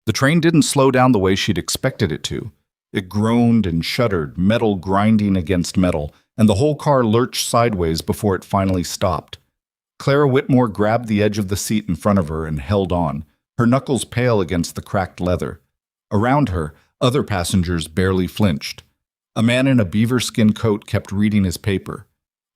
The train didn't slow down the way she'd expected it to. It groaned and shuddered, metal grinding against metal, and the whole car lurched sideways before it finally stopped. Clara Whitmore grabbed the edge of the seat in front of her and held on, her knuckles pale against the cracked leather. Around her, other passengers barely flinched. A man in a beaver skin coat kept reading his paper.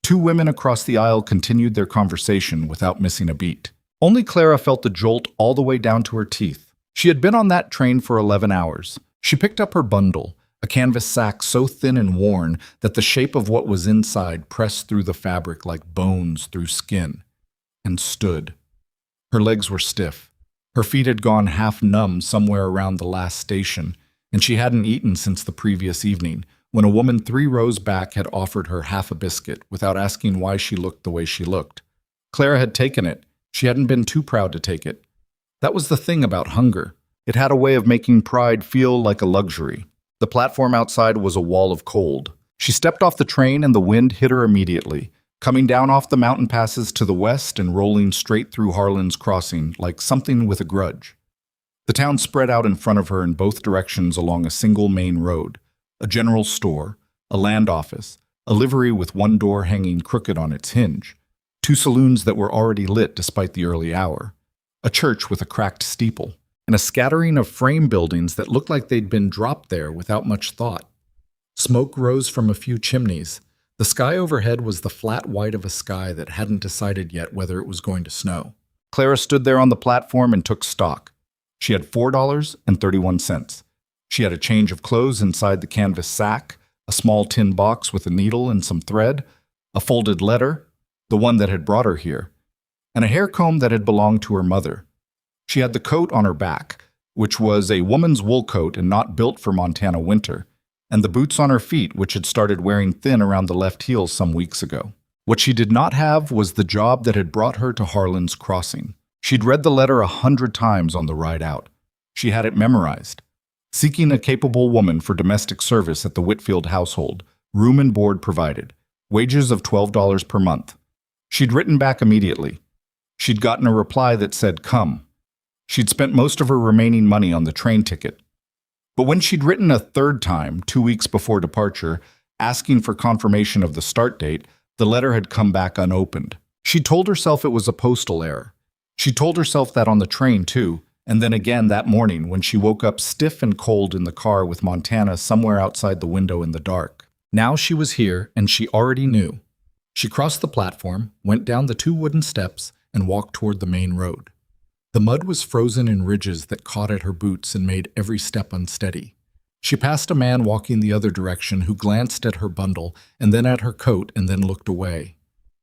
Two women across the aisle continued their conversation without missing a beat. Only Clara felt the jolt all the way down to her teeth. She had been on that train for 11 hours. She picked up her bundle, a canvas sack so thin and worn that the shape of what was inside pressed through the fabric like bones through skin, and stood. Her legs were stiff. Her feet had gone half numb somewhere around the last station, and she hadn't eaten since the previous evening, when a woman 3 rows back had offered her half a biscuit without asking why she looked the way she looked. Clara had taken it. She hadn't been too proud to take it. That was the thing about hunger. It had a way of making pride feel like a luxury. The platform outside was a wall of cold. She stepped off the train and the wind hit her immediately, coming down off the mountain passes to the west and rolling straight through Harlan's Crossing like something with a grudge. The town spread out in front of her in both directions along a single main road. A general store, a land office, a livery with one door hanging crooked on its hinge, 2 saloons that were already lit despite the early hour, a church with a cracked steeple, and a scattering of frame buildings that looked like they'd been dropped there without much thought. Smoke rose from a few chimneys. The sky overhead was the flat white of a sky that hadn't decided yet whether it was going to snow. Clara stood there on the platform and took stock. She had $4.31. She had a change of clothes inside the canvas sack, a small tin box with a needle and some thread, a folded letter, the one that had brought her here, and a hair comb that had belonged to her mother. She had the coat on her back, which was a woman's wool coat and not built for Montana winter, and the boots on her feet, which had started wearing thin around the left heel some weeks ago. What she did not have was the job that had brought her to Harlan's Crossing. She'd read the letter 100 times on the ride out. She had it memorized. Seeking a capable woman for domestic service at the Whitfield household, room and board provided, wages of $12 per month. She'd written back immediately. She'd gotten a reply that said, "Come." She'd spent most of her remaining money on the train ticket. But when she'd written a third time, 2 weeks before departure, asking for confirmation of the start date, the letter had come back unopened. She told herself it was a postal error. She told herself that on the train, too, and then again that morning when she woke up stiff and cold in the car with Montana somewhere outside the window in the dark. Now she was here, and she already knew. She crossed the platform, went down the 2 wooden steps, and walked toward the main road. The mud was frozen in ridges that caught at her boots and made every step unsteady. She passed a man walking the other direction who glanced at her bundle and then at her coat and then looked away.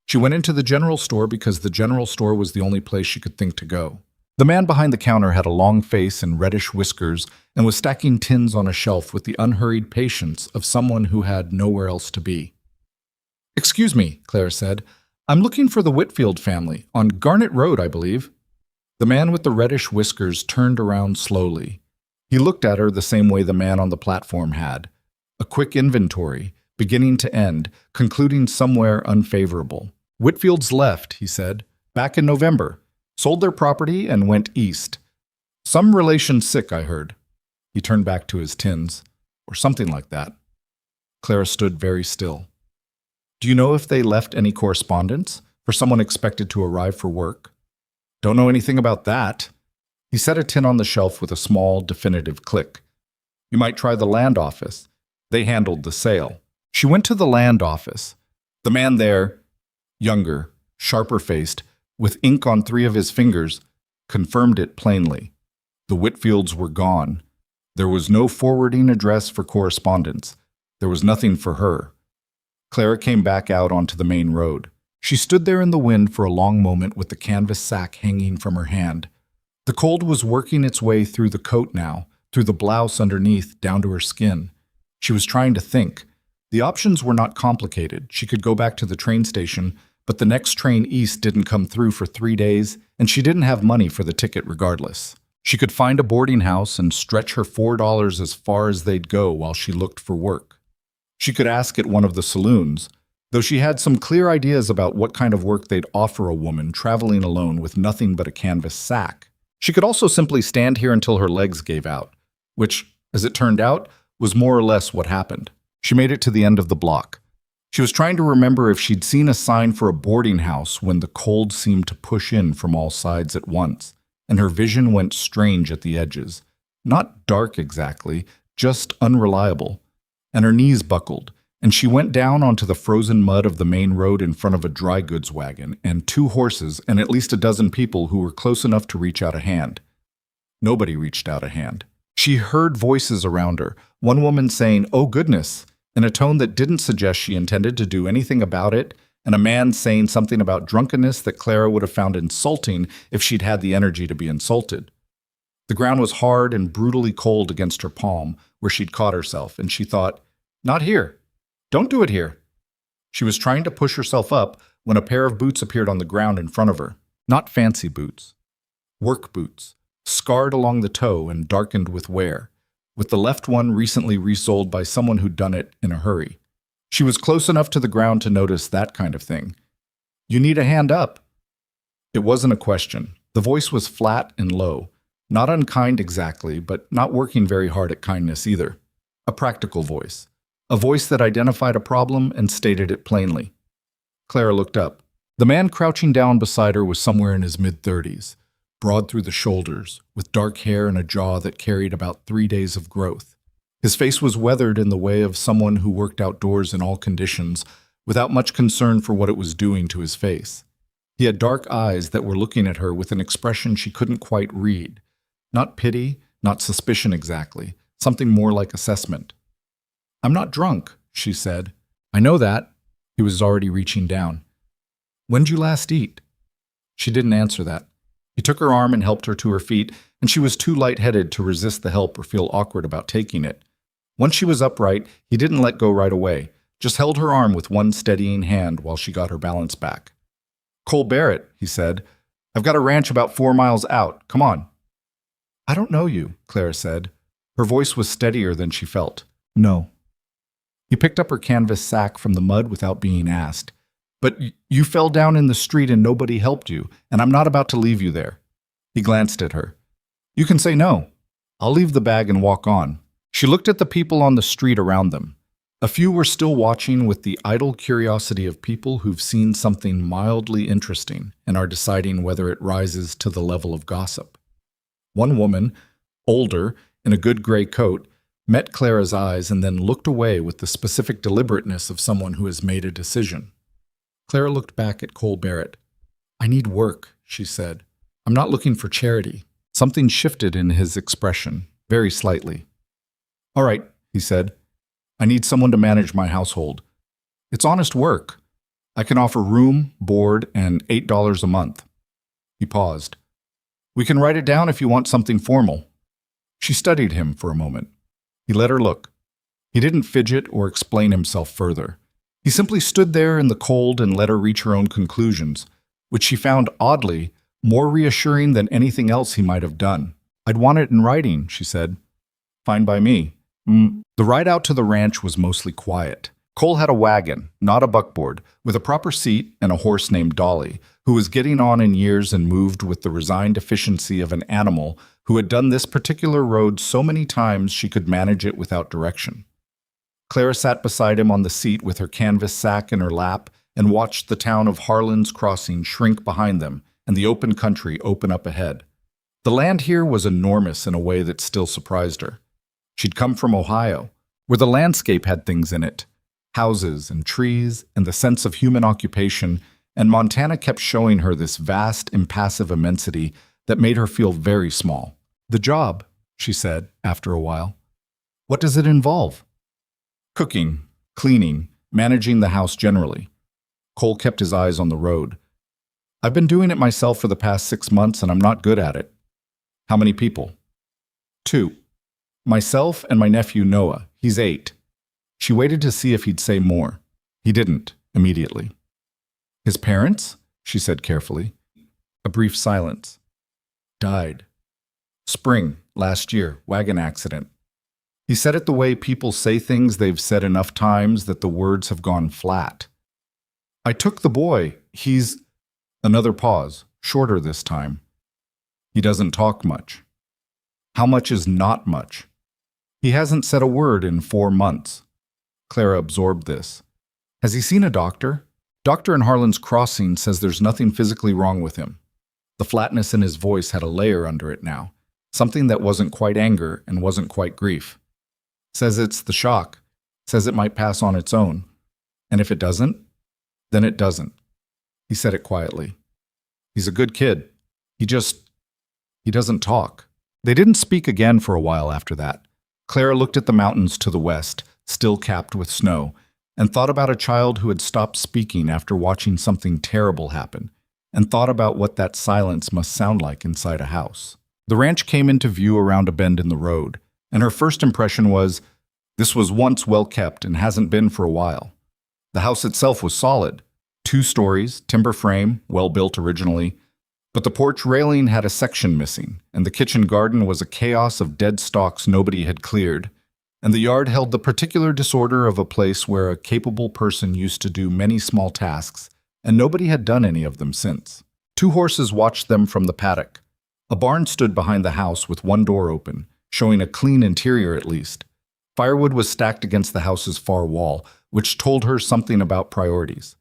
She went into the general store because the general store was the only place she could think to go. The man behind the counter had a long face and reddish whiskers and was stacking tins on a shelf with the unhurried patience of someone who had nowhere else to be. "Excuse me," Clara said. "I'm looking for the Whitfield family, on Garnet Road, I believe." The man with the reddish whiskers turned around slowly. He looked at her the same way the man on the platform had. A quick inventory, beginning to end, concluding somewhere unfavorable. "Whitfield's left," he said, "back in November. Sold their property and went east. Some relation sick, I heard." He turned back to his tins, or something like that. Clara stood very still. "Do you know if they left any correspondence for someone expected to arrive for work?" "Don't know anything about that." He set a tin on the shelf with a small, definitive click. "You might try the land office. They handled the sale." She went to the land office. The man there, younger, sharper-faced, with ink on 3 of his fingers, confirmed it plainly. The Whitfields were gone. There was no forwarding address for correspondence. There was nothing for her. Clara came back out onto the main road. She stood there in the wind for a long moment with the canvas sack hanging from her hand. The cold was working its way through the coat now, through the blouse underneath, down to her skin. She was trying to think. The options were not complicated. She could go back to the train station, but the next train east didn't come through for 3 days, and she didn't have money for the ticket regardless. She could find a boarding house and stretch her $4 as far as they'd go while she looked for work. She could ask at one of the saloons, though she had some clear ideas about what kind of work they'd offer a woman traveling alone with nothing but a canvas sack. She could also simply stand here until her legs gave out, which, as it turned out, was more or less what happened. She made it to the end of the block. She was trying to remember if she'd seen a sign for a boarding house when the cold seemed to push in from all sides at once, and her vision went strange at the edges. Not dark exactly, just unreliable. And her knees buckled, and she went down onto the frozen mud of the main road in front of a dry goods wagon and 2 horses and at least a dozen people who were close enough to reach out a hand. Nobody reached out a hand. She heard voices around her, one woman saying, "Oh goodness," in a tone that didn't suggest she intended to do anything about it, and a man saying something about drunkenness that Clara would have found insulting if she'd had the energy to be insulted. The ground was hard and brutally cold against her palm, where she'd caught herself, and she thought, "Not here. Don't do it here." She was trying to push herself up when a pair of boots appeared on the ground in front of her. Not fancy boots. Work boots, scarred along the toe and darkened with wear, with the left one recently resoled by someone who'd done it in a hurry. She was close enough to the ground to notice that kind of thing. "You need a hand up." It wasn't a question. The voice was flat and low. Not unkind exactly, but not working very hard at kindness either. A practical voice. A voice that identified a problem and stated it plainly. Clara looked up. The man crouching down beside her was somewhere in his mid-30s, broad through the shoulders, with dark hair and a jaw that carried about 3 days of growth. His face was weathered in the way of someone who worked outdoors in all conditions, without much concern for what it was doing to his face. He had dark eyes that were looking at her with an expression she couldn't quite read. Not pity, not suspicion exactly, something more like assessment. "I'm not drunk," she said. "I know that." He was already reaching down. "When'd you last eat?" She didn't answer that. He took her arm and helped her to her feet, and she was too lightheaded to resist the help or feel awkward about taking it. Once she was upright, he didn't let go right away, just held her arm with one steadying hand while she got her balance back. "Cole Barrett," he said. "I've got a ranch about 4 miles out. Come on." "I don't know you," Clara said. Her voice was steadier than she felt. "No." He picked up her canvas sack from the mud without being asked. "But you fell down in the street and nobody helped you, and I'm not about to leave you there." He glanced at her. "You can say no. I'll leave the bag and walk on." She looked at the people on the street around them. A few were still watching with the idle curiosity of people who've seen something mildly interesting and are deciding whether it rises to the level of gossip. One woman, older, in a good gray coat, met Clara's eyes and then looked away with the specific deliberateness of someone who has made a decision. Clara looked back at Cole Barrett. "I need work," she said. "I'm not looking for charity." Something shifted in his expression, very slightly. "All right," he said. "I need someone to manage my household. It's honest work. I can offer room, board, and $8 a month." He paused. "We can write it down if you want something formal." She studied him for a moment. He let her look. He didn't fidget or explain himself further. He simply stood there in the cold and let her reach her own conclusions, which she found oddly more reassuring than anything else he might have done. "I'd want it in writing," she said. "Fine by me." The ride out to the ranch was mostly quiet. Cole had a wagon, not a buckboard, with a proper seat and a horse named Dolly, who was getting on in years and moved with the resigned efficiency of an animal who had done this particular road so many times she could manage it without direction. Clara sat beside him on the seat with her canvas sack in her lap and watched the town of Harlan's Crossing shrink behind them and the open country open up ahead. The land here was enormous in a way that still surprised her. She'd come from Ohio, where the landscape had things in it, houses and trees and the sense of human occupation, and Montana kept showing her this vast, impassive immensity that made her feel very small. "The job," she said after a while. "What does it involve?" "Cooking, cleaning, managing the house generally." Cole kept his eyes on the road. "I've been doing it myself for the past 6 months and I'm not good at it." "How many people?" "2. Myself and my nephew Noah. He's 8. She waited to see if he'd say more. He didn't, immediately. "His parents?" she said carefully. A brief silence. "Died. Spring, last year, wagon accident." He said it the way people say things they've said enough times that the words have gone flat. "I took the boy. He's—" Another pause, shorter this time. He doesn't talk much. How much is not much? He hasn't said a word in 4 months. Clara absorbed this. Has he seen a doctor? Doctor in Harlan's Crossing says there's nothing physically wrong with him. The flatness in his voice had a layer under it now, something that wasn't quite anger and wasn't quite grief. Says it's the shock, says it might pass on its own. And if it doesn't, then it doesn't. He said it quietly. He's a good kid. He doesn't talk. They didn't speak again for a while after that. Clara looked at the mountains to the west, still capped with snow, and thought about a child who had stopped speaking after watching something terrible happen, and thought about what that silence must sound like inside a house. The ranch came into view around a bend in the road, and her first impression was, this was once well kept and hasn't been for a while. The house itself was solid, 2 stories, timber frame, well built originally, but the porch railing had a section missing, and the kitchen garden was a chaos of dead stalks nobody had cleared, and the yard held the particular disorder of a place where a capable person used to do many small tasks, and nobody had done any of them since. 2 horses watched them from the paddock. A barn stood behind the house with 1 door open, showing a clean interior at least. Firewood was stacked against the house's far wall, which told her something about priorities.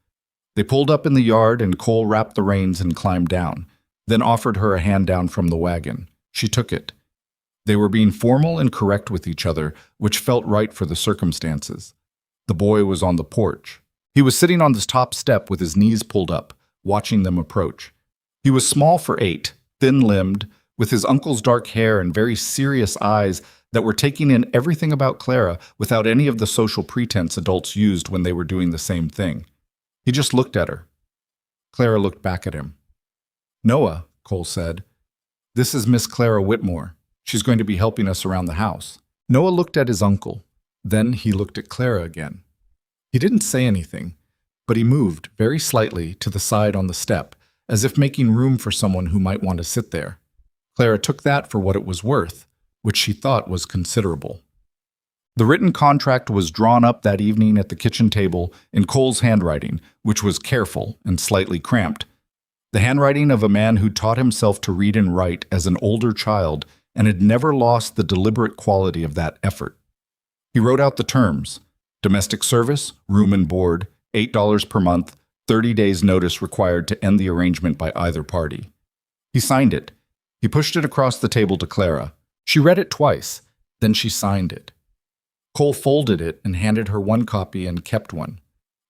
They pulled up in the yard and Cole wrapped the reins and climbed down, then offered her a hand down from the wagon. She took it. They were being formal and correct with each other, which felt right for the circumstances. The boy was on the porch. He was sitting on the top step with his knees pulled up, watching them approach. He was small for 8, thin-limbed, with his uncle's dark hair and very serious eyes that were taking in everything about Clara without any of the social pretense adults used when they were doing the same thing. He just looked at her. Clara looked back at him. Noah, Cole said, this is Miss Clara Whitmore. She's going to be helping us around the house. Noah looked at his uncle. Then he looked at Clara again. He didn't say anything, but he moved very slightly to the side on the step, as if making room for someone who might want to sit there. Clara took that for what it was worth, which she thought was considerable. The written contract was drawn up that evening at the kitchen table in Cole's handwriting, which was careful and slightly cramped. The handwriting of a man who taught himself to read and write as an older child and had never lost the deliberate quality of that effort. He wrote out the terms: domestic service, room and board, $8 per month, 30 days notice required to end the arrangement by either party. He signed it. He pushed it across the table to Clara. She read it twice, then she signed it. Cole folded it and handed her 1 copy and kept 1.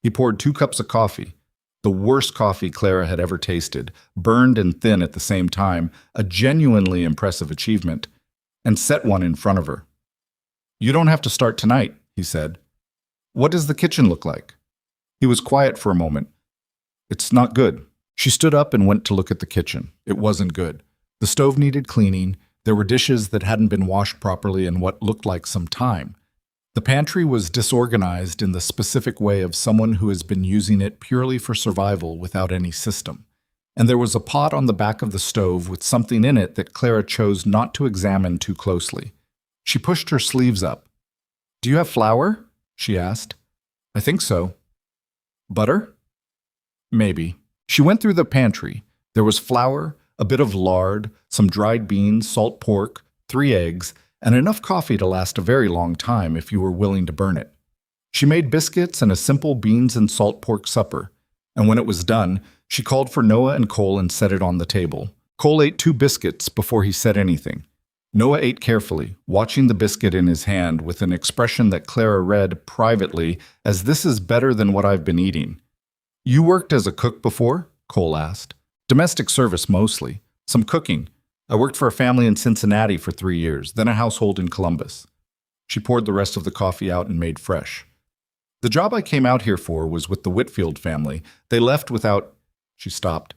He poured 2 cups of coffee, the worst coffee Clara had ever tasted, burned and thin at the same time, a genuinely impressive achievement, and set 1 in front of her. You don't have to start tonight, he said. What does the kitchen look like? He was quiet for a moment. It's not good. She stood up and went to look at the kitchen. It wasn't good. The stove needed cleaning. There were dishes that hadn't been washed properly in what looked like some time. The pantry was disorganized in the specific way of someone who has been using it purely for survival without any system. And there was a pot on the back of the stove with something in it that Clara chose not to examine too closely. She pushed her sleeves up. Do you have flour? She asked. I think so. Butter? Maybe. She went through the pantry. There was flour, a bit of lard, some dried beans, salt pork, 3 eggs, and enough coffee to last a very long time if you were willing to burn it. She made biscuits and a simple beans and salt pork supper, and when it was done, she called for Noah and Cole and set it on the table. Cole ate 2 biscuits before he said anything. Noah ate carefully, watching the biscuit in his hand with an expression that Clara read privately as this is better than what I've been eating. You worked as a cook before? Cole asked. Domestic service mostly. Some cooking. I worked for a family in Cincinnati for 3 years, then a household in Columbus. She poured the rest of the coffee out and made fresh. The job I came out here for was with the Whitfield family. They left without... She stopped.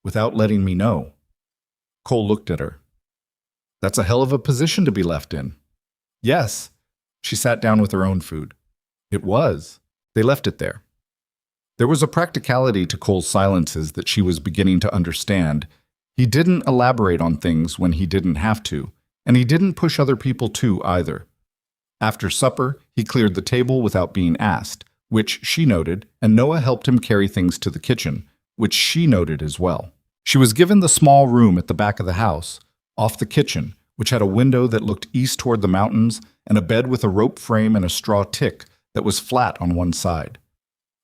Without letting me know. Cole looked at her. That's a hell of a position to be left in. Yes. She sat down with her own food. It was. They left it there. There was a practicality to Cole's silences that she was beginning to understand. He didn't elaborate on things when he didn't have to, and he didn't push other people to either. After supper, he cleared the table without being asked, which she noted, and Noah helped him carry things to the kitchen, which she noted as well. She was given the small room at the back of the house, off the kitchen, which had a window that looked east toward the mountains and a bed with a rope frame and a straw tick that was flat on one side.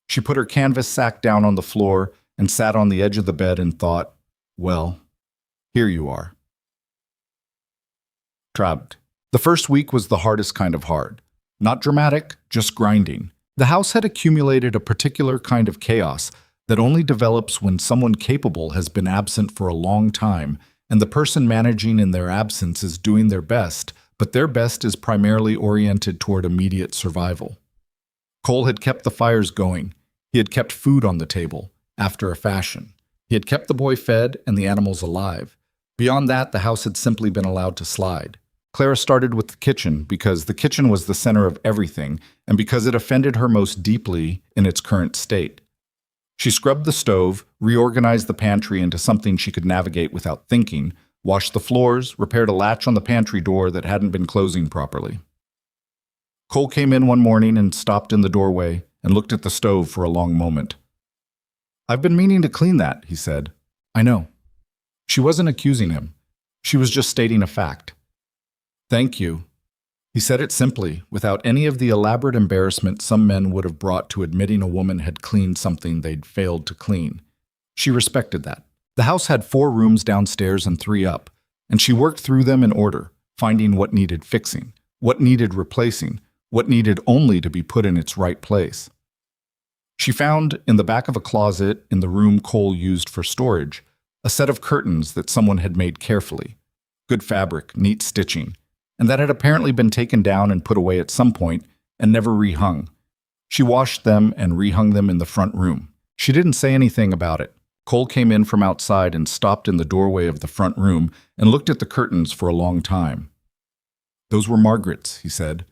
She put her canvas sack down on the floor and sat on the edge of the bed and thought, well, here you are. Trapped. The first week was the hardest kind of hard. Not dramatic, just grinding. The house had accumulated a particular kind of chaos that only develops when someone capable has been absent for a long time, and the person managing in their absence is doing their best, but their best is primarily oriented toward immediate survival. Cole had kept the fires going. He had kept food on the table, after a fashion. He had kept the boy fed and the animals alive. Beyond that, the house had simply been allowed to slide. Clara started with the kitchen because the kitchen was the center of everything and because it offended her most deeply in its current state. She scrubbed the stove, reorganized the pantry into something she could navigate without thinking, washed the floors, repaired a latch on the pantry door that hadn't been closing properly. Cole came in one morning and stopped in the doorway and looked at the stove for a long moment. "I've been meaning to clean that," he said. "I know." She wasn't accusing him. She was just stating a fact. "Thank you." He said it simply, without any of the elaborate embarrassment some men would have brought to admitting a woman had cleaned something they'd failed to clean. She respected that. The house had 4 rooms downstairs and 3 up, and she worked through them in order, finding what needed fixing, what needed replacing, what needed only to be put in its right place. She found, in the back of a closet in the room Cole used for storage, a set of curtains that someone had made carefully. Good fabric, neat stitching, and that had apparently been taken down and put away at some point and never rehung. She washed them and rehung them in the front room. She didn't say anything about it. Cole came in from outside and stopped in the doorway of the front room and looked at the curtains for a long time. "Those were Margaret's," he said.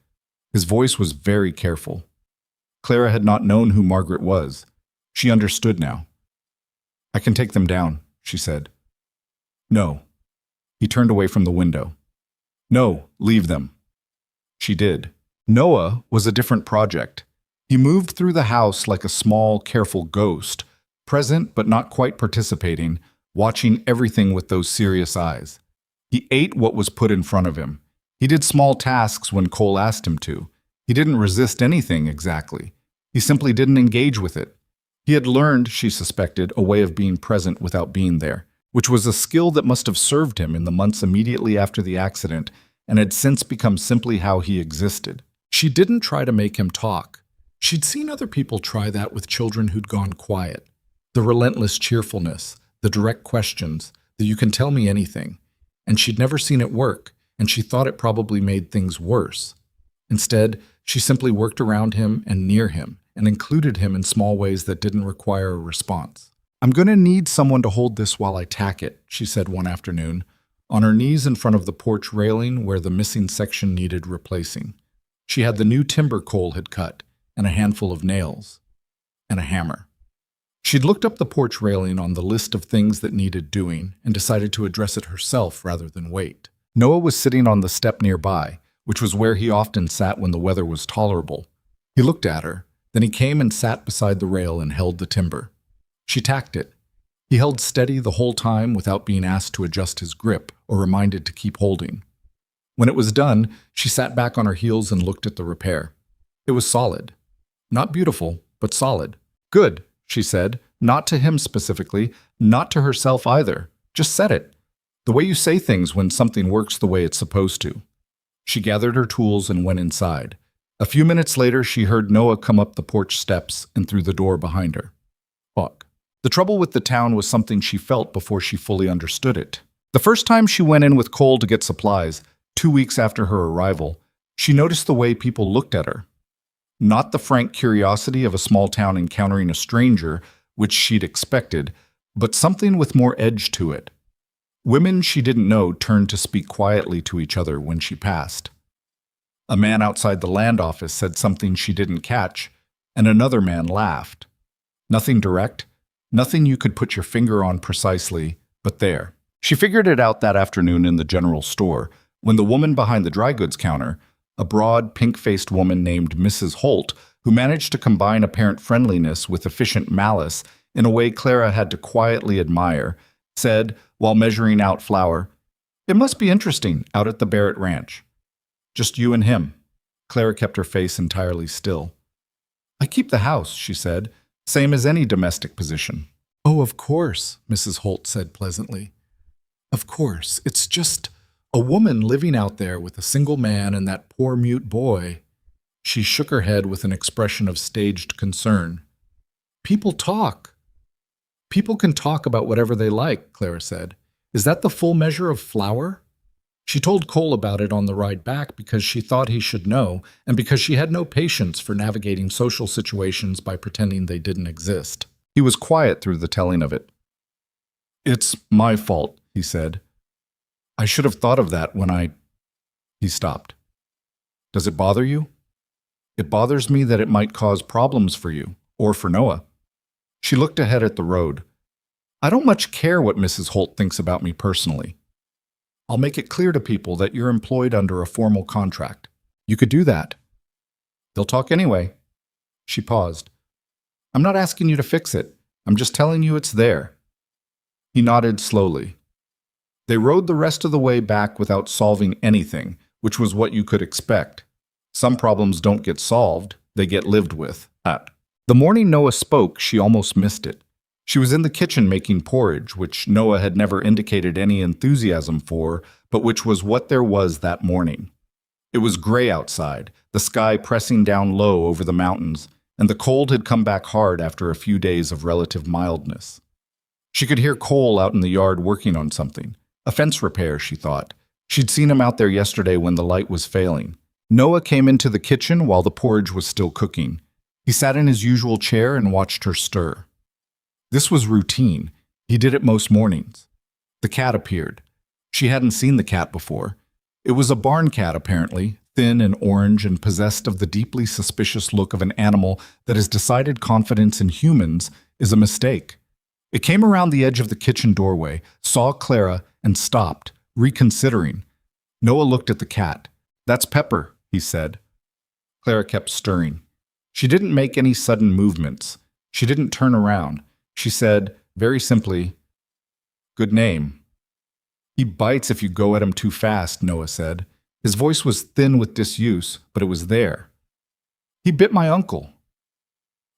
His voice was very careful. Clara had not known who Margaret was. She understood now. "I can take them down," she said. "No." He turned away from the window. "No, leave them." She did. Noah was a different project. He moved through the house like a small, careful ghost, present but not quite participating, watching everything with those serious eyes. He ate what was put in front of him. He did small tasks when Cole asked him to. He didn't resist anything exactly. He simply didn't engage with it. He had learned, she suspected, a way of being present without being there, which was a skill that must have served him in the months immediately after the accident and had since become simply how he existed. She didn't try to make him talk. She'd seen other people try that with children who'd gone quiet. The relentless cheerfulness, the direct questions, the "you can tell me anything." And she'd never seen it work, and she thought it probably made things worse. Instead, she simply worked around him and near him and included him in small ways that didn't require a response. "I'm going to need someone to hold this while I tack it," she said one afternoon, on her knees in front of the porch railing where the missing section needed replacing. She had the new timber Cole had cut, and a handful of nails, and a hammer. She'd looked up the porch railing on the list of things that needed doing and decided to address it herself rather than wait. Noah was sitting on the step nearby, which was where he often sat when the weather was tolerable. He looked at her, then he came and sat beside the rail and held the timber. She tacked it. He held steady the whole time without being asked to adjust his grip or reminded to keep holding. When it was done, she sat back on her heels and looked at the repair. It was solid. Not beautiful, but solid. "Good," she said, not to him specifically, not to herself either. "Just set it. The way you say things when something works the way it's supposed to." She gathered her tools and went inside. A few minutes later, she heard Noah come up the porch steps and through the door behind her. Fuck. The trouble with the town was something she felt before she fully understood it. The first time she went in with Cole to get supplies, 2 weeks after her arrival, she noticed the way people looked at her. Not the frank curiosity of a small town encountering a stranger, which she'd expected, but something with more edge to it. Women she didn't know turned to speak quietly to each other when she passed. A man outside the land office said something she didn't catch, and another man laughed. Nothing direct, nothing you could put your finger on precisely, but there. She figured it out that afternoon in the general store, when the woman behind the dry goods counter, a broad, pink-faced woman named Mrs. Holt, who managed to combine apparent friendliness with efficient malice in a way Clara had to quietly admire, said while measuring out flour. It must be interesting out at the Barrett Ranch. Just you and him. Clara kept her face entirely still. I keep the house, she said, same as any domestic position. Oh, of course, Mrs. Holt said pleasantly. Of course, it's just a woman living out there with a single man and that poor mute boy. She shook her head with an expression of staged concern. People talk. People can talk about whatever they like, Clara said. Is that the full measure of flour? She told Cole about it on the ride back because she thought he should know and because she had no patience for navigating social situations by pretending they didn't exist. He was quiet through the telling of it. It's my fault, he said. I should have thought of that when He stopped. Does it bother you? It bothers me that it might cause problems for you, or for Noah. She looked ahead at the road. I don't much care what Mrs. Holt thinks about me personally. I'll make it clear to people that you're employed under a formal contract. You could do that. They'll talk anyway. She paused. I'm not asking you to fix it. I'm just telling you it's there. He nodded slowly. They rode the rest of the way back without solving anything, which was what you could expect. Some problems don't get solved, they get lived with. The morning Noah spoke, she almost missed it. She was in the kitchen making porridge, which Noah had never indicated any enthusiasm for, but which was what there was that morning. It was gray outside, the sky pressing down low over the mountains, and the cold had come back hard after a few days of relative mildness. She could hear Cole out in the yard working on something. A fence repair, she thought. She'd seen him out there yesterday when the light was failing. Noah came into the kitchen while the porridge was still cooking. He sat in his usual chair and watched her stir. This was routine. He did it most mornings. The cat appeared. She hadn't seen the cat before. It was a barn cat, apparently, thin and orange and possessed of the deeply suspicious look of an animal that has decided confidence in humans is a mistake. It came around the edge of the kitchen doorway, saw Clara, and stopped, reconsidering. Noah looked at the cat. That's Pepper, he said. Clara kept stirring. She didn't make any sudden movements. She didn't turn around. She said, very simply, Good name. He bites if you go at him too fast, Noah said. His voice was thin with disuse, but it was there. He bit my uncle.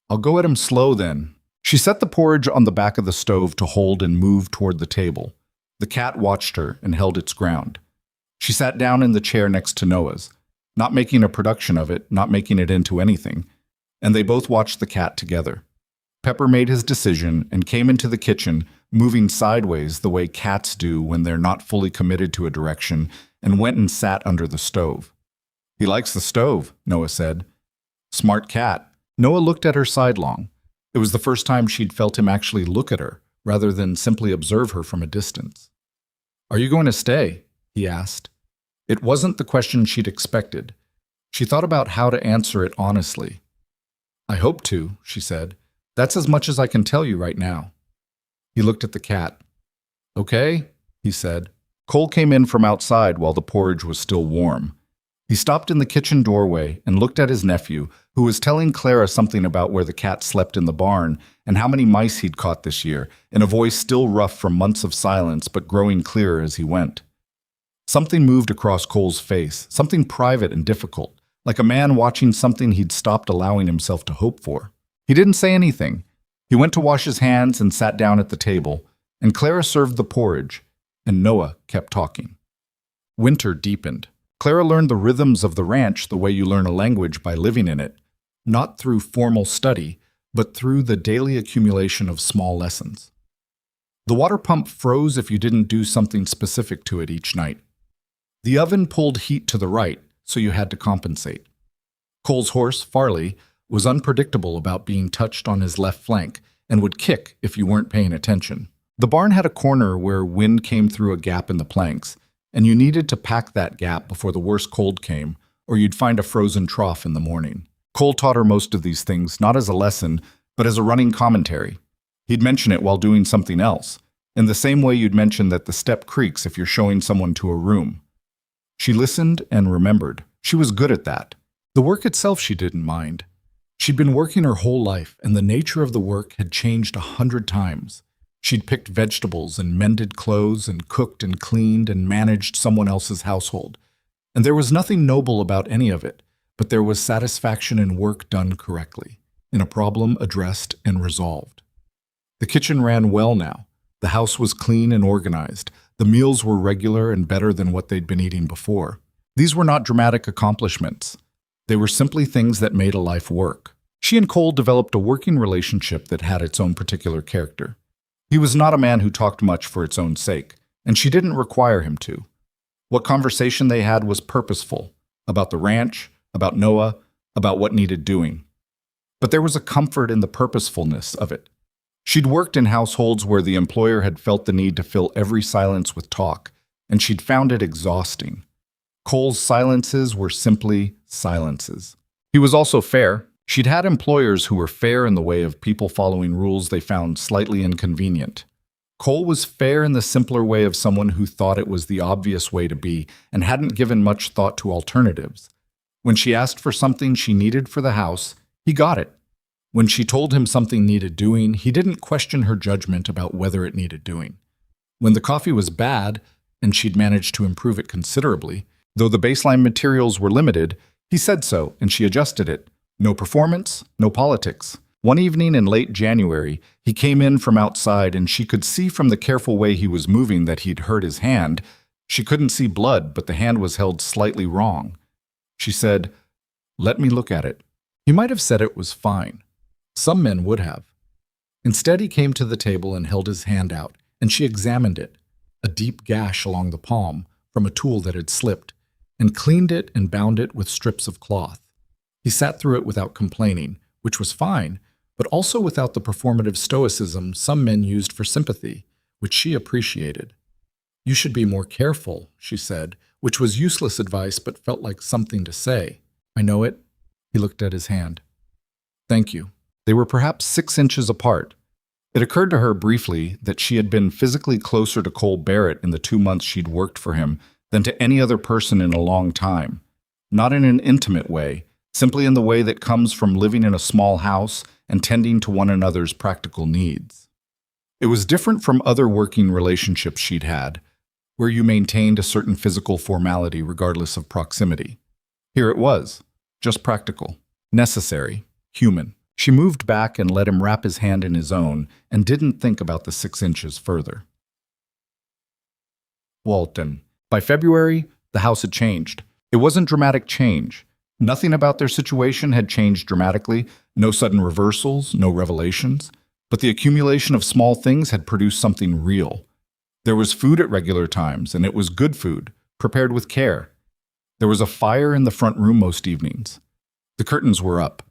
I'll go at him slow then. She set the porridge on the back of the stove to hold and move toward the table. The cat watched her and held its ground. She sat down in the chair next to Noah's, not making a production of it, not making it into anything, and they both watched the cat together. Pepper made his decision and came into the kitchen, moving sideways the way cats do when they're not fully committed to a direction, and went and sat under the stove. He likes the stove, Noah said. Smart cat. Noah looked at her sidelong. It was the first time she'd felt him actually look at her, rather than simply observe her from a distance. Are you going to stay? He asked. It wasn't the question she'd expected. She thought about how to answer it honestly. I hope to, she said. That's as much as I can tell you right now. He looked at the cat. Okay, he said. Cole came in from outside while the porridge was still warm. He stopped in the kitchen doorway and looked at his nephew, who was telling Clara something about where the cat slept in the barn and how many mice he'd caught this year, in a voice still rough from months of silence but growing clearer as he went. Something moved across Cole's face, something private and difficult, like a man watching something he'd stopped allowing himself to hope for. He didn't say anything. He went to wash his hands and sat down at the table, and Clara served the porridge, and Noah kept talking. Winter deepened. Clara learned the rhythms of the ranch the way you learn a language by living in it, not through formal study, but through the daily accumulation of small lessons. The water pump froze if you didn't do something specific to it each night. The oven pulled heat to the right, so you had to compensate. Cole's horse, Farley, was unpredictable about being touched on his left flank and would kick if you weren't paying attention. The barn had a corner where wind came through a gap in the planks, and you needed to pack that gap before the worst cold came, or you'd find a frozen trough in the morning. Cole taught her most of these things, not as a lesson, but as a running commentary. He'd mention it while doing something else, in the same way you'd mention that the step creaks if you're showing someone to a room. She listened and remembered. She was good at that. The work itself she didn't mind. She'd been working her whole life, and the nature of the work had changed 100 times. She'd picked vegetables and mended clothes and cooked and cleaned and managed someone else's household. And there was nothing noble about any of it, but there was satisfaction in work done correctly, in a problem addressed and resolved. The kitchen ran well now. The house was clean and organized. The meals were regular and better than what they'd been eating before. These were not dramatic accomplishments. They were simply things that made a life work. She and Cole developed a working relationship that had its own particular character. He was not a man who talked much for its own sake, and she didn't require him to. What conversation they had was purposeful, about the ranch, about Noah, about what needed doing. But there was a comfort in the purposefulness of it. She'd worked in households where the employer had felt the need to fill every silence with talk, and she'd found it exhausting. Cole's silences were simply silences. He was also fair. She'd had employers who were fair in the way of people following rules they found slightly inconvenient. Cole was fair in the simpler way of someone who thought it was the obvious way to be and hadn't given much thought to alternatives. When she asked for something she needed for the house, he got it. When she told him something needed doing, he didn't question her judgment about whether it needed doing. When the coffee was bad, and she'd managed to improve it considerably, though the baseline materials were limited, he said so, and she adjusted it. No performance, no politics. One evening in late January, he came in from outside and she could see from the careful way he was moving that he'd hurt his hand. She couldn't see blood, but the hand was held slightly wrong. She said, "Let me look at it." He might have said it was fine. Some men would have. Instead, he came to the table and held his hand out, and she examined it, a deep gash along the palm from a tool that had slipped, and cleaned it and bound it with strips of cloth. He sat through it without complaining, which was fine, but also without the performative stoicism some men used for sympathy, which she appreciated. "You should be more careful," she said, which was useless advice but felt like something to say. "I know it." He looked at his hand. "Thank you." They were perhaps 6 inches apart. It occurred to her briefly that she had been physically closer to Cole Barrett in the 2 months she'd worked for him than to any other person in a long time. Not in an intimate way, simply in the way that comes from living in a small house and tending to one another's practical needs. It was different from other working relationships she'd had, where you maintained a certain physical formality regardless of proximity. Here it was, just practical, necessary, human. She moved back and let him wrap his hand in his own and didn't think about the 6 inches further. Walton. By February, the house had changed. It wasn't dramatic change. Nothing about their situation had changed dramatically, no sudden reversals, no revelations, but the accumulation of small things had produced something real. There was food at regular times, and it was good food, prepared with care. There was a fire in the front room most evenings. The curtains were up.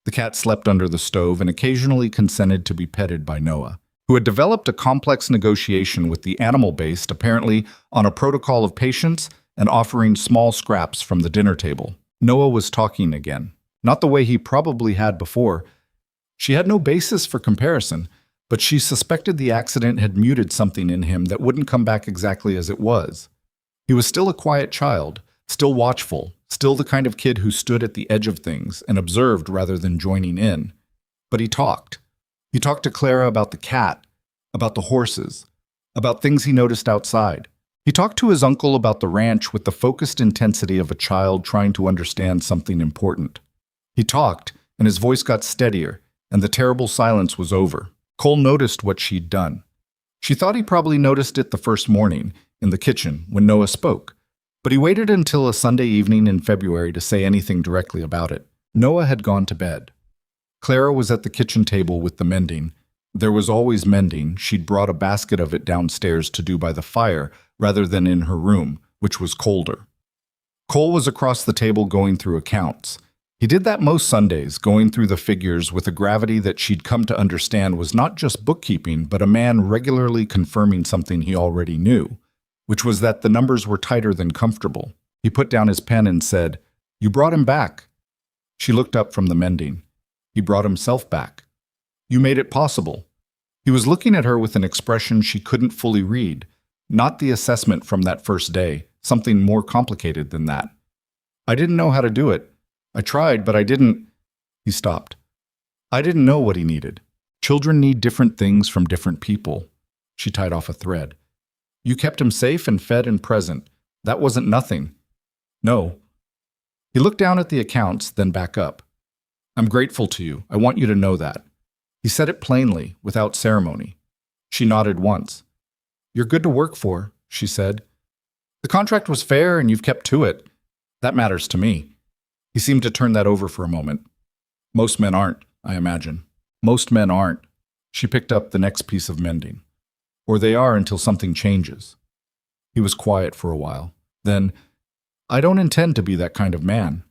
The cat slept under the stove and occasionally consented to be petted by Noah, who had developed a complex negotiation with the animal based apparently on a protocol of patience and offering small scraps from the dinner table. Noah was talking again, not the way he probably had before. She had no basis for comparison, but she suspected the accident had muted something in him that wouldn't come back exactly as it was. He was still a quiet child, still watchful, still the kind of kid who stood at the edge of things and observed rather than joining in. But he talked. He talked to Clara about the cat, about the horses, about things he noticed outside. He talked to his uncle about the ranch with the focused intensity of a child trying to understand something important. He talked, and his voice got steadier, and the terrible silence was over. Cole noticed what she'd done. She thought he probably noticed it the first morning, in the kitchen, when Noah spoke, but he waited until a Sunday evening in February to say anything directly about it. Noah had gone to bed. Clara was at the kitchen table with the mending. There was always mending. She'd brought a basket of it downstairs to do by the fire, rather than in her room, which was colder. Cole was across the table going through accounts. He did that most Sundays, going through the figures with a gravity that she'd come to understand was not just bookkeeping, but a man regularly confirming something he already knew, which was that the numbers were tighter than comfortable. He put down his pen and said, "You brought him back." She looked up from the mending. He brought himself back. "You made it possible." He was looking at her with an expression she couldn't fully read. Not the assessment from that first day, something more complicated than that. "I didn't know how to do it. I tried, but I didn't." He stopped. "I didn't know what he needed. Children need different things from different people. She tied off a thread. You kept him safe and fed and present. That wasn't nothing. No. He looked down at the accounts, then back up. I'm grateful to you. I want you to know that. He said it plainly, without ceremony. She nodded once. You're good to work for, she said. The contract was fair and you've kept to it. That matters to me. He seemed to turn that over for a moment. Most men aren't, I imagine. Most men aren't. She picked up the next piece of mending. Or they are until something changes. He was quiet for a while. Then, I don't intend to be that kind of man.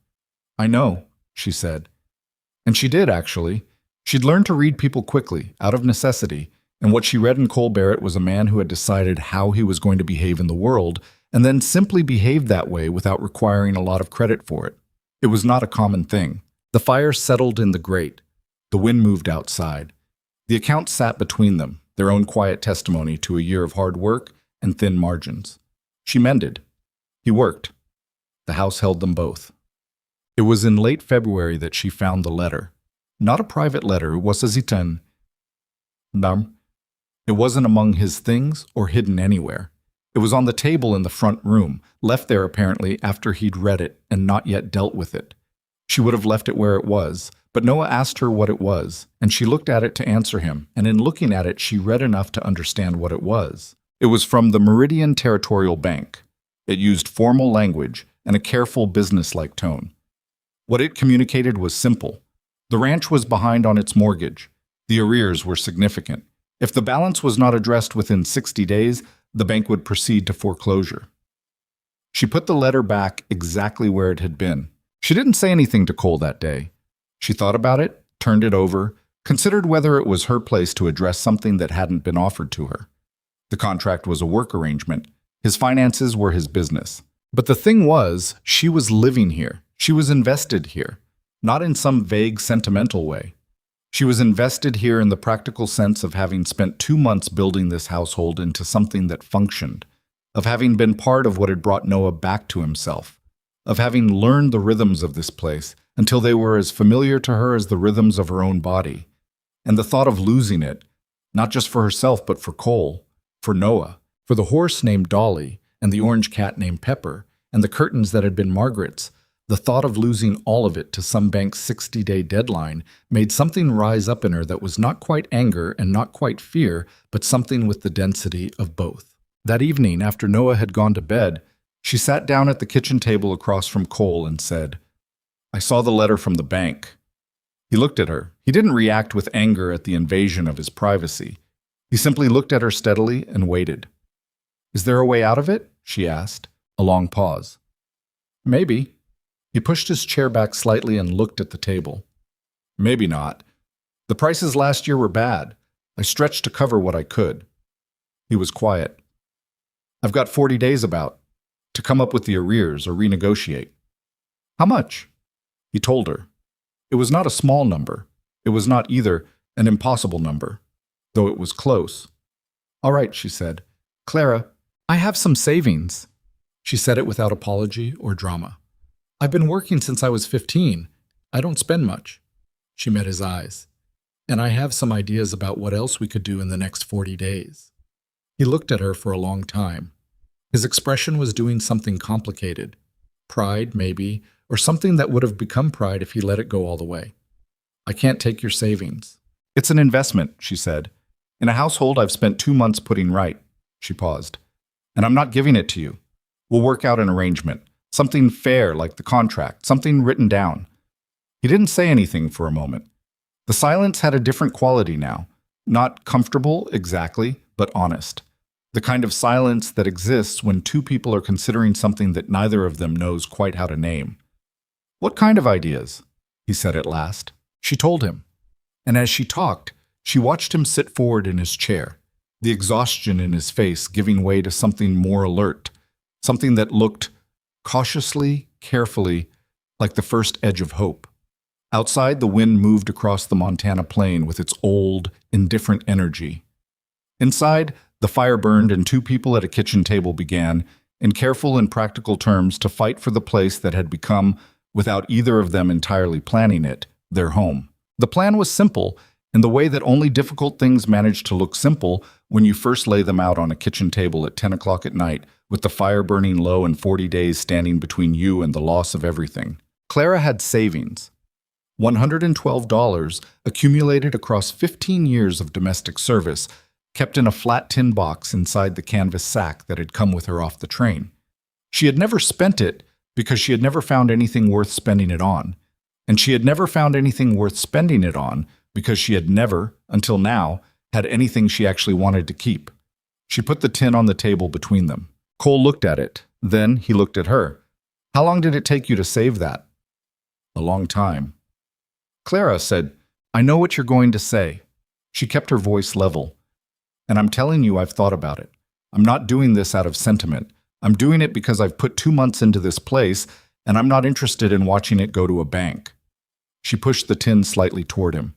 I know, she said. And she did, actually. She'd learned to read people quickly, out of necessity, and what she read in Cole Barrett was a man who had decided how he was going to behave in the world, and then simply behaved that way without requiring a lot of credit for it. It was not a common thing. The fire settled in the grate. The wind moved outside. The accounts sat between them, their own quiet testimony to a year of hard work and thin margins. She mended. He worked. The house held them both. It was in late February that she found the letter. Not a private letter, was as iten. It wasn't among his things or hidden anywhere. It was on the table in the front room, left there apparently after he'd read it and not yet dealt with it. She would have left it where it was, but Noah asked her what it was, and she looked at it to answer him, and in looking at it she read enough to understand what it was. It was from the Meridian Territorial Bank. It used formal language and a careful business-like tone. What it communicated was simple. The ranch was behind on its mortgage. The arrears were significant. If the balance was not addressed within 60 days, the bank would proceed to foreclosure. She put the letter back exactly where it had been. She didn't say anything to Cole that day. She thought about it, turned it over, considered whether it was her place to address something that hadn't been offered to her. The contract was a work arrangement. His finances were his business. But the thing was, she was living here. She was invested here, not in some vague sentimental way. She was invested here in the practical sense of having spent 2 months building this household into something that functioned, of having been part of what had brought Noah back to himself, of having learned the rhythms of this place until they were as familiar to her as the rhythms of her own body. And the thought of losing it, not just for herself but for Cole, for Noah, for the horse named Dolly, and the orange cat named Pepper, and the curtains that had been Margaret's, the thought of losing all of it to some bank's 60-day deadline made something rise up in her that was not quite anger and not quite fear, but something with the density of both. That evening, after Noah had gone to bed, she sat down at the kitchen table across from Cole and said, I saw the letter from the bank. He looked at her. He didn't react with anger at the invasion of his privacy. He simply looked at her steadily and waited. Is there a way out of it? She asked. A long pause. Maybe. He pushed his chair back slightly and looked at the table. Maybe not. The prices last year were bad. I stretched to cover what I could. He was quiet. I've got 40 days about to come up with the arrears or renegotiate. How much? He told her. It was not a small number. It was not either an impossible number, though it was close. All right, she said. Clara, I have some savings. She said it without apology or drama. I've been working since I was 15. I don't spend much. She met his eyes. And I have some ideas about what else we could do in the next 40 days. He looked at her for a long time. His expression was doing something complicated. Pride, maybe, or something that would have become pride if he let it go all the way. I can't take your savings. It's an investment, she said. In a household I've spent 2 months putting right. She paused. And I'm not giving it to you. We'll work out an arrangement. Something fair like the contract, something written down. He didn't say anything for a moment. The silence had a different quality now. Not comfortable, exactly, but honest. The kind of silence that exists when two people are considering something that neither of them knows quite how to name. What kind of ideas? He said at last. She told him. And as she talked, she watched him sit forward in his chair, the exhaustion in his face giving way to something more alert, something that looked cautiously, carefully, like the first edge of hope. Outside, the wind moved across the Montana plain with its old, indifferent energy. Inside, the fire burned and 2 people at a kitchen table began, in careful and practical terms, to fight for the place that had become, without either of them entirely planning it, their home. The plan was simple, in the way that only difficult things manage to look simple when you first lay them out on a kitchen table at 10 o'clock at night with the fire burning low and 40 days standing between you and the loss of everything. Clara had savings. $112 accumulated across 15 years of domestic service, kept in a flat tin box inside the canvas sack that had come with her off the train. She had never spent it because she had never found anything worth spending it on. And she had never found anything worth spending it on because she had never, until now, had anything she actually wanted to keep. She put the tin on the table between them. Cole looked at it. Then he looked at her. "How long did it take you to save that?" "A long time." Clara said, "I know what you're going to say." She kept her voice level. "And I'm telling you I've thought about it. I'm not doing this out of sentiment. I'm doing it because I've put 2 months into this place, and I'm not interested in watching it go to a bank." She pushed the tin slightly toward him.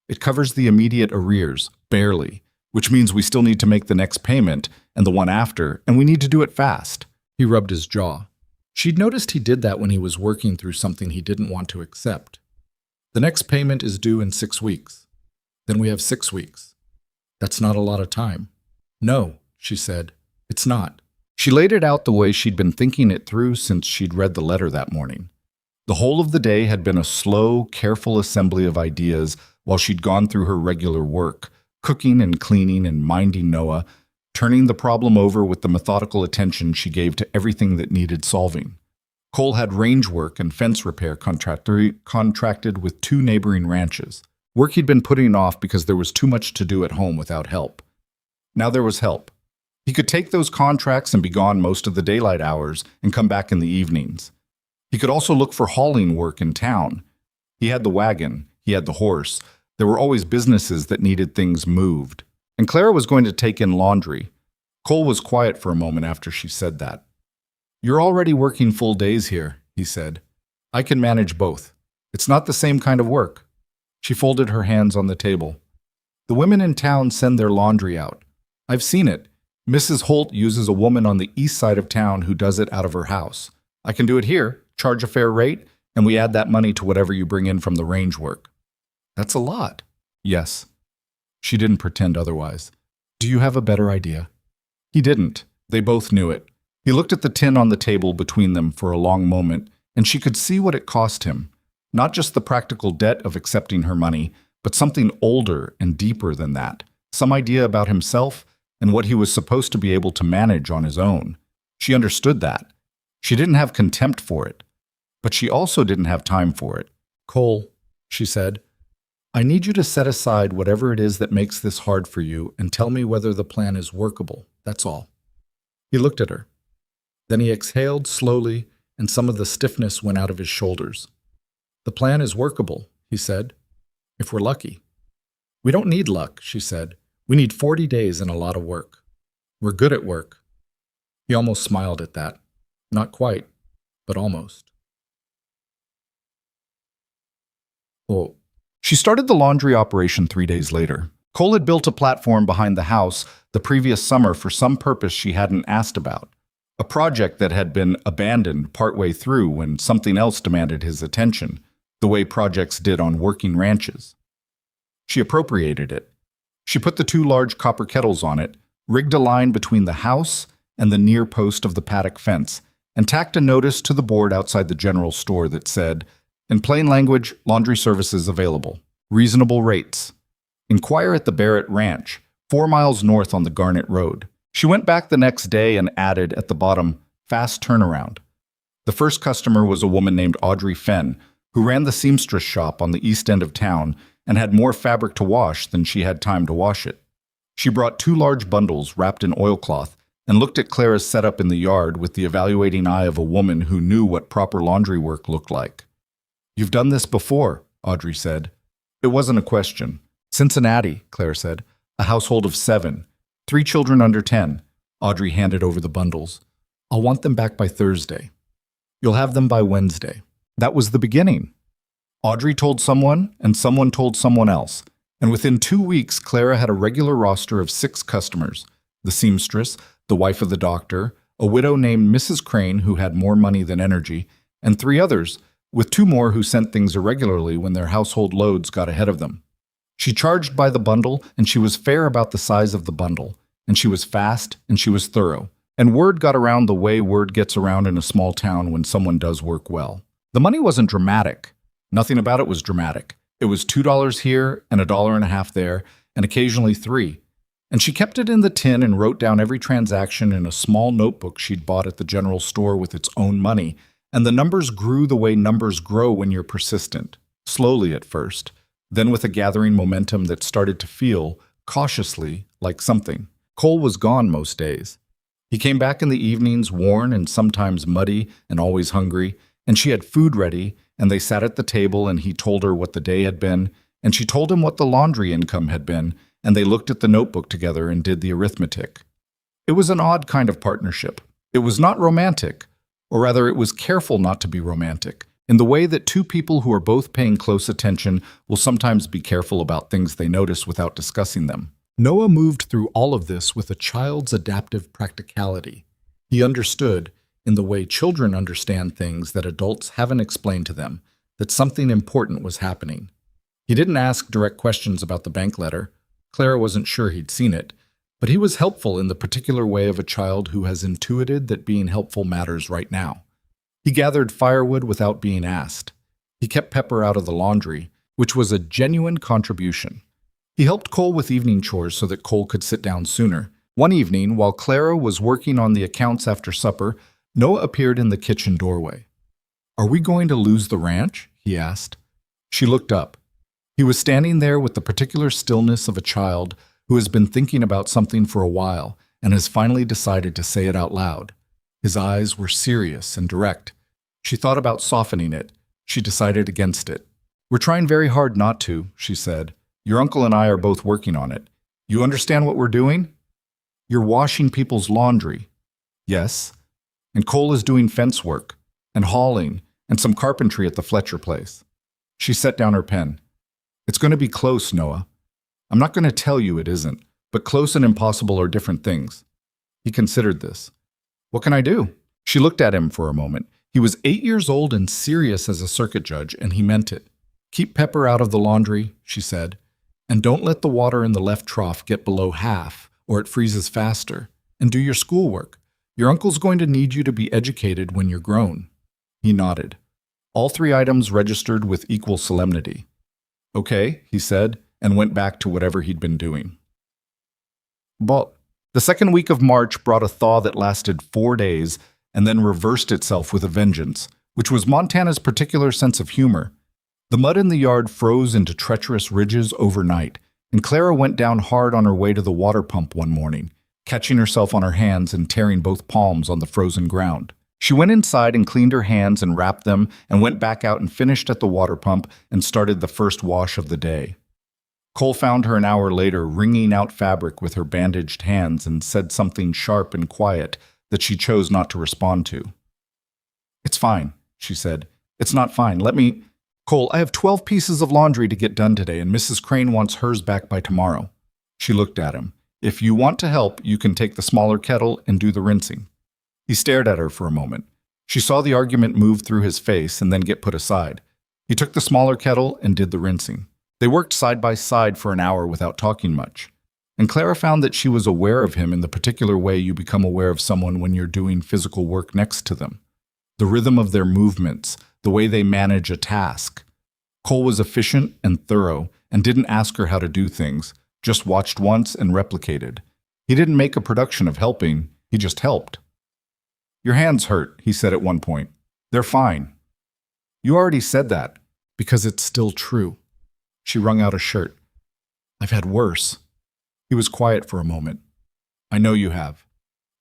"It covers the immediate arrears, barely, which means we still need to make the next payment and the one after, and we need to do it fast." He rubbed his jaw. She'd noticed he did that when he was working through something he didn't want to accept. "The next payment is due in 6 weeks. Then we have 6 weeks. That's not a lot of time." "No," she said, "it's not." She laid it out the way she'd been thinking it through since she'd read the letter that morning. The whole of the day had been a slow, careful assembly of ideas while she'd gone through her regular work, cooking and cleaning and minding Noah, turning the problem over with the methodical attention she gave to everything that needed solving. Cole had range work and fence repair contracted with 2 neighboring ranches, work he'd been putting off because there was too much to do at home without help. Now there was help. He could take those contracts and be gone most of the daylight hours and come back in the evenings. He could also look for hauling work in town. He had the wagon, he had the horse. There were always businesses that needed things moved. And Clara was going to take in laundry. Cole was quiet for a moment after she said that. "You're already working full days here," he said. "I can manage both. It's not the same kind of work." She folded her hands on the table. "The women in town send their laundry out. I've seen it. Mrs. Holt uses a woman on the east side of town who does it out of her house. I can do it here, charge a fair rate, and we add that money to whatever you bring in from the range work." "That's a lot." "Yes." She didn't pretend otherwise. "Do you have a better idea?" He didn't. They both knew it. He looked at the tin on the table between them for a long moment, and she could see what it cost him. Not just the practical debt of accepting her money, but something older and deeper than that. Some idea about himself and what he was supposed to be able to manage on his own. She understood that. She didn't have contempt for it, but she also didn't have time for it. "Cole," she said, "I need you to set aside whatever it is that makes this hard for you and tell me whether the plan is workable. That's all." He looked at her. Then he exhaled slowly, and some of the stiffness went out of his shoulders. "The plan is workable," he said, "if we're lucky." "We don't need luck," she said. "We need 40 days and a lot of work. We're good at work." He almost smiled at that. Not quite, but almost. Oh. She started the laundry operation 3 days later. Cole had built a platform behind the house the previous summer for some purpose she hadn't asked about. A project that had been abandoned partway through when something else demanded his attention, the way projects did on working ranches. She appropriated it. She put the 2 large copper kettles on it, rigged a line between the house and the near post of the paddock fence, and tacked a notice to the board outside the general store that said, "In plain language, laundry services available. Reasonable rates. Inquire at the Barrett Ranch, 4 miles north on the Garnet Road." She went back the next day and added at the bottom, "Fast turnaround." The first customer was a woman named Audrey Fenn, who ran the seamstress shop on the east end of town and had more fabric to wash than she had time to wash it. She brought 2 large bundles wrapped in oilcloth and looked at Clara's setup in the yard with the evaluating eye of a woman who knew what proper laundry work looked like. "You've done this before," Audrey said. It wasn't a question. "Cincinnati," Clara said. "A household of 7. 3 children under 10. Audrey handed over the bundles. "I'll want them back by Thursday." "You'll have them by Wednesday." That was the beginning. Audrey told someone, and someone told someone else. And within 2 weeks, Clara had a regular roster of 6 customers. The seamstress, the wife of the doctor, a widow named Mrs. Crane who had more money than energy, and 3 others, with 2 more who sent things irregularly when their household loads got ahead of them. She charged by the bundle, and she was fair about the size of the bundle, and she was fast, and she was thorough. And word got around the way word gets around in a small town when someone does work well. The money wasn't dramatic. Nothing about it was dramatic. It was $2 here and $1.50 there, and occasionally $3. And she kept it in the tin and wrote down every transaction in a small notebook she'd bought at the general store with its own money. And the numbers grew the way numbers grow when you're persistent. Slowly at first, then with a gathering momentum that started to feel, cautiously, like something. Cole was gone most days. He came back in the evenings, worn and sometimes muddy and always hungry, and she had food ready, and they sat at the table and he told her what the day had been, and she told him what the laundry income had been, and they looked at the notebook together and did the arithmetic. It was an odd kind of partnership. It was not romantic, or rather it was careful not to be romantic, in the way that two people who are both paying close attention will sometimes be careful about things they notice without discussing them. Noah moved through all of this with a child's adaptive practicality. He understood, in the way children understand things that adults haven't explained to them, that something important was happening. He didn't ask direct questions about the bank letter. Clara wasn't sure he'd seen it, but he was helpful in the particular way of a child who has intuited that being helpful matters right now. He gathered firewood without being asked. He kept Pepper out of the laundry, which was a genuine contribution. He helped Cole with evening chores so that Cole could sit down sooner. One evening, while Clara was working on the accounts after supper, Noah appeared in the kitchen doorway. "Are we going to lose the ranch?" he asked. She looked up. He was standing there with the particular stillness of a child who has been thinking about something for a while and has finally decided to say it out loud. His eyes were serious and direct. She thought about softening it. She decided against it. "We're trying very hard not to," she said. "Your uncle and I are both working on it. You understand what we're doing? You're washing people's laundry." "Yes." "And Cole is doing fence work, and hauling, and some carpentry at the Fletcher place." She set down her pen. "It's going to be close, Noah. I'm not going to tell you it isn't, but close and impossible are different things." He considered this. "What can I do?" She looked at him for a moment. He was 8 years old and serious as a circuit judge, and he meant it. "Keep Pepper out of the laundry," she said. "And don't let the water in the left trough get below half, or it freezes faster. And do your schoolwork. Your uncle's going to need you to be educated when you're grown." He nodded. All 3 items registered with equal solemnity. "Okay," he said, and went back to whatever he'd been doing. But the second week of March brought a thaw that lasted 4 days and then reversed itself with a vengeance, which was Montana's particular sense of humor. The mud in the yard froze into treacherous ridges overnight, and Clara went down hard on her way to the water pump one morning, catching herself on her hands and tearing both palms on the frozen ground. She went inside and cleaned her hands and wrapped them and went back out and finished at the water pump and started the first wash of the day. Cole found her an hour later wringing out fabric with her bandaged hands and said something sharp and quiet that she chose not to respond to. "It's fine," she said. "It's not fine. Let me... Cole, I have 12 pieces of laundry to get done today, and Mrs. Crane wants hers back by tomorrow." She looked at him. "If you want to help, you can take the smaller kettle and do the rinsing." He stared at her for a moment. She saw the argument move through his face and then get put aside. He took the smaller kettle and did the rinsing. They worked side by side for an hour without talking much. And Clara found that she was aware of him in the particular way you become aware of someone when you're doing physical work next to them. The rhythm of their movements, the way they manage a task. Cole was efficient and thorough and didn't ask her how to do things, just watched once and replicated. He didn't make a production of helping, he just helped. "Your hands hurt," he said at one point. "They're fine." "You already said that." "Because it's still true." She wrung out a shirt. "I've had worse." He was quiet for a moment. "I know you have."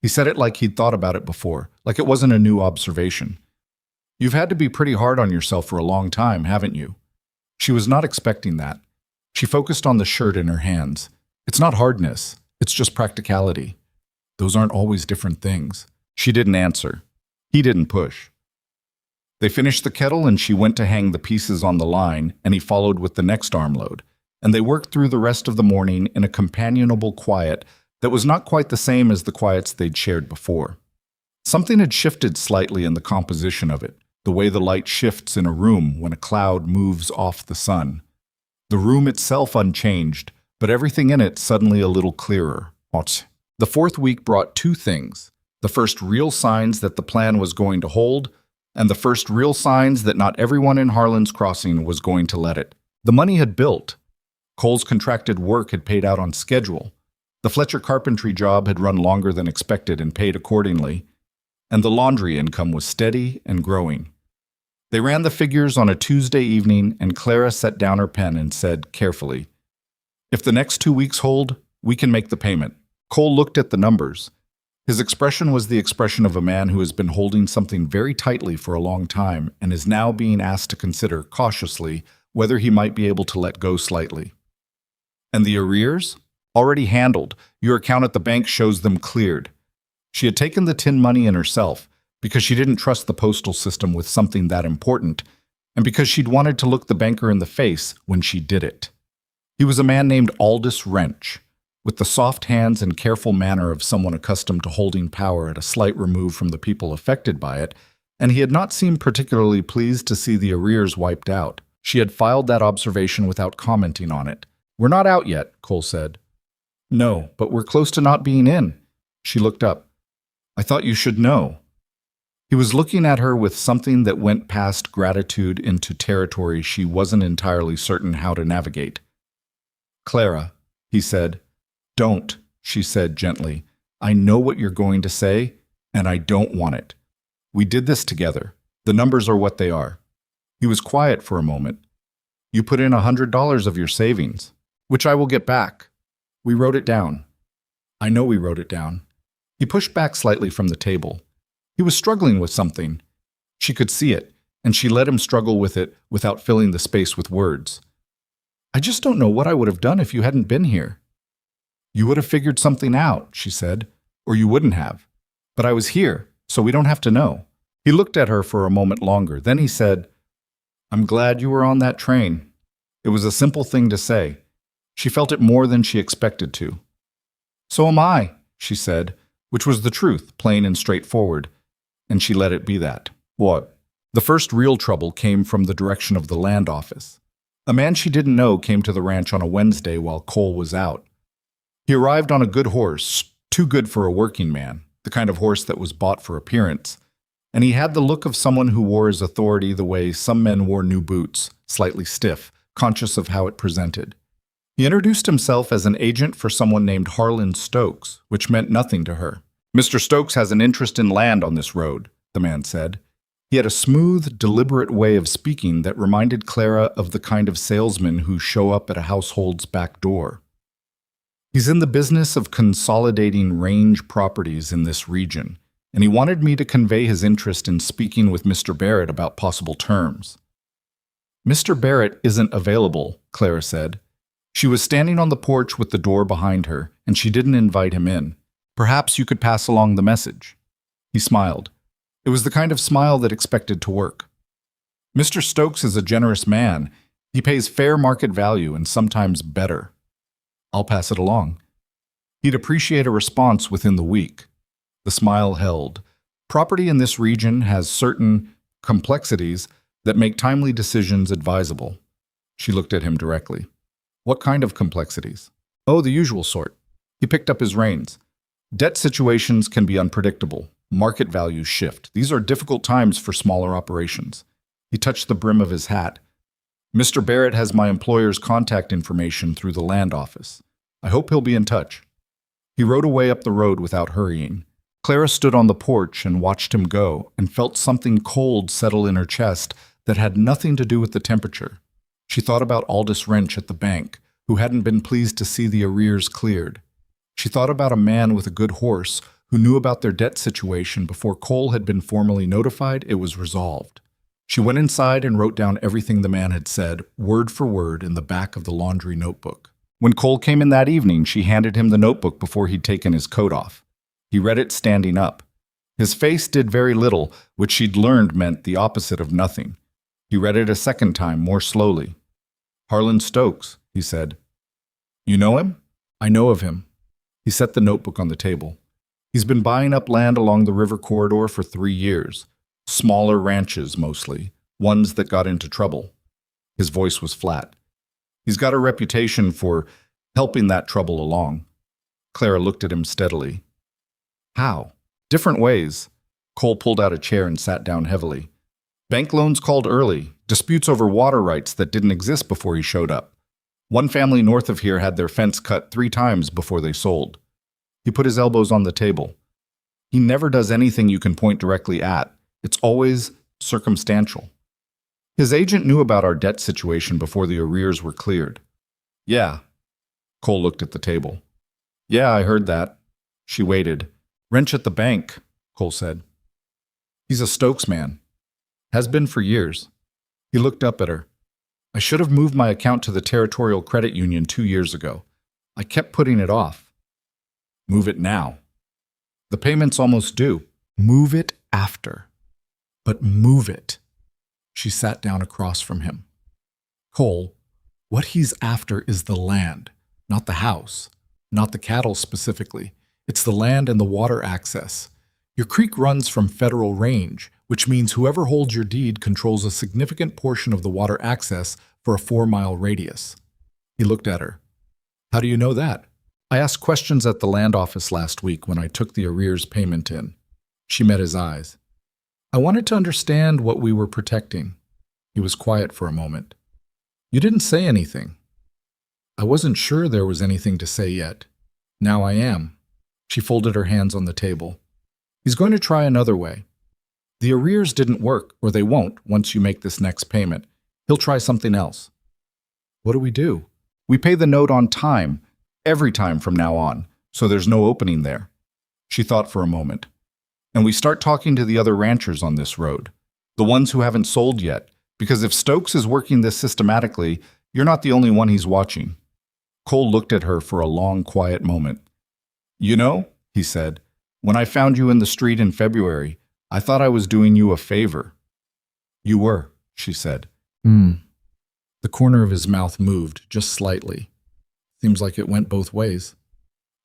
He said it like he'd thought about it before, like it wasn't a new observation. "You've had to be pretty hard on yourself for a long time, haven't you?" She was not expecting that. She focused on the shirt in her hands. "It's not hardness, it's just practicality. Those aren't always different things." She didn't answer. He didn't push. They finished the kettle and she went to hang the pieces on the line, and he followed with the next armload. And they worked through the rest of the morning in a companionable quiet that was not quite the same as the quiets they'd shared before. Something had shifted slightly in the composition of it, the way the light shifts in a room when a cloud moves off the sun. The room itself unchanged, but everything in it suddenly a little clearer. The fourth week brought two things: the first real signs that the plan was going to hold, and the first real signs that not everyone in Harlan's Crossing was going to let it. The money had built. Cole's contracted work had paid out on schedule. The Fletcher carpentry job had run longer than expected and paid accordingly, and the laundry income was steady and growing. They ran the figures on a Tuesday evening, and Clara set down her pen and said carefully, "If the next 2 weeks hold, we can make the payment." Cole looked at the numbers. His expression was the expression of a man who has been holding something very tightly for a long time and is now being asked to consider cautiously whether he might be able to let go slightly. "And the arrears? Already handled. Your account at the bank shows them cleared." She had taken the tin money in herself because she didn't trust the postal system with something that important, and because she'd wanted to look the banker in the face when she did it. He was a man named Aldous Wrench, with the soft hands and careful manner of someone accustomed to holding power at a slight remove from the people affected by it, and he had not seemed particularly pleased to see the arrears wiped out. She had filed that observation without commenting on it. "We're not out yet," Cole said. "No, but we're close to not being in." She looked up. "I thought you should know." He was looking at her with something that went past gratitude into territory she wasn't entirely certain how to navigate. "Clara," he said. "Don't," she said gently. "I know what you're going to say, and I don't want it. We did this together. The numbers are what they are." He was quiet for a moment. "You put in $100 of your savings, which I will get back. We wrote it down." "I know we wrote it down." He pushed back slightly from the table. He was struggling with something. She could see it, and she let him struggle with it without filling the space with words. "I just don't know what I would have done if you hadn't been here." "You would have figured something out," she said, "or you wouldn't have. But I was here, so we don't have to know." He looked at her for a moment longer. Then he said, "I'm glad you were on that train." It was a simple thing to say. She felt it more than she expected to. "So am I," she said, which was the truth, plain and straightforward, and she let it be that. "What?" The first real trouble came from the direction of the land office. A man she didn't know came to the ranch on a Wednesday while Cole was out. He arrived on a good horse, too good for a working man, the kind of horse that was bought for appearance, and he had the look of someone who wore his authority the way some men wore new boots, slightly stiff, conscious of how it presented. He introduced himself as an agent for someone named Harlan Stokes, which meant nothing to her. "Mr. Stokes has an interest in land on this road," the man said. He had a smooth, deliberate way of speaking that reminded Clara of the kind of salesmen who show up at a household's back door. "He's in the business of consolidating range properties in this region, and he wanted me to convey his interest in speaking with Mr. Barrett about possible terms." "Mr. Barrett isn't available," Clara said. She was standing on the porch with the door behind her, and she didn't invite him in. "Perhaps you could pass along the message." He smiled. It was the kind of smile that expected to work. "Mr. Stokes is a generous man. He pays fair market value and sometimes better." "I'll pass it along." He'd appreciate a response within the week. The smile held. Property in this region has certain complexities that make timely decisions advisable. She looked at him directly. "What kind of complexities?" "Oh, the usual sort." He picked up his reins. "Debt situations can be unpredictable. Market values shift. These are difficult times for smaller operations." He touched the brim of his hat. "Mr. Barrett has my employer's contact information through the land office. I hope he'll be in touch." He rode away up the road without hurrying. Clara stood on the porch and watched him go and felt something cold settle in her chest that had nothing to do with the temperature. She thought about Aldous Wrench at the bank, who hadn't been pleased to see the arrears cleared. She thought about a man with a good horse who knew about their debt situation before Cole had been formally notified it was resolved. She went inside and wrote down everything the man had said, word for word, in the back of the laundry notebook. When Cole came in that evening, she handed him the notebook before he'd taken his coat off. He read it standing up. His face did very little, which she'd learned meant the opposite of nothing. He read it a second time, more slowly. "Harlan Stokes," he said. "You know him?" "I know of him." He set the notebook on the table. "He's been buying up land along the river corridor for 3 years. Smaller ranches, mostly. Ones that got into trouble." His voice was flat. He's got a reputation for helping that trouble along. Clara looked at him steadily. How? Different ways. Cole pulled out a chair and sat down heavily. Bank loans called early, disputes over water rights that didn't exist before he showed up. One family north of here had their fence cut 3 times before they sold. He put his elbows on the table. He never does anything you can point directly at. It's always circumstantial. His agent knew about our debt situation before the arrears were cleared. Yeah. Cole looked at the table. Yeah, I heard that. She waited. Wrench at the bank, Cole said. He's a Stokes man. Has been for years. He looked up at her. I should have moved my account to the Territorial Credit Union 2 years ago. I kept putting it off. Move it now. The payment's almost due. Move it after. But move it. She sat down across from him. Cole, what he's after is the land, not the house, not the cattle specifically. It's the land and the water access. Your creek runs from federal range, which means whoever holds your deed controls a significant portion of the water access for a 4-mile radius. He looked at her. How do you know that? I asked questions at the land office last week when I took the arrears payment in. She met his eyes. I wanted to understand what we were protecting. He was quiet for a moment. You didn't say anything. I wasn't sure there was anything to say yet. Now I am. She folded her hands on the table. He's going to try another way. The arrears didn't work, or they won't, once you make this next payment. He'll try something else. What do we do? We pay the note on time, every time from now on, so there's no opening there. She thought for a moment. And we start talking to the other ranchers on this road, the ones who haven't sold yet, because if Stokes is working this systematically, you're not the only one he's watching. Cole looked at her for a long, quiet moment. You know, he said, when I found you in the street in February, I thought I was doing you a favor. You were, she said. The corner of his mouth moved, just slightly. Seems like it went both ways.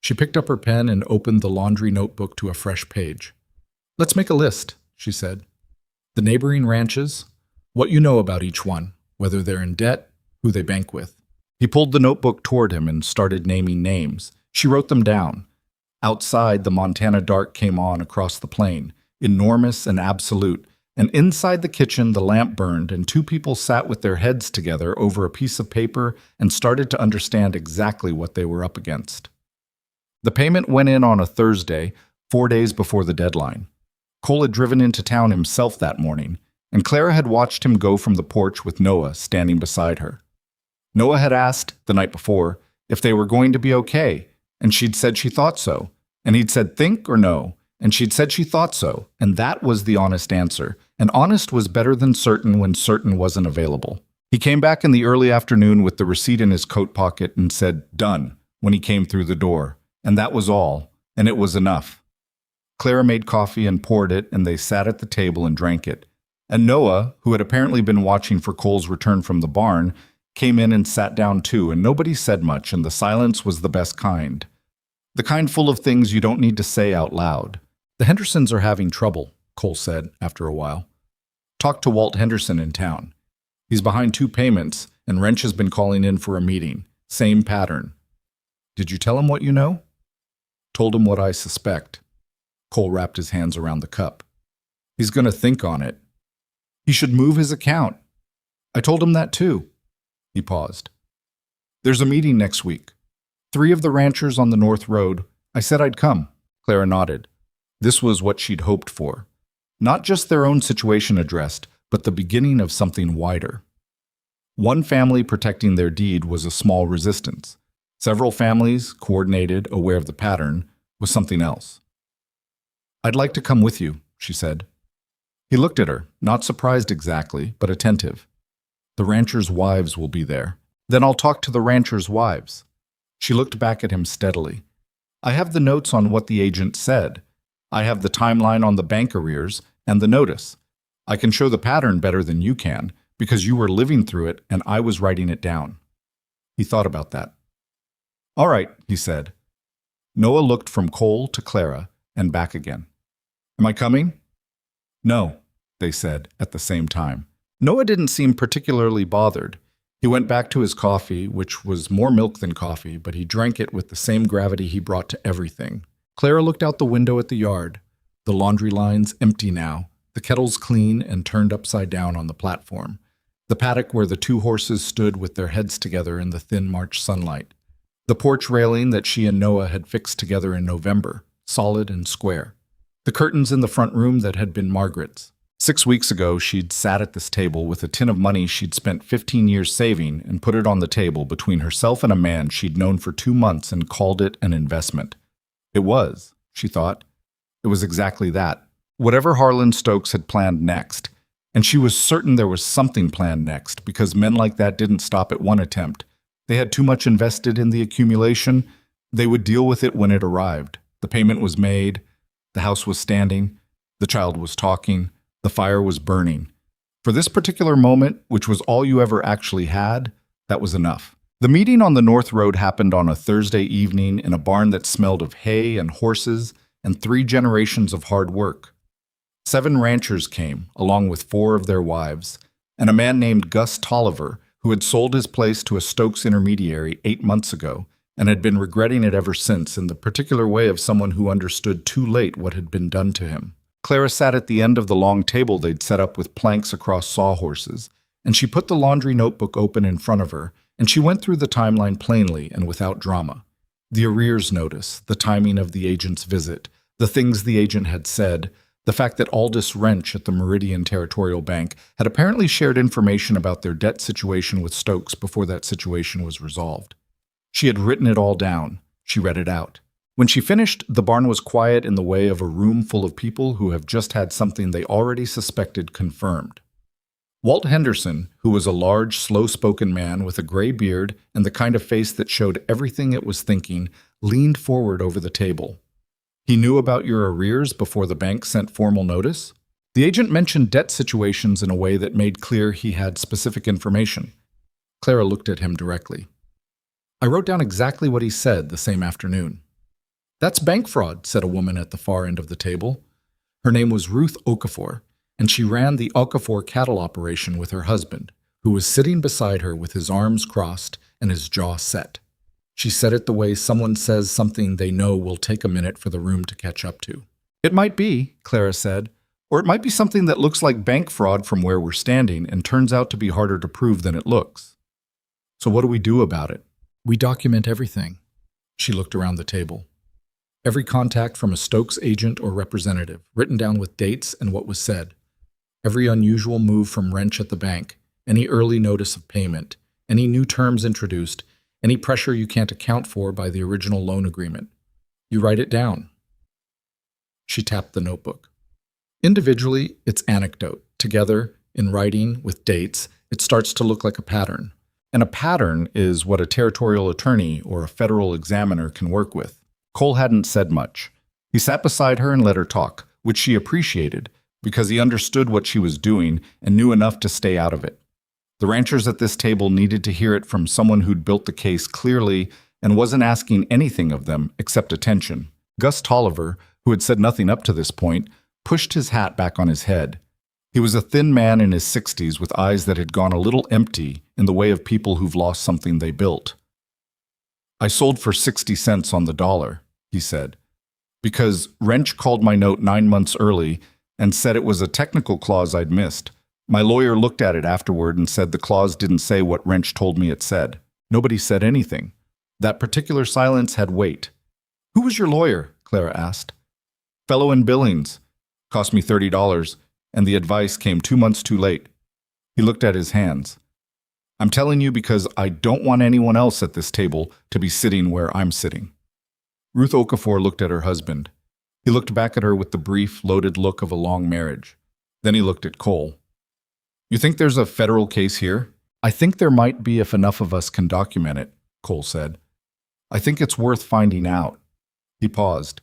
She picked up her pen and opened the laundry notebook to a fresh page. Let's make a list, she said. The neighboring ranches, what you know about each one, whether they're in debt, who they bank with. He pulled the notebook toward him and started naming names. She wrote them down. Outside, the Montana dark came on across the plain, enormous and absolute, and inside the kitchen the lamp burned and 2 people sat with their heads together over a piece of paper and started to understand exactly what they were up against. The payment went in on a Thursday, 4 days before the deadline. Cole had driven into town himself that morning, and Clara had watched him go from the porch with Noah standing beside her. Noah had asked, the night before, if they were going to be okay, and she'd said she thought so, and he'd said think or no, and she'd said she thought so, and that was the honest answer, and honest was better than certain when certain wasn't available. He came back in the early afternoon with the receipt in his coat pocket and said, done, when he came through the door, and that was all, and it was enough. Clara made coffee and poured it, and they sat at the table and drank it. And Noah, who had apparently been watching for Cole's return from the barn, came in and sat down too, and nobody said much, and the silence was the best kind. The kind full of things you don't need to say out loud. The Hendersons are having trouble, Cole said after a while. Talked to Walt Henderson in town. He's behind 2 payments, and Wrench has been calling in for a meeting. Same pattern. Did you tell him what you know? Told him what I suspect. Cole wrapped his hands around the cup. He's going to think on it. He should move his account. I told him that too. He paused. There's a meeting next week. 3 of the ranchers on the North Road. I said I'd come. Clara nodded. This was what she'd hoped for. Not just their own situation addressed, but the beginning of something wider. One family protecting their deed was a small resistance. Several families, coordinated, aware of the pattern, was something else. I'd like to come with you, she said. He looked at her, not surprised exactly, but attentive. The ranchers' wives will be there. Then I'll talk to the ranchers' wives. She looked back at him steadily. I have the notes on what the agent said. I have the timeline on the bank arrears and the notice. I can show the pattern better than you can, because you were living through it and I was writing it down. He thought about that. All right, he said. Noah looked from Cole to Clara and back again. Am I coming? No, they said at the same time. Noah didn't seem particularly bothered. He went back to his coffee, which was more milk than coffee, but he drank it with the same gravity he brought to everything. Clara looked out the window at the yard. The laundry line's empty now, the kettle's clean and turned upside down on the platform. The paddock where the two horses stood with their heads together in the thin March sunlight. The porch railing that she and Noah had fixed together in November, solid and square. The curtains in the front room that had been Margaret's. 6 weeks ago, she'd sat at this table with a tin of money she'd spent 15 years saving and put it on the table between herself and a man she'd known for 2 months and called it an investment. It was, she thought. It was exactly that. Whatever Harlan Stokes had planned next. And she was certain there was something planned next, because men like that didn't stop at one attempt. They had too much invested in the accumulation. They would deal with it when it arrived. The payment was made. The house was standing. The child was talking. The fire was burning. For this particular moment, which was all you ever actually had, that was enough. The meeting on the North Road happened on a Thursday evening in a barn that smelled of hay and horses and 3 generations of hard work. 7 ranchers came, along with 4 of their wives, and a man named Gus Tolliver, who had sold his place to a Stokes intermediary 8 months ago and had been regretting it ever since in the particular way of someone who understood too late what had been done to him. Clara sat at the end of the long table they'd set up with planks across sawhorses, and she put the laundry notebook open in front of her, and she went through the timeline plainly and without drama. The arrears notice, the timing of the agent's visit, the things the agent had said, the fact that Aldous Wrench at the Meridian Territorial Bank had apparently shared information about their debt situation with Stokes before that situation was resolved. She had written it all down. She read it out. When she finished, the barn was quiet in the way of a room full of people who have just had something they already suspected confirmed. Walt Henderson, who was a large, slow-spoken man with a gray beard and the kind of face that showed everything it was thinking, leaned forward over the table. He knew about your arrears before the bank sent formal notice? The agent mentioned debt situations in a way that made clear he had specific information. Clara looked at him directly. I wrote down exactly what he said the same afternoon. That's bank fraud, said a woman at the far end of the table. Her name was Ruth Okafor, and she ran the Okafor cattle operation with her husband, who was sitting beside her with his arms crossed and his jaw set. She said it the way someone says something they know will take a minute for the room to catch up to. It might be, Clara said, or it might be something that looks like bank fraud from where we're standing and turns out to be harder to prove than it looks. So what do we do about it? We document everything. She looked around the table. Every contact from a Stokes agent or representative, written down with dates and what was said. Every unusual move from Wrench at the bank, any early notice of payment, any new terms introduced, any pressure you can't account for by the original loan agreement. You write it down. She tapped the notebook. Individually, it's anecdote. Together, in writing, with dates, it starts to look like a pattern. And a pattern is what a territorial attorney or a federal examiner can work with. Cole hadn't said much. He sat beside her and let her talk, which she appreciated, because he understood what she was doing and knew enough to stay out of it. The ranchers at this table needed to hear it from someone who'd built the case clearly and wasn't asking anything of them except attention. Gus Tolliver, who had said nothing up to this point, pushed his hat back on his head. He was a thin man in his 60s with eyes that had gone a little empty in the way of people who've lost something they built. I sold for 60 cents on the dollar, he said, because Wrench called my note 9 months early and said it was a technical clause I'd missed. My lawyer looked at it afterward and said the clause didn't say what Wrench told me it said. Nobody said anything. That particular silence had weight. Who was your lawyer? Clara asked. Fellow in Billings. Cost me $30, and the advice came 2 months too late. He looked at his hands. I'm telling you because I don't want anyone else at this table to be sitting where I'm sitting. Ruth Okafor looked at her husband. He looked back at her with the brief, loaded look of a long marriage. Then he looked at Cole. You think there's a federal case here? I think there might be if enough of us can document it, Cole said. I think it's worth finding out. He paused.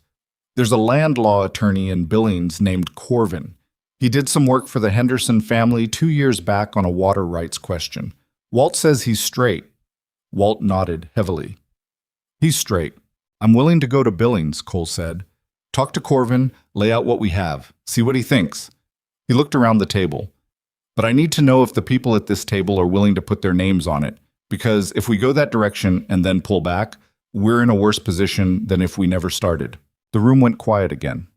There's a land law attorney in Billings named Corvin. He did some work for the Henderson family 2 years back on a water rights question. Walt says he's straight. Walt nodded heavily. He's straight. I'm willing to go to Billings, Cole said. Talk to Corvin, lay out what we have, see what he thinks. He looked around the table. But I need to know if the people at this table are willing to put their names on it, because if we go that direction and then pull back, we're in a worse position than if we never started." The room went quiet again.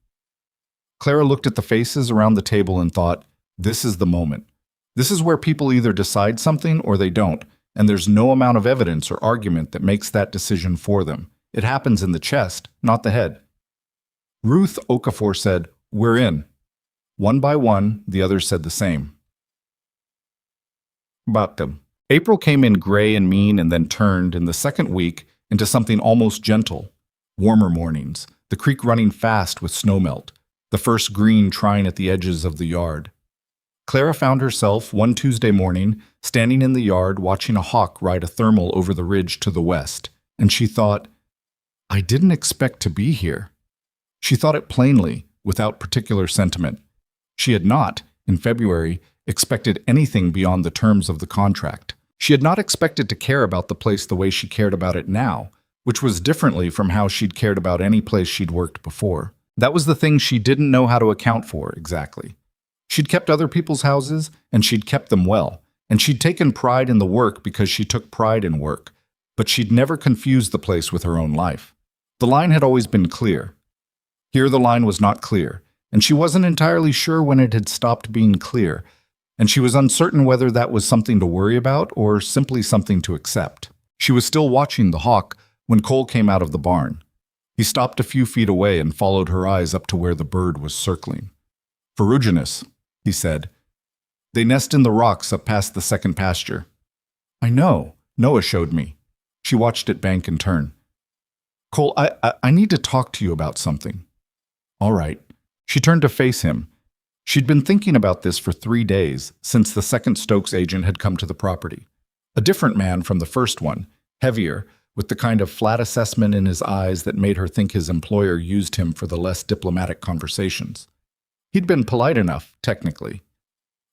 Clara looked at the faces around the table and thought, this is the moment. This is where people either decide something or they don't, and there's no amount of evidence or argument that makes that decision for them. It happens in the chest, not the head. Ruth Okafor said, "We're in." One by one, the others said the same. About them. April came in gray and mean and then turned, in the second week, into something almost gentle. Warmer mornings, the creek running fast with snowmelt, the first green trying at the edges of the yard. Clara found herself one Tuesday morning standing in the yard watching a hawk ride a thermal over the ridge to the west, and she thought, "I didn't expect to be here." She thought it plainly, without particular sentiment. She had not, in February, expected anything beyond the terms of the contract. She had not expected to care about the place the way she cared about it now, which was differently from how she'd cared about any place she'd worked before. That was the thing she didn't know how to account for, exactly. She'd kept other people's houses, and she'd kept them well, and she'd taken pride in the work because she took pride in work, but she'd never confused the place with her own life. The line had always been clear. Here the line was not clear, and she wasn't entirely sure when it had stopped being clear, and she was uncertain whether that was something to worry about or simply something to accept. She was still watching the hawk when Cole came out of the barn. He stopped a few feet away and followed her eyes up to where the bird was circling. "Ferruginous," he said. "They nest in the rocks up past the second pasture." "I know. Noah showed me." She watched it bank and turn. "Cole, I need to talk to you about something." "All right." She turned to face him. She'd been thinking about this for 3 days, since the second Stokes agent had come to the property. A different man from the first one, heavier, with the kind of flat assessment in his eyes that made her think his employer used him for the less diplomatic conversations. He'd been polite enough, technically.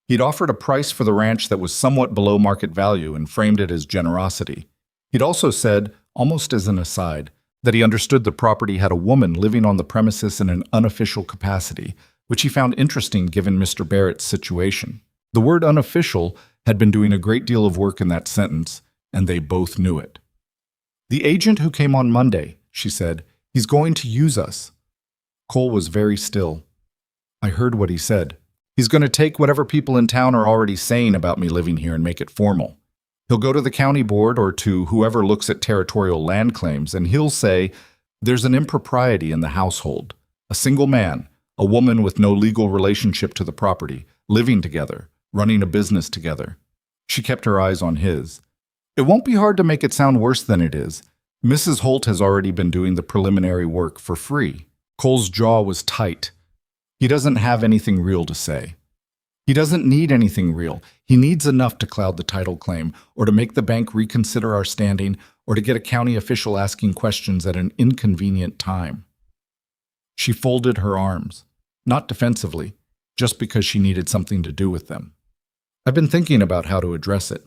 He'd offered a price for the ranch that was somewhat below market value and framed it as generosity. He'd also said, almost as an aside, that he understood the property had a woman living on the premises in an unofficial capacity, which he found interesting given Mr. Barrett's situation. The word unofficial had been doing a great deal of work in that sentence, and they both knew it. "The agent who came on Monday," she said, "he's going to use us." Cole was very still. "I heard what he said. He's going to take whatever people in town are already saying about me living here and make it formal. He'll go to the county board or to whoever looks at territorial land claims, and he'll say, there's an impropriety in the household. A single man, a woman with no legal relationship to the property, living together, running a business together." She kept her eyes on his. "It won't be hard to make it sound worse than it is. Mrs. Holt has already been doing the preliminary work for free." Cole's jaw was tight. He doesn't have anything real to say. He doesn't need anything real. He needs enough to cloud the title claim, or to make the bank reconsider our standing, or to get a county official asking questions at an inconvenient time. She folded her arms, not defensively, just because she needed something to do with them. "I've been thinking about how to address it."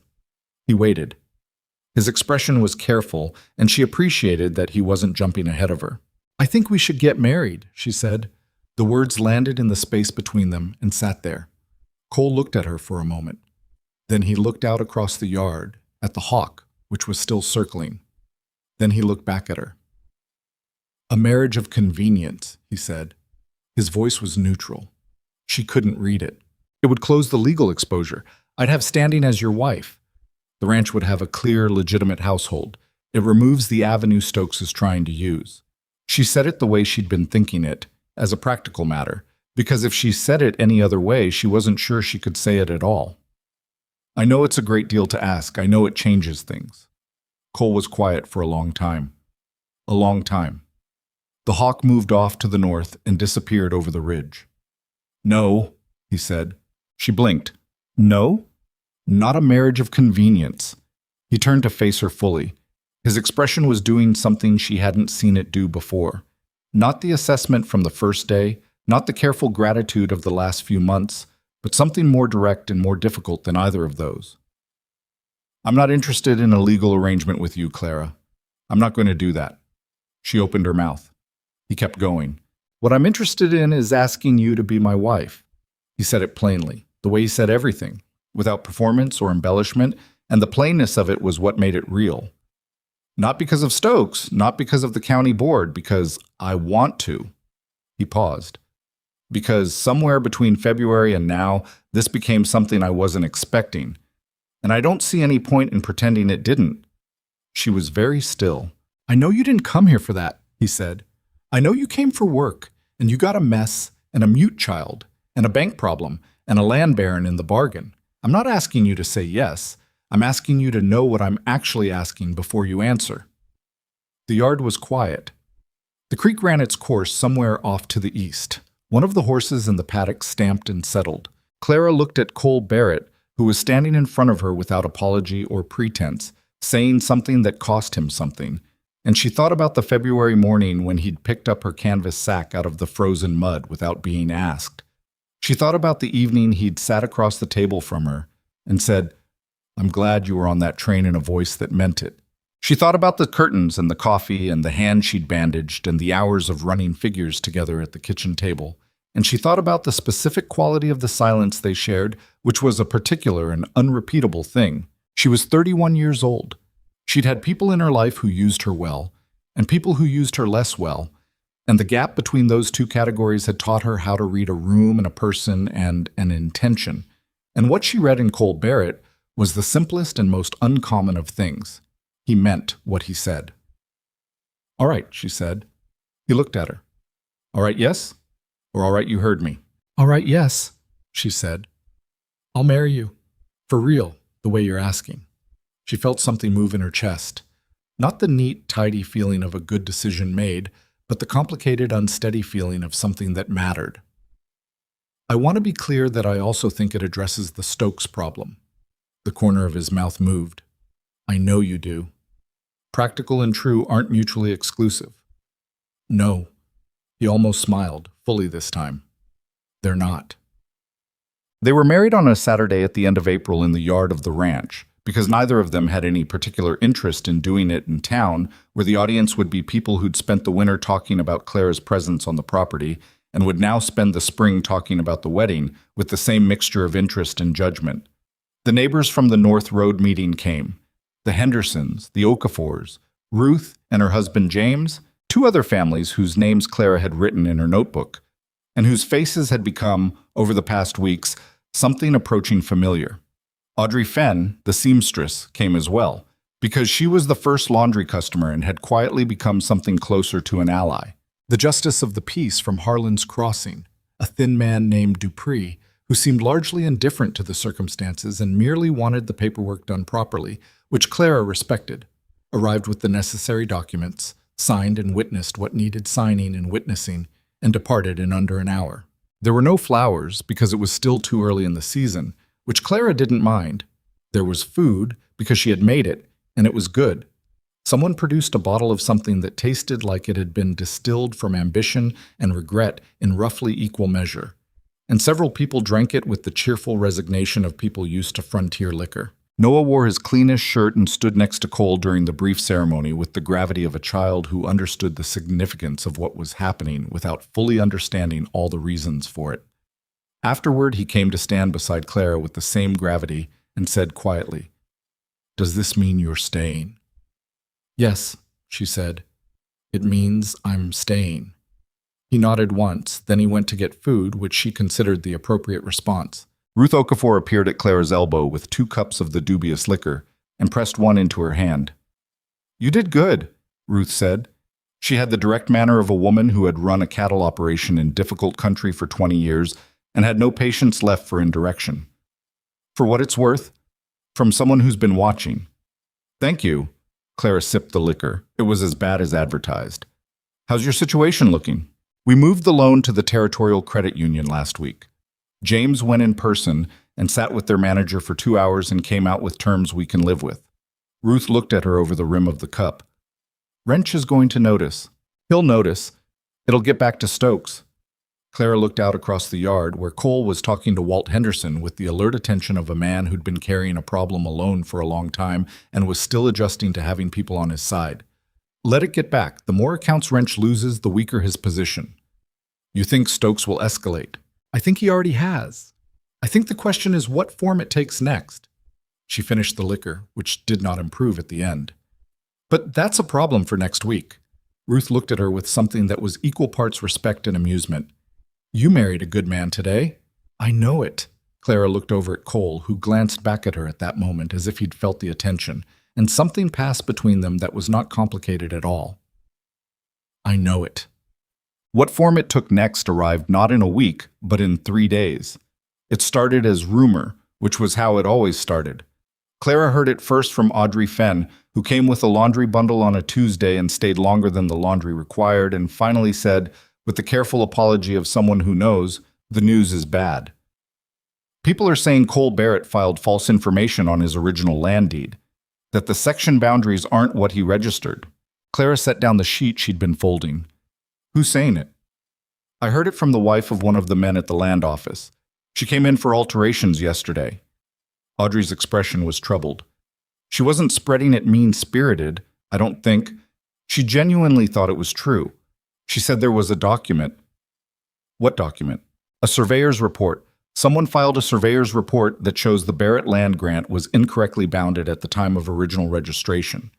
He waited. His expression was careful, and she appreciated that he wasn't jumping ahead of her. "I think we should get married," she said. The words landed in the space between them and sat there. Cole looked at her for a moment. Then he looked out across the yard, at the hawk, which was still circling. Then he looked back at her. "A marriage of convenience," he said. His voice was neutral. She couldn't read it. "It would close the legal exposure. I'd have standing as your wife. The ranch would have a clear, legitimate household. It removes the avenue Stokes is trying to use." She said it the way she'd been thinking it, as a practical matter, because if she said it any other way, she wasn't sure she could say it at all. "I know it's a great deal to ask. I know it changes things." Cole was quiet for a long time. A long time. The hawk moved off to the north and disappeared over the ridge. "No," he said. She blinked. "No? Not a marriage of convenience." He turned to face her fully. His expression was doing something she hadn't seen it do before. Not the assessment from the first day, not the careful gratitude of the last few months, but something more direct and more difficult than either of those. "I'm not interested in a legal arrangement with you, Clara. I'm not going to do that." She opened her mouth. He kept going. "What I'm interested in is asking you to be my wife." He said it plainly, the way he said everything, without performance or embellishment, and the plainness of it was what made it real. Not because of Stokes, not because of the county board, because I want to. He paused. Because somewhere between February and now, this became something I wasn't expecting. And I don't see any point in pretending it didn't. She was very still. I know you didn't come here for that, he said. I know you came for work, and you got a mess, and a mute child, and a bank problem, and a land baron in the bargain. I'm not asking you to say yes. I'm asking you to know what I'm actually asking before you answer. The yard was quiet. The creek ran its course somewhere off to the east. One of the horses in the paddock stamped and settled. Clara looked at Cole Barrett, who was standing in front of her without apology or pretense, saying something that cost him something. And she thought about the February morning when he'd picked up her canvas sack out of the frozen mud without being asked. She thought about the evening he'd sat across the table from her and said, I'm glad you were on that train, in a voice that meant it. She thought about the curtains and the coffee and the hand she'd bandaged and the hours of running figures together at the kitchen table. And she thought about the specific quality of the silence they shared, which was a particular and unrepeatable thing. She was 31 years old. She'd had people in her life who used her well, and people who used her less well, and the gap between those two categories had taught her how to read a room and a person and an intention. And what she read in Cole Barrett was the simplest and most uncommon of things. He meant what he said. All right, she said. He looked at her. All right, yes? Or all right, you heard me? All right, yes, she said. I'll marry you. For real, the way you're asking. She felt something move in her chest. Not the neat, tidy feeling of a good decision made, but the complicated, unsteady feeling of something that mattered. I want to be clear that I also think it addresses the Stokes problem. The corner of his mouth moved. I know you do. Practical and true aren't mutually exclusive. No. He almost smiled, fully this time. They're not. They were married on a Saturday at the end of April in the yard of the ranch, because neither of them had any particular interest in doing it in town, where the audience would be people who'd spent the winter talking about Clara's presence on the property and would now spend the spring talking about the wedding with the same mixture of interest and judgment. The neighbors from the North Road meeting came. The Hendersons, the Okafors, Ruth and her husband James, two other families whose names Clara had written in her notebook, and whose faces had become, over the past weeks, something approaching familiar. Audrey Fenn, the seamstress, came as well, because she was the first laundry customer and had quietly become something closer to an ally. The justice of the peace from Harlan's Crossing, a thin man named Dupree, who seemed largely indifferent to the circumstances and merely wanted the paperwork done properly, which Clara respected, arrived with the necessary documents, signed and witnessed what needed signing and witnessing, and departed in under an hour. There were no flowers because it was still too early in the season, which Clara didn't mind. There was food because she had made it, and it was good. Someone produced a bottle of something that tasted like it had been distilled from ambition and regret in roughly equal measure, and several people drank it with the cheerful resignation of people used to frontier liquor. Noah wore his cleanest shirt and stood next to Cole during the brief ceremony with the gravity of a child who understood the significance of what was happening without fully understanding all the reasons for it. Afterward, he came to stand beside Clara with the same gravity and said quietly, "Does this mean you're staying?" "Yes," she said. "It means I'm staying." He nodded once, then he went to get food, which she considered the appropriate response. Ruth Okafor appeared at Clara's elbow with 2 cups of the dubious liquor and pressed one into her hand. "You did good," Ruth said. She had the direct manner of a woman who had run a cattle operation in difficult country for 20 years and had no patience left for indirection. "For what it's worth, from someone who's been watching." "Thank you." Clara sipped the liquor. It was as bad as advertised. "How's your situation looking?" "We moved the loan to the Territorial Credit Union last week. James went in person and sat with their manager for 2 hours and came out with terms we can live with." Ruth looked at her over the rim of the cup. "Wrench is going to notice." "He'll notice. It'll get back to Stokes." Clara looked out across the yard where Cole was talking to Walt Henderson with the alert attention of a man who'd been carrying a problem alone for a long time and was still adjusting to having people on his side. "Let it get back. The more accounts Wrench loses, the weaker his position." "You think Stokes will escalate?" "I think he already has." I think the question is what form it takes next. She finished the liquor, which did not improve at the end. But that's a problem for next week. Ruth looked at her with something that was equal parts respect and amusement. You married a good man today. I know it. Clara looked over at Cole, who glanced back at her at that moment as if he'd felt the attention, and something passed between them that was not complicated at all. I know it. What form it took next arrived not in a week, but in 3 days. It started as rumor, which was how it always started. Clara heard it first from Audrey Fenn, who came with a laundry bundle on a Tuesday and stayed longer than the laundry required, and finally said, with the careful apology of someone who knows, the news is bad. People are saying Cole Barrett filed false information on his original land deed, that the section boundaries aren't what he registered. Clara set down the sheet she'd been folding. Who's saying it? I heard it from the wife of one of the men at the land office. She came in for alterations yesterday. Audrey's expression was troubled. She wasn't spreading it mean-spirited, I don't think. She genuinely thought it was true. She said there was a document. What document? A surveyor's report. Someone filed a surveyor's report that shows the Barrett land grant was incorrectly bounded at the time of original registration,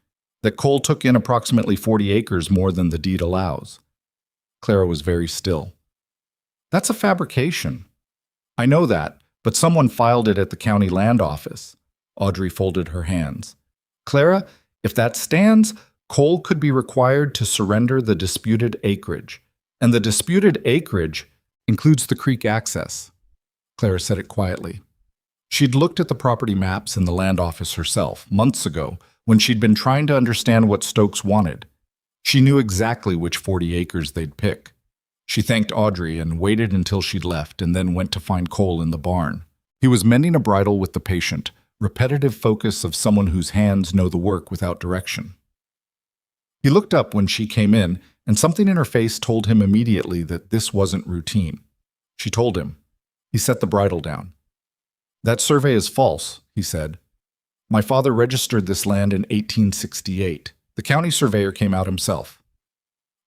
that Cole took in approximately 40 acres more than the deed allows. Clara was very still. That's a fabrication. I know that, but someone filed it at the county land office. Audrey folded her hands. Clara, if that stands, Cole could be required to surrender the disputed acreage. And the disputed acreage includes the creek access. Clara said it quietly. She'd looked at the property maps in the land office herself, months ago, when she'd been trying to understand what Stokes wanted. She knew exactly which 40 acres they'd pick. She thanked Audrey and waited until she'd left and then went to find Cole in the barn. He was mending a bridle with the patient, repetitive focus of someone whose hands know the work without direction. He looked up when she came in, and something in her face told him immediately that this wasn't routine. She told him. He set the bridle down. That survey is false, he said. My father registered this land in 1868. The county surveyor came out himself.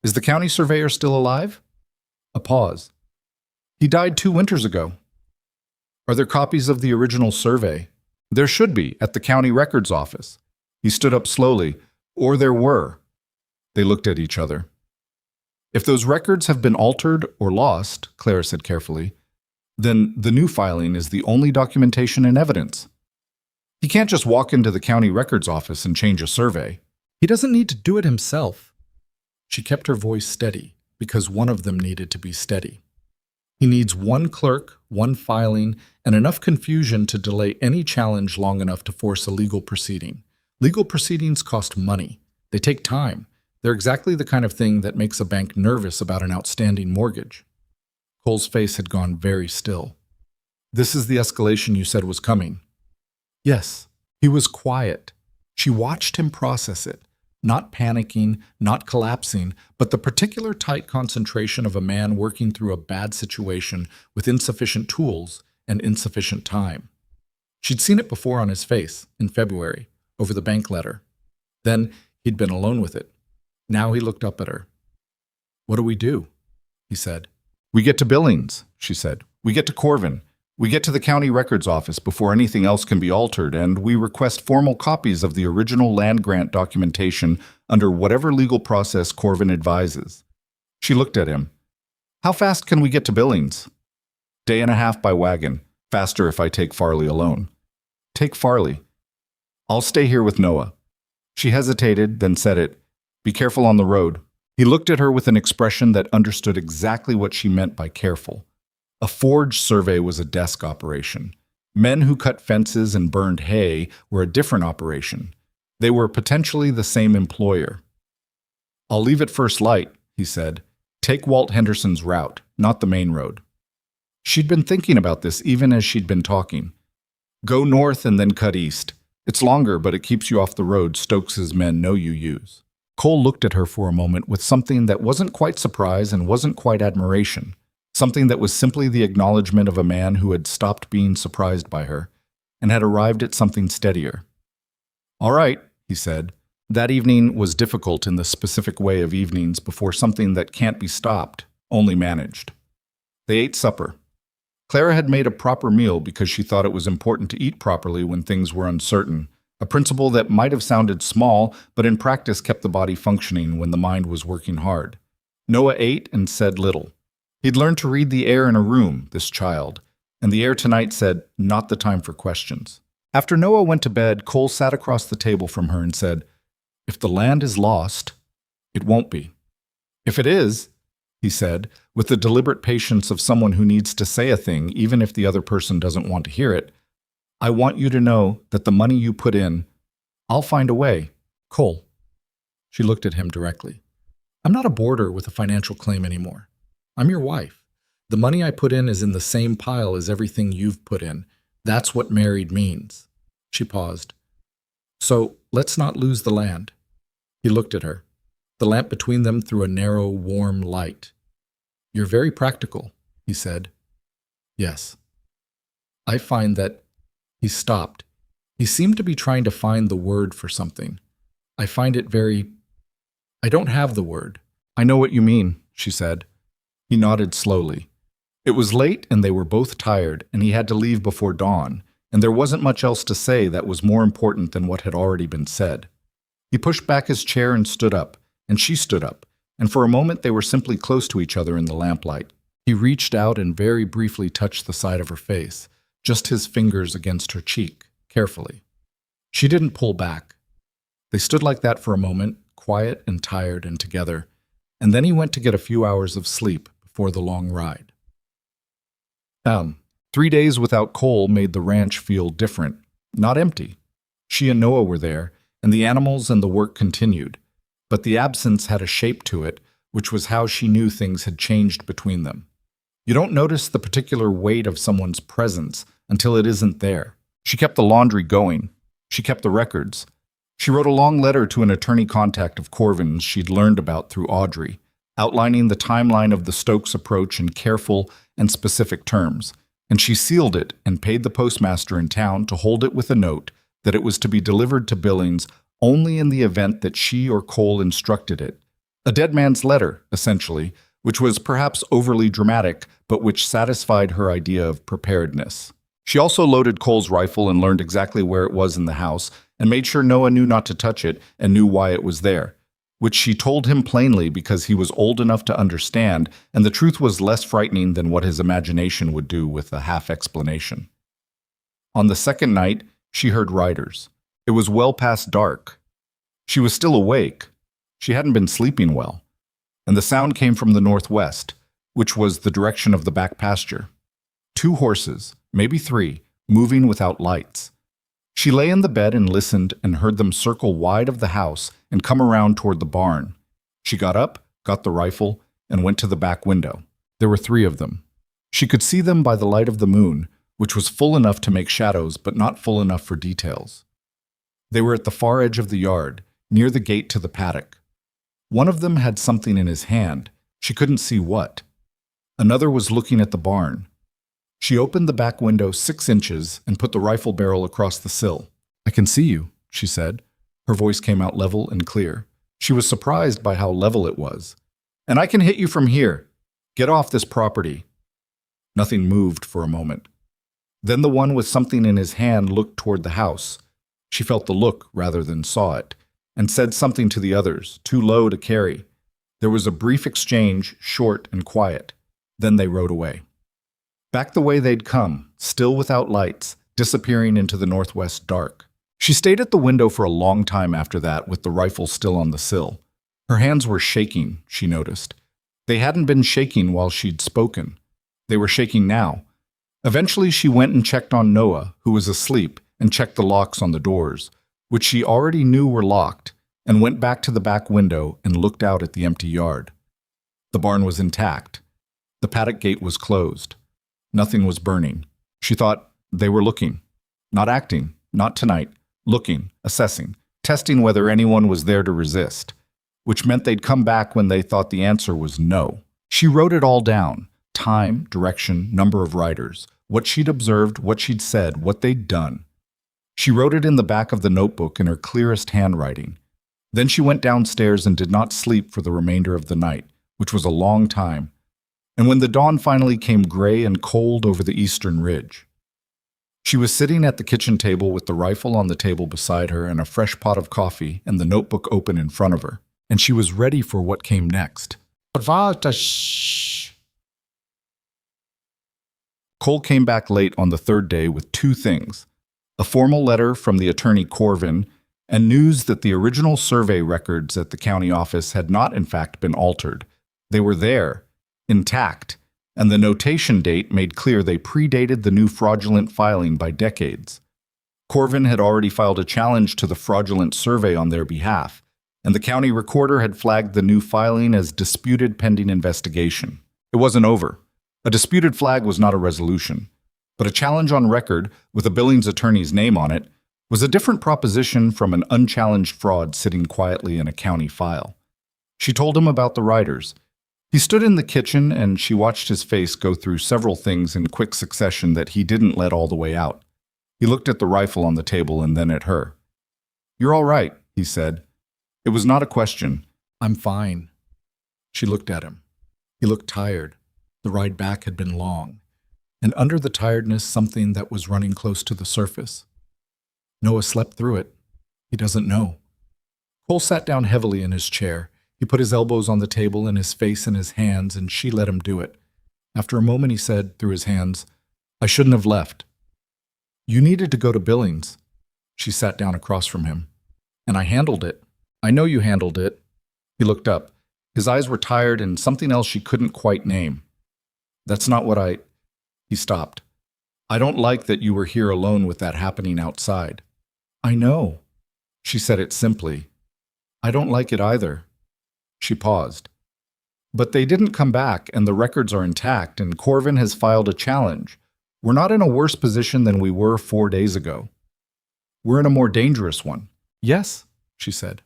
Is the county surveyor still alive? A pause. He died 2 winters ago. Are there copies of the original survey? There should be, at the county records office. He stood up slowly. Or there were. They looked at each other. If those records have been altered or lost, Clara said carefully, then the new filing is the only documentation and evidence. He can't just walk into the county records office and change a survey. He doesn't need to do it himself. She kept her voice steady, because one of them needed to be steady. He needs one clerk, one filing, and enough confusion to delay any challenge long enough to force a legal proceeding. Legal proceedings cost money. They take time. They're exactly the kind of thing that makes a bank nervous about an outstanding mortgage. Cole's face had gone very still. This is the escalation you said was coming. Yes. He was quiet. She watched him process it, not panicking, not collapsing, but the particular tight concentration of a man working through a bad situation with insufficient tools and insufficient time. She'd seen it before on his face, in February, over the bank letter. Then he'd been alone with it. Now he looked up at her. What do we do? He said. We get to Billings, she said. We get to Corvin. We get to the county records office before anything else can be altered, and we request formal copies of the original land grant documentation under whatever legal process Corvin advises. She looked at him. How fast can we get to Billings? 1.5 days by wagon. Faster if I take Farley alone. Take Farley. I'll stay here with Noah. She hesitated, then said it. Be careful on the road. He looked at her with an expression that understood exactly what she meant by careful. A forge survey was a desk operation. Men who cut fences and burned hay were a different operation. They were potentially the same employer. I'll leave at first light, he said. Take Walt Henderson's route, not the main road. She'd been thinking about this even as she'd been talking. Go north and then cut east. It's longer, but it keeps you off the road Stokes's men know you use. Cole looked at her for a moment with something that wasn't quite surprise and wasn't quite admiration. Something that was simply the acknowledgement of a man who had stopped being surprised by her and had arrived at something steadier. All right, he said. That evening was difficult in the specific way of evenings before something that can't be stopped, only managed. They ate supper. Clara had made a proper meal because she thought it was important to eat properly when things were uncertain, a principle that might have sounded small, but in practice kept the body functioning when the mind was working hard. Noah ate and said little. He'd learned to read the air in a room, this child, and the air tonight said, not the time for questions. After Noah went to bed, Cole sat across the table from her and said, "If the land is lost, it won't be. If it is," he said, with the deliberate patience of someone who needs to say a thing even if the other person doesn't want to hear it, "I want you to know that the money you put in, I'll find a way, Cole." She looked at him directly. "I'm not a boarder with a financial claim anymore. I'm your wife. The money I put in is in the same pile as everything you've put in. That's what married means." She paused. "So let's not lose the land." He looked at her. The lamp between them threw a narrow, warm light. "You're very practical," he said. "Yes. I find that—" He stopped. He seemed to be trying to find the word for something. "I find it very— I don't have the word." "I know what you mean," she said. He nodded slowly. It was late and they were both tired, and he had to leave before dawn, and there wasn't much else to say that was more important than what had already been said. He pushed back his chair and stood up, and she stood up, and for a moment they were simply close to each other in the lamplight. He reached out and very briefly touched the side of her face, just his fingers against her cheek, carefully. She didn't pull back. They stood like that for a moment, quiet and tired and together, and then he went to get a few hours of sleep before the long ride. 3 days without Cole made the ranch feel different, not empty. She and Noah were there, and the animals and the work continued, but the absence had a shape to it, which was how she knew things had changed between them. You don't notice the particular weight of someone's presence until it isn't there. She kept the laundry going. She kept the records. She wrote a long letter to an attorney contact of Corvin's she'd learned about through Audrey, outlining the timeline of the Stokes approach in careful and specific terms, and she sealed it and paid the postmaster in town to hold it with a note that it was to be delivered to Billings only in the event that she or Cole instructed it. A dead man's letter, essentially, which was perhaps overly dramatic, but which satisfied her idea of preparedness. She also loaded Cole's rifle and learned exactly where it was in the house, and made sure Noah knew not to touch it and knew why it was there, which she told him plainly because he was old enough to understand, and the truth was less frightening than what his imagination would do with a half-explanation. On the second night, she heard riders. It was well past dark. She was still awake. She hadn't been sleeping well. And the sound came from the northwest, which was the direction of the back pasture. 2 horses, maybe 3, moving without lights. She lay in the bed and listened and heard them circle wide of the house and come around toward the barn. She got up, got the rifle, and went to the back window. There were 3 of them. She could see them by the light of the moon, which was full enough to make shadows but not full enough for details. They were at the far edge of the yard, near the gate to the paddock. One of them had something in his hand. She couldn't see what. Another was looking at the barn. She opened the back window 6 inches and put the rifle barrel across the sill. "I can see you," she said. Her voice came out level and clear. She was surprised by how level it was. "And I can hit you from here. Get off this property." Nothing moved for a moment. Then the one with something in his hand looked toward the house. She felt the look rather than saw it, and said something to the others, too low to carry. There was a brief exchange, short and quiet. Then they rode away. Back the way they'd come, still without lights, disappearing into the northwest dark. She stayed at the window for a long time after that, with the rifle still on the sill. Her hands were shaking, she noticed. They hadn't been shaking while she'd spoken. They were shaking now. Eventually she went and checked on Noah, who was asleep, and checked the locks on the doors, which she already knew were locked, and went back to the back window and looked out at the empty yard. The barn was intact. The paddock gate was closed. Nothing was burning. She thought, they were looking. Not acting, not tonight. Looking, assessing, testing whether anyone was there to resist. Which meant they'd come back when they thought the answer was no. She wrote it all down. Time, direction, number of riders. What she'd observed, what she'd said, what they'd done. She wrote it in the back of the notebook in her clearest handwriting. Then she went downstairs and did not sleep for the remainder of the night, which was a long time. and when the dawn finally came gray and cold over the eastern ridge. She was sitting at the kitchen table with the rifle on the table beside her and a fresh pot of coffee and the notebook open in front of her, and she was ready for what came next. Cole came back late on the third day with two things: a formal letter from the attorney Corvin and news that the original survey records at the county office had not in fact been altered. They were there, intact, and the notation date made clear they predated the new fraudulent filing by decades. Corvin had already filed a challenge to the fraudulent survey on their behalf, and the county recorder had flagged the new filing as disputed pending investigation. It wasn't over. A disputed flag was not a resolution, but a challenge on record with a Billings attorney's name on it was a different proposition from an unchallenged fraud sitting quietly in a county file. She told him about the writers. He stood in the kitchen and she watched his face go through several things in quick succession that he didn't let all the way out. He looked at the rifle on the table and then at her. "You're all right," he said. It was not a question. "I'm fine." She looked at him. He looked tired. The ride back had been long, and under the tiredness something that was running close to the surface. Noah slept through it. He doesn't know. Cole sat down heavily in his chair. He put his elbows on the table and his face in his hands, and she let him do it. After a moment he said, through his hands, "I shouldn't have left." "You needed to go to Billings." She sat down across from him. "And I handled it." "I know you handled it." He looked up. His eyes were tired and something else she couldn't quite name. "That's not what I—" He stopped. "I don't like that you were here alone with that happening outside." "I know." She said it simply. "I don't like it either." She paused. "But they didn't come back, and the records are intact, and Corvin has filed a challenge. We're not in a worse position than we were 4 days ago. We're in a more dangerous one." "Yes," she said.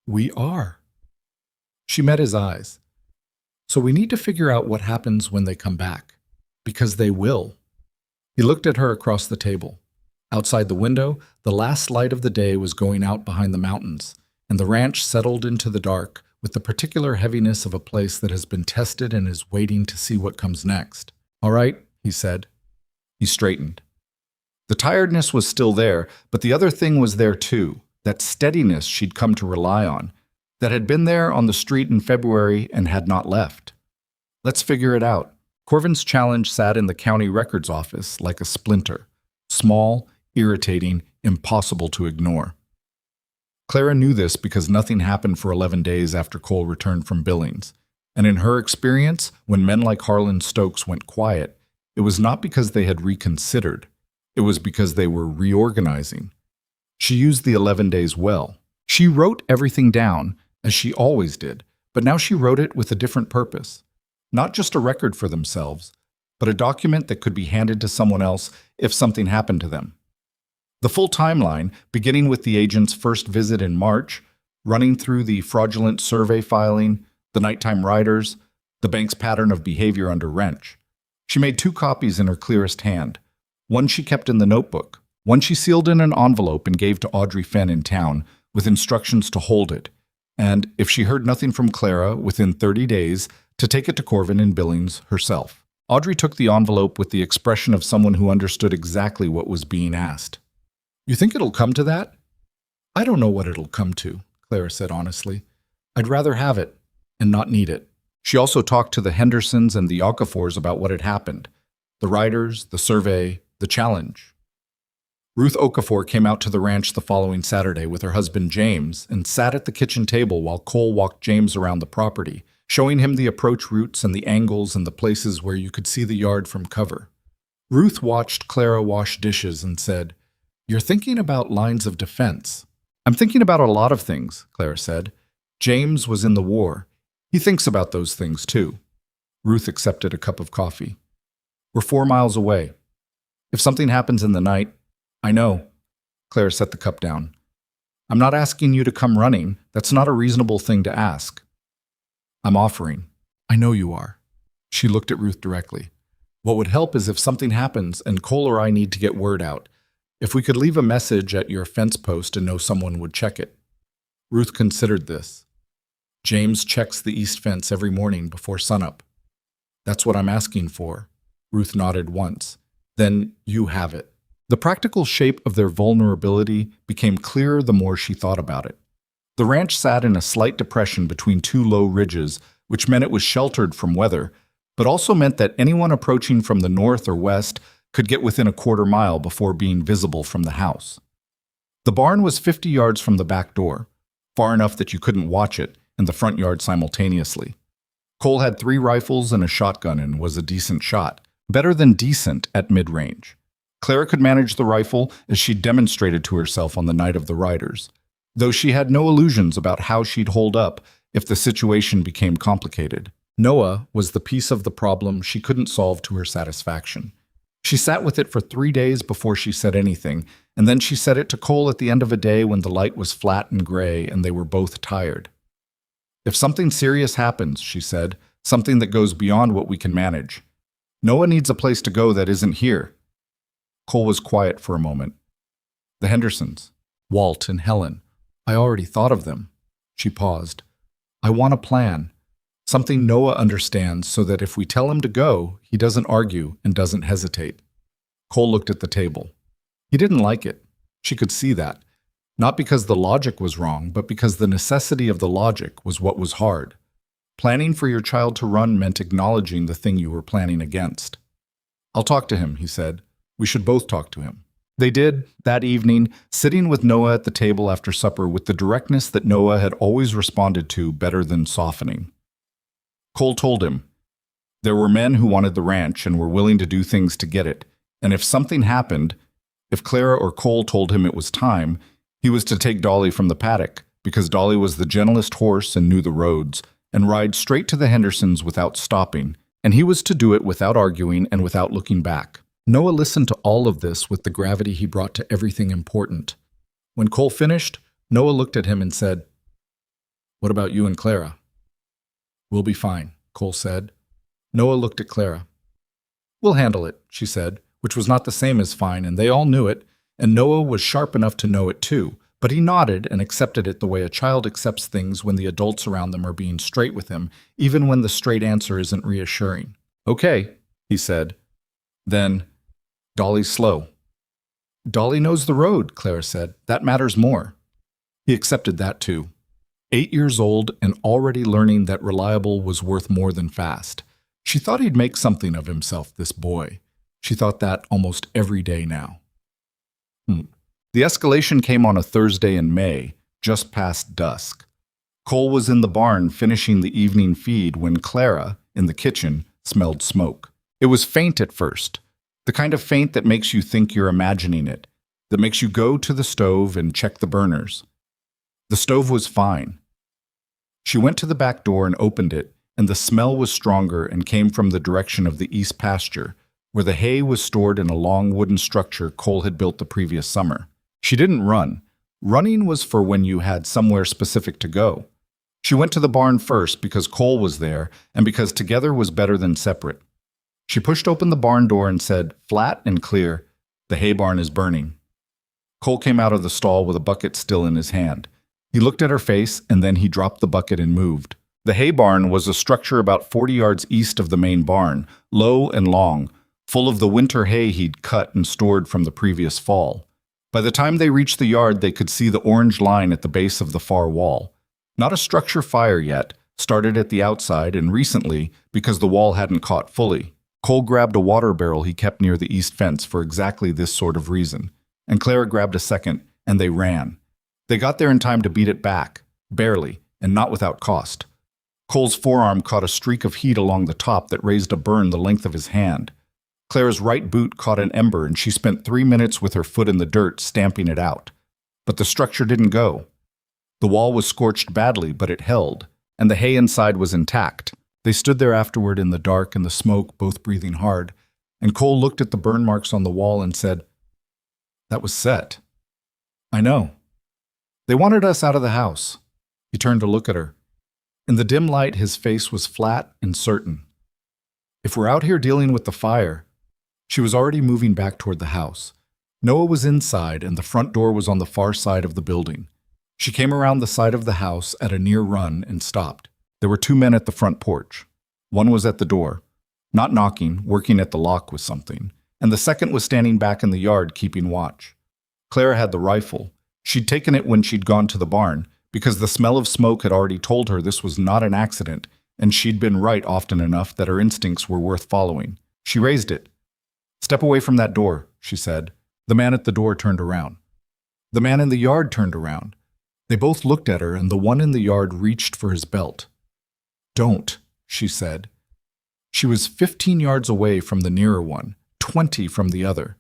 "We are." She met his eyes. "So we need to figure out what happens when they come back. Because they will." He looked at her across the table. Outside the window, the last light of the day was going out behind the mountains, and the ranch settled into the dark with the particular heaviness of a place that has been tested and is waiting to see what comes next. "All right," he said. He straightened. The tiredness was still there, but the other thing was there too, that steadiness she'd come to rely on, that had been there on the street in February and had not left. "Let's figure it out." Corvin's challenge sat in the county records office like a splinter, small, irritating, impossible to ignore. Clara knew this because nothing happened for 11 days after Cole returned from Billings, and in her experience, when men like Harlan Stokes went quiet, it was not because they had reconsidered, it was because they were reorganizing. She used the 11 days well. She wrote everything down, as she always did, but now she wrote it with a different purpose. Not just a record for themselves, but a document that could be handed to someone else if something happened to them. The full timeline, beginning with the agent's first visit in March, running through the fraudulent survey filing, the nighttime riders, the bank's pattern of behavior under wrench. She made 2 copies in her clearest hand. One she kept in the notebook, one she sealed in an envelope and gave to Audrey Fenn in town, with instructions to hold it, and, if she heard nothing from Clara within 30 days, to take it to Corvin in Billings herself. Audrey took the envelope with the expression of someone who understood exactly what was being asked. "You think it'll come to that?" "I don't know what it'll come to," Clara said honestly. "I'd rather have it and not need it." She also talked to the Hendersons and the Okafors about what had happened, the writers, the survey, the challenge. Ruth Okafor came out to the ranch the following Saturday with her husband James and sat at the kitchen table while Cole walked James around the property, showing him the approach routes and the angles and the places where you could see the yard from cover. Ruth watched Clara wash dishes and said, "You're thinking about lines of defense." "I'm thinking about a lot of things," Clara said. "James was in the war. He thinks about those things too." Ruth accepted a cup of coffee. "We're 4 miles away. If something happens in the night—" "I know." Clara set the cup down. "I'm not asking you to come running. That's not a reasonable thing to ask. I'm offering." "I know you are." She looked at Ruth directly. "What would help is if something happens and Cole or I need to get word out. If we could leave a message at your fence post and know someone would check it." Ruth considered this. "James checks the east fence every morning before sunup." That's what I'm asking for. Ruth nodded once. Then you have it. The practical shape of their vulnerability became clearer the more she thought about it. The ranch sat in a slight depression between two low ridges, which meant it was sheltered from weather, but also meant that anyone approaching from the north or west could get within a quarter-mile before being visible from the house. The barn was 50 yards from the back door, far enough that you couldn't watch it and the front yard simultaneously. Cole had 3 rifles and a shotgun and was a decent shot, better than decent at mid-range. Clara could manage the rifle as she'd demonstrated to herself on the night of the riders, though she had no illusions about how she'd hold up if the situation became complicated. Noah was the piece of the problem she couldn't solve to her satisfaction. She sat with it for 3 days before she said anything, and then she said it to Cole at the end of a day when the light was flat and gray and they were both tired. If something serious happens, she said, something that goes beyond what we can manage, Noah needs a place to go that isn't here. Cole was quiet for a moment. The Hendersons, Walt and Helen. I already thought of them. She paused. I want a plan. Something Noah understands so that if we tell him to go, he doesn't argue and doesn't hesitate. Cole looked at the table. He didn't like it. She could see that. Not because the logic was wrong, but because the necessity of the logic was what was hard. Planning for your child to run meant acknowledging the thing you were planning against. I'll talk to him, he said. We should both talk to him. They did, that evening, sitting with Noah at the table after supper with the directness that Noah had always responded to better than softening. Cole told him, there were men who wanted the ranch and were willing to do things to get it, and if something happened, if Clara or Cole told him it was time, he was to take Dolly from the paddock, because Dolly was the gentlest horse and knew the roads, and ride straight to the Hendersons without stopping, and he was to do it without arguing and without looking back. Noah listened to all of this with the gravity he brought to everything important. When Cole finished, Noah looked at him and said, what about you and Clara? We'll be fine, Cole said. Noah looked at Clara. We'll handle it, she said, which was not the same as fine, and they all knew it, and Noah was sharp enough to know it too, but he nodded and accepted it the way a child accepts things when the adults around them are being straight with him, even when the straight answer isn't reassuring. Okay, he said. Then, Dolly's slow. Dolly knows the road, Clara said. That matters more. He accepted that too. 8 years old and already learning that reliable was worth more than fast. She thought he'd make something of himself, this boy. She thought that almost every day now. The escalation came on a Thursday in May, just past dusk. Cole was in the barn finishing the evening feed when Clara, in the kitchen, smelled smoke. It was faint at first, the kind of faint that makes you think you're imagining it, that makes you go to the stove and check the burners. The stove was fine. She went to the back door and opened it, and the smell was stronger and came from the direction of the east pasture, where the hay was stored in a long wooden structure Cole had built the previous summer. She didn't run. Running was for when you had somewhere specific to go. She went to the barn first because Cole was there and because together was better than separate. She pushed open the barn door and said, flat and clear, the hay barn is burning. Cole came out of the stall with a bucket still in his hand. He looked at her face and then he dropped the bucket and moved. The hay barn was a structure about 40 yards east of the main barn, low and long, full of the winter hay he'd cut and stored from the previous fall. By the time they reached the yard, they could see the orange line at the base of the far wall. Not a structure fire yet, started at the outside and recently because the wall hadn't caught fully. Cole grabbed a water barrel he kept near the east fence for exactly this sort of reason, and Clara grabbed a second, and they ran. They got there in time to beat it back, barely, and not without cost. Cole's forearm caught a streak of heat along the top that raised a burn the length of his hand. Clara's right boot caught an ember and she spent 3 minutes with her foot in the dirt stamping it out. But the structure didn't go. The wall was scorched badly, but it held, and the hay inside was intact. They stood there afterward in the dark and the smoke, both breathing hard, and Cole looked at the burn marks on the wall and said, that was set. I know. They wanted us out of the house. He turned to look at her. In the dim light, his face was flat and certain. If we're out here dealing with the fire... She was already moving back toward the house. Noah was inside, and the front door was on the far side of the building. She came around the side of the house at a near run and stopped. There were 2 men at the front porch. One was at the door. not knocking, working at the lock with something, and the second was standing back in the yard keeping watch. Clara had the rifle. She'd taken it when she'd gone to the barn, because the smell of smoke had already told her this was not an accident, and she'd been right often enough that her instincts were worth following. She raised it. "Step away from that door," she said. The man at the door turned around. The man in the yard turned around. They both looked at her, and the one in the yard reached for his belt. "Don't," she said. She was 15 yards away from the nearer one, 20 from the other.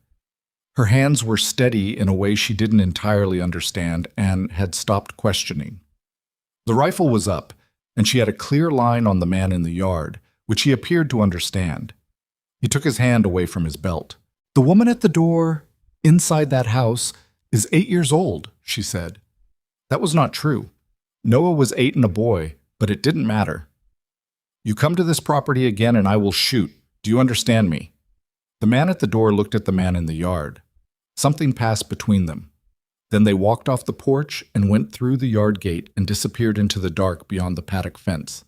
Her hands were steady in a way she didn't entirely understand and had stopped questioning. The rifle was up, and she had a clear line on the man in the yard, which he appeared to understand. He took his hand away from his belt. "The woman at the door, inside that house, is 8 years old," she said. That was not true. Noah was 8 and a boy, but it didn't matter. "You come to this property again and I will shoot. Do you understand me?" The man at the door looked at the man in the yard. Something passed between them. Then they walked off the porch and went through the yard gate and disappeared into the dark beyond the paddock fence.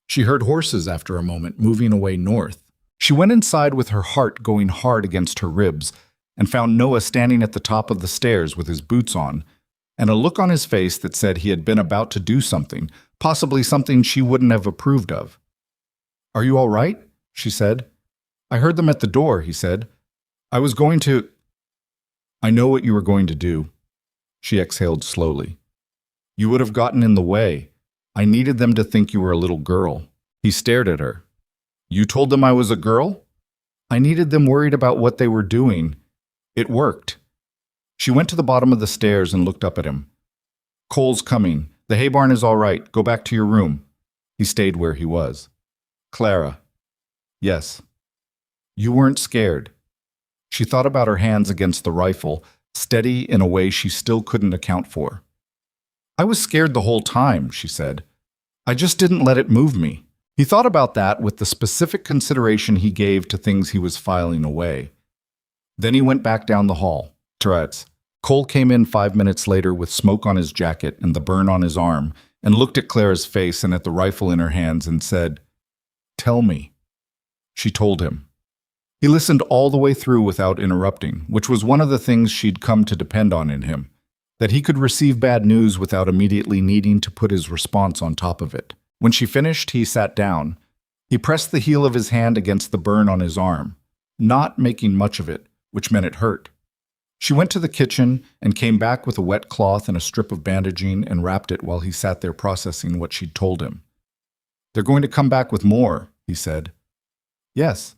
She heard horses after a moment moving away north. She went inside with her heart going hard against her ribs and found Noah standing at the top of the stairs with his boots on and a look on his face that said he had been about to do something, possibly something she wouldn't have approved of. "Are you all right?" she said. "I heard them at the door," he said. "I was going to—" "I know what you were going to do." She exhaled slowly. "You would have gotten in the way. I needed them to think you were a little girl." He stared at her. "You told them I was a girl?" "I needed them worried about what they were doing. It worked." She went to the bottom of the stairs and looked up at him. "Cole's coming. The hay barn is all right. Go back to your room." He stayed where he was. "Clara." "Yes." "You weren't scared." She thought about her hands against the rifle, steady in a way she still couldn't account for. "I was scared the whole time," she said. "I just didn't let it move me." He thought about that with the specific consideration he gave to things he was filing away. Then he went back down the hall. Tourette's. Cole came in 5 minutes later with smoke on his jacket and the burn on his arm, and looked at Clara's face and at the rifle in her hands and said, "Tell me." She told him. He listened all the way through without interrupting, which was one of the things she'd come to depend on in him, that he could receive bad news without immediately needing to put his response on top of it. When she finished, he sat down. He pressed the heel of his hand against the burn on his arm, not making much of it, which meant it hurt. She went to the kitchen and came back with a wet cloth and a strip of bandaging and wrapped it while he sat there processing what she'd told him. "They're going to come back with more," he said. "Yes."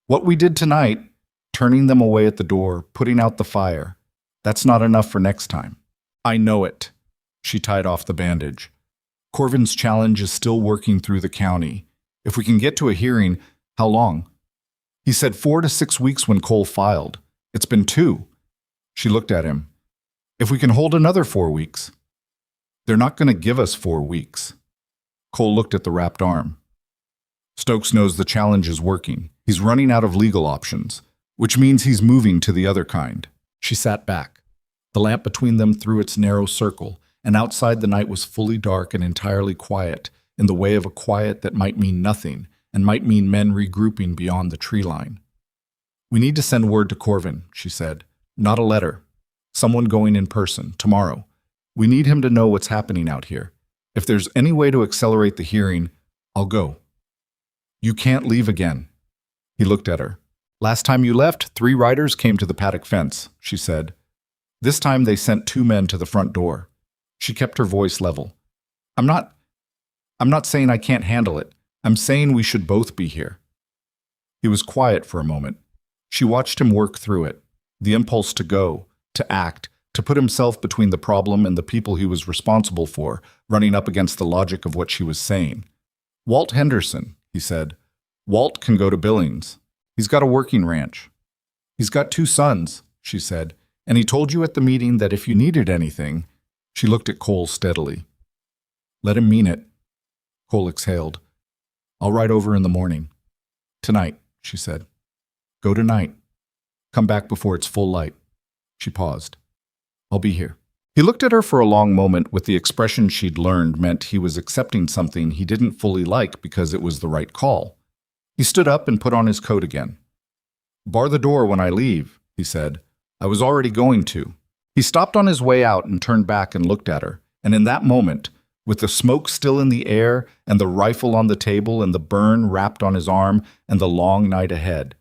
"What we did tonight, turning them away at the door, putting out the fire, that's not enough for next time." "I know it." She tied off the bandage. "Corvin's challenge is still working through the county. If we can get to a hearing, how long?" He said 4 to 6 weeks when Cole filed. It's been 2. She looked at him. "If we can hold another 4 weeks." "They're not going to give us 4 weeks. Cole looked at the wrapped arm. "Stokes knows the challenge is working. He's running out of legal options, which means he's moving to the other kind." She sat back. The lamp between them threw its narrow circle, and outside the night was fully dark and entirely quiet, in the way of a quiet that might mean nothing, and might mean men regrouping beyond the tree line. "We need to send word to Corvin," she said. "Not a letter. Someone going in person, tomorrow. We need him to know what's happening out here. If there's any way to accelerate the hearing, I'll go." "You can't leave again." He looked at her. "Last time you left, 3 riders came to the paddock fence," she said. "This time they sent 2 men to the front door." She kept her voice level. I'm not saying I can't handle it. I'm saying we should both be here." He was quiet for a moment. She watched him work through it, the impulse to go, to act, to put himself between the problem and the people he was responsible for, running up against the logic of what she was saying. "Walt Henderson," he said. "Walt can go to Billings. He's got a working ranch." "He's got 2 sons," she said, "and he told you at the meeting that if you needed anything—" She looked at Cole steadily. "Let him mean it." Cole exhaled. "I'll ride over in the morning." "Tonight," she said. "Go tonight. Come back before it's full light." She paused. "I'll be here." He looked at her for a long moment with the expression she'd learned meant he was accepting something he didn't fully like because it was the right call. He stood up and put on his coat again. "Bar the door when I leave," he said. "I was already going to." He stopped on his way out and turned back and looked at her, and in that moment, with the smoke still in the air and the rifle on the table and the burn wrapped on his arm and the long night ahead,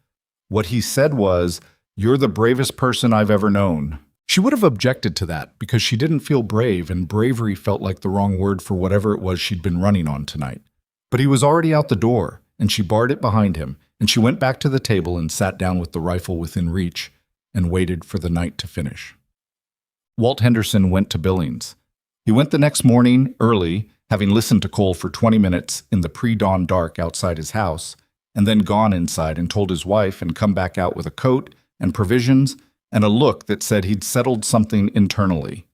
what he said was, "You're the bravest person I've ever known." She would have objected to that because she didn't feel brave, and bravery felt like the wrong word for whatever it was she'd been running on tonight. But he was already out the door, and she barred it behind him, and she went back to the table and sat down with the rifle within reach and waited for the night to finish. Walt Henderson went to Billings. He went the next morning, early, having listened to Cole for 20 minutes in the pre-dawn dark outside his house, and then gone inside and told his wife and come back out with a coat and provisions and a look that said he'd settled something internally.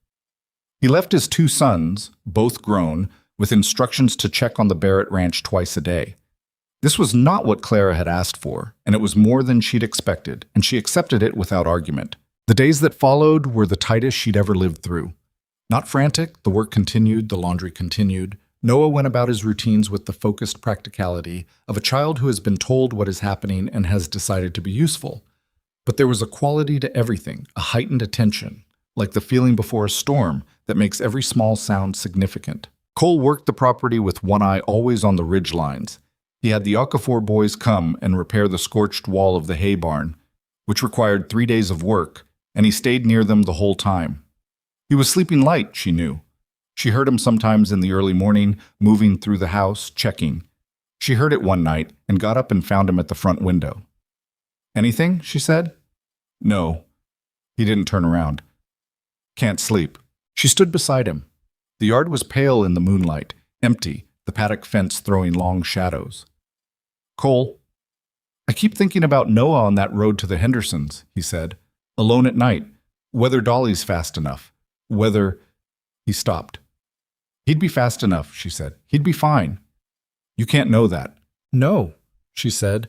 He left his 2 sons, both grown, with instructions to check on the Barrett Ranch twice a day. This was not what Clara had asked for, and it was more than she'd expected, and she accepted it without argument. The days that followed were the tightest she'd ever lived through. Not frantic, the work continued, the laundry continued. Noah went about his routines with the focused practicality of a child who has been told what is happening and has decided to be useful. But there was a quality to everything, a heightened attention, like the feeling before a storm that makes every small sound significant. Cole worked the property with one eye always on the ridge lines. He had the Okafor boys come and repair the scorched wall of the hay barn, which required 3 days of work, and he stayed near them the whole time. He was sleeping light, she knew. She heard him sometimes in the early morning, moving through the house, checking. She heard it one night and got up and found him at the front window. "Anything?" she said. "No." He didn't turn around. "Can't sleep." She stood beside him. The yard was pale in the moonlight, empty, the paddock fence throwing long shadows. "Cole, I keep thinking about Noah on that road to the Hendersons," he said. "Alone at night. Whether Dolly's fast enough. Whether—" He stopped. "He'd be fast enough," she said. "He'd be fine." "You can't know that." "No," she said.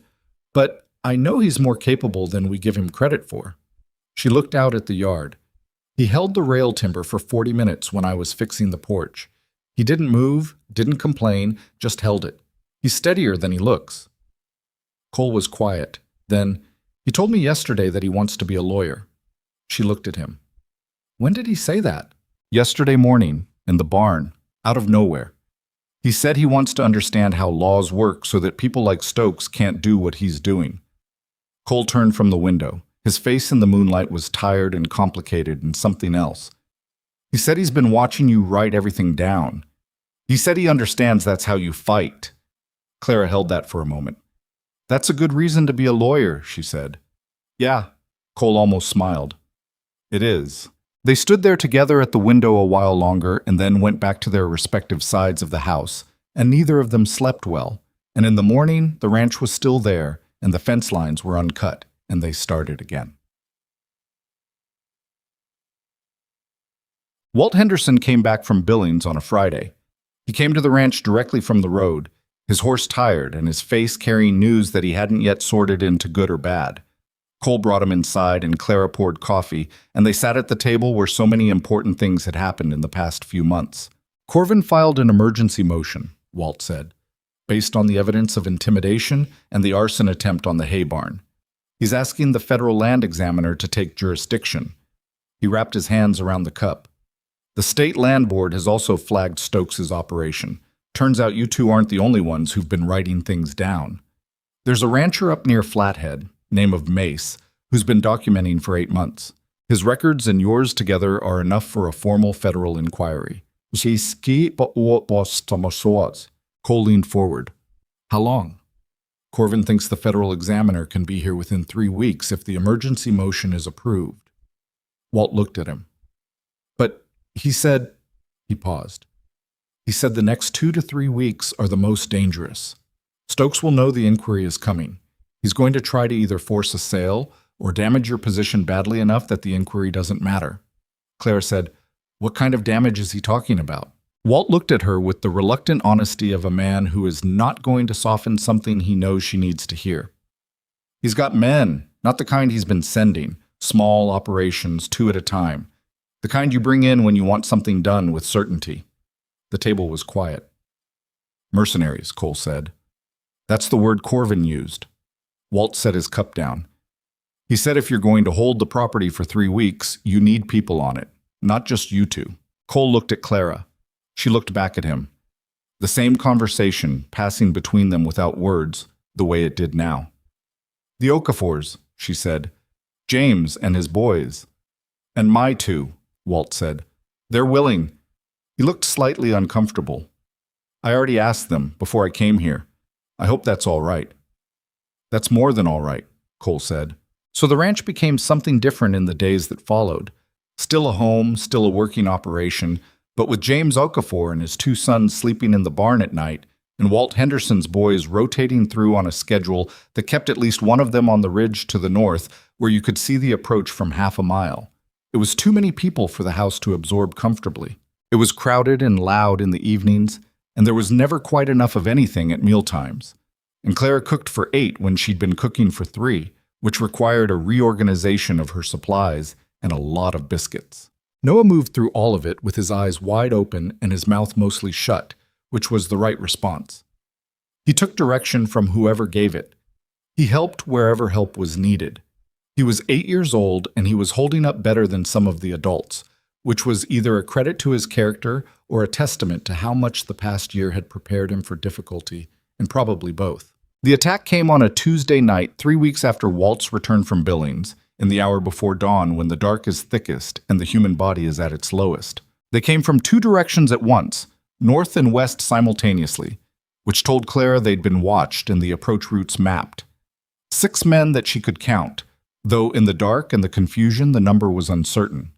"But I know he's more capable than we give him credit for." She looked out at the yard. "He held the rail timber for 40 minutes when I was fixing the porch. He didn't move, didn't complain, just held it. He's steadier than he looks." Cole was quiet. Then, "He told me yesterday that he wants to be a lawyer." She looked at him. "When did he say that?" "Yesterday morning, in the barn, out of nowhere. He said he wants to understand how laws work so that people like Stokes can't do what he's doing." Cole turned from the window. His face in the moonlight was tired and complicated and something else. "He said he's been watching you write everything down. He said he understands that's how you fight." Clara held that for a moment. "That's a good reason to be a lawyer," she said. "Yeah." Cole almost smiled. "It is." They stood there together at the window a while longer and then went back to their respective sides of the house, and neither of them slept well. And in the morning, the ranch was still there, and the fence lines were uncut, and they started again. Walt Henderson came back from Billings on a Friday. He came to the ranch directly from the road, his horse tired and his face carrying news that he hadn't yet sorted into good or bad. Cole brought him inside and Clara poured coffee, and they sat at the table where so many important things had happened in the past few months. "Corvin filed an emergency motion," Walt said, "based on the evidence of intimidation and the arson attempt on the hay barn. He's asking the federal land examiner to take jurisdiction." He wrapped his hands around the cup. "The state land board has also flagged Stokes' operation. Turns out you two aren't the only ones who've been writing things down. There's a rancher up near Flathead, name of Mace, who's been documenting for 8 months. His records and yours together are enough for a formal federal inquiry." Cole leaned forward. "How long?" "Corvin thinks the federal examiner can be here within 3 weeks if the emergency motion is approved." Walt looked at him. "But he said—" He paused. "He said the next 2 to 3 weeks are the most dangerous. Stokes will know the inquiry is coming. He's going to try to either force a sale or damage your position badly enough that the inquiry doesn't matter." Clara said, "What kind of damage is he talking about?" Walt looked at her with the reluctant honesty of a man who is not going to soften something he knows she needs to hear. "He's got men, not the kind he's been sending, small operations, 2 at a time. The kind you bring in when you want something done with certainty." The table was quiet. "Mercenaries," Cole said. That's the word Corvin used. Walt set his cup down. He said if you're going to hold the property for 3 weeks, you need people on it, not just you two. Cole looked at Clara. She looked back at him. The same conversation passing between them without words, the way it did now. The Okafors, she said. James and his boys. And my two, Walt said. They're willing. He looked slightly uncomfortable. I already asked them before I came here. I hope that's all right. That's more than all right, Cole said. So the ranch became something different in the days that followed. Still a home, still a working operation, but with James Okafor and his 2 sons sleeping in the barn at night, and Walt Henderson's boys rotating through on a schedule that kept at least one of them on the ridge to the north, where you could see the approach from half a mile. It was too many people for the house to absorb comfortably. It was crowded and loud in the evenings, and there was never quite enough of anything at mealtimes. And Clara cooked for 8 when she'd been cooking for 3, which required a reorganization of her supplies and a lot of biscuits. Noah moved through all of it with his eyes wide open and his mouth mostly shut, which was the right response. He took direction from whoever gave it. He helped wherever help was needed. He was 8 years old and he was holding up better than some of the adults, which was either a credit to his character or a testament to how much the past year had prepared him for difficulty, and probably both. The attack came on a Tuesday night 3 weeks after Walt's return from Billings, in the hour before dawn when the dark is thickest and the human body is at its lowest. They came from 2 directions at once, north and west simultaneously, which told Clara they'd been watched and the approach routes mapped. 6 men that she could count, though in the dark and the confusion the number was uncertain.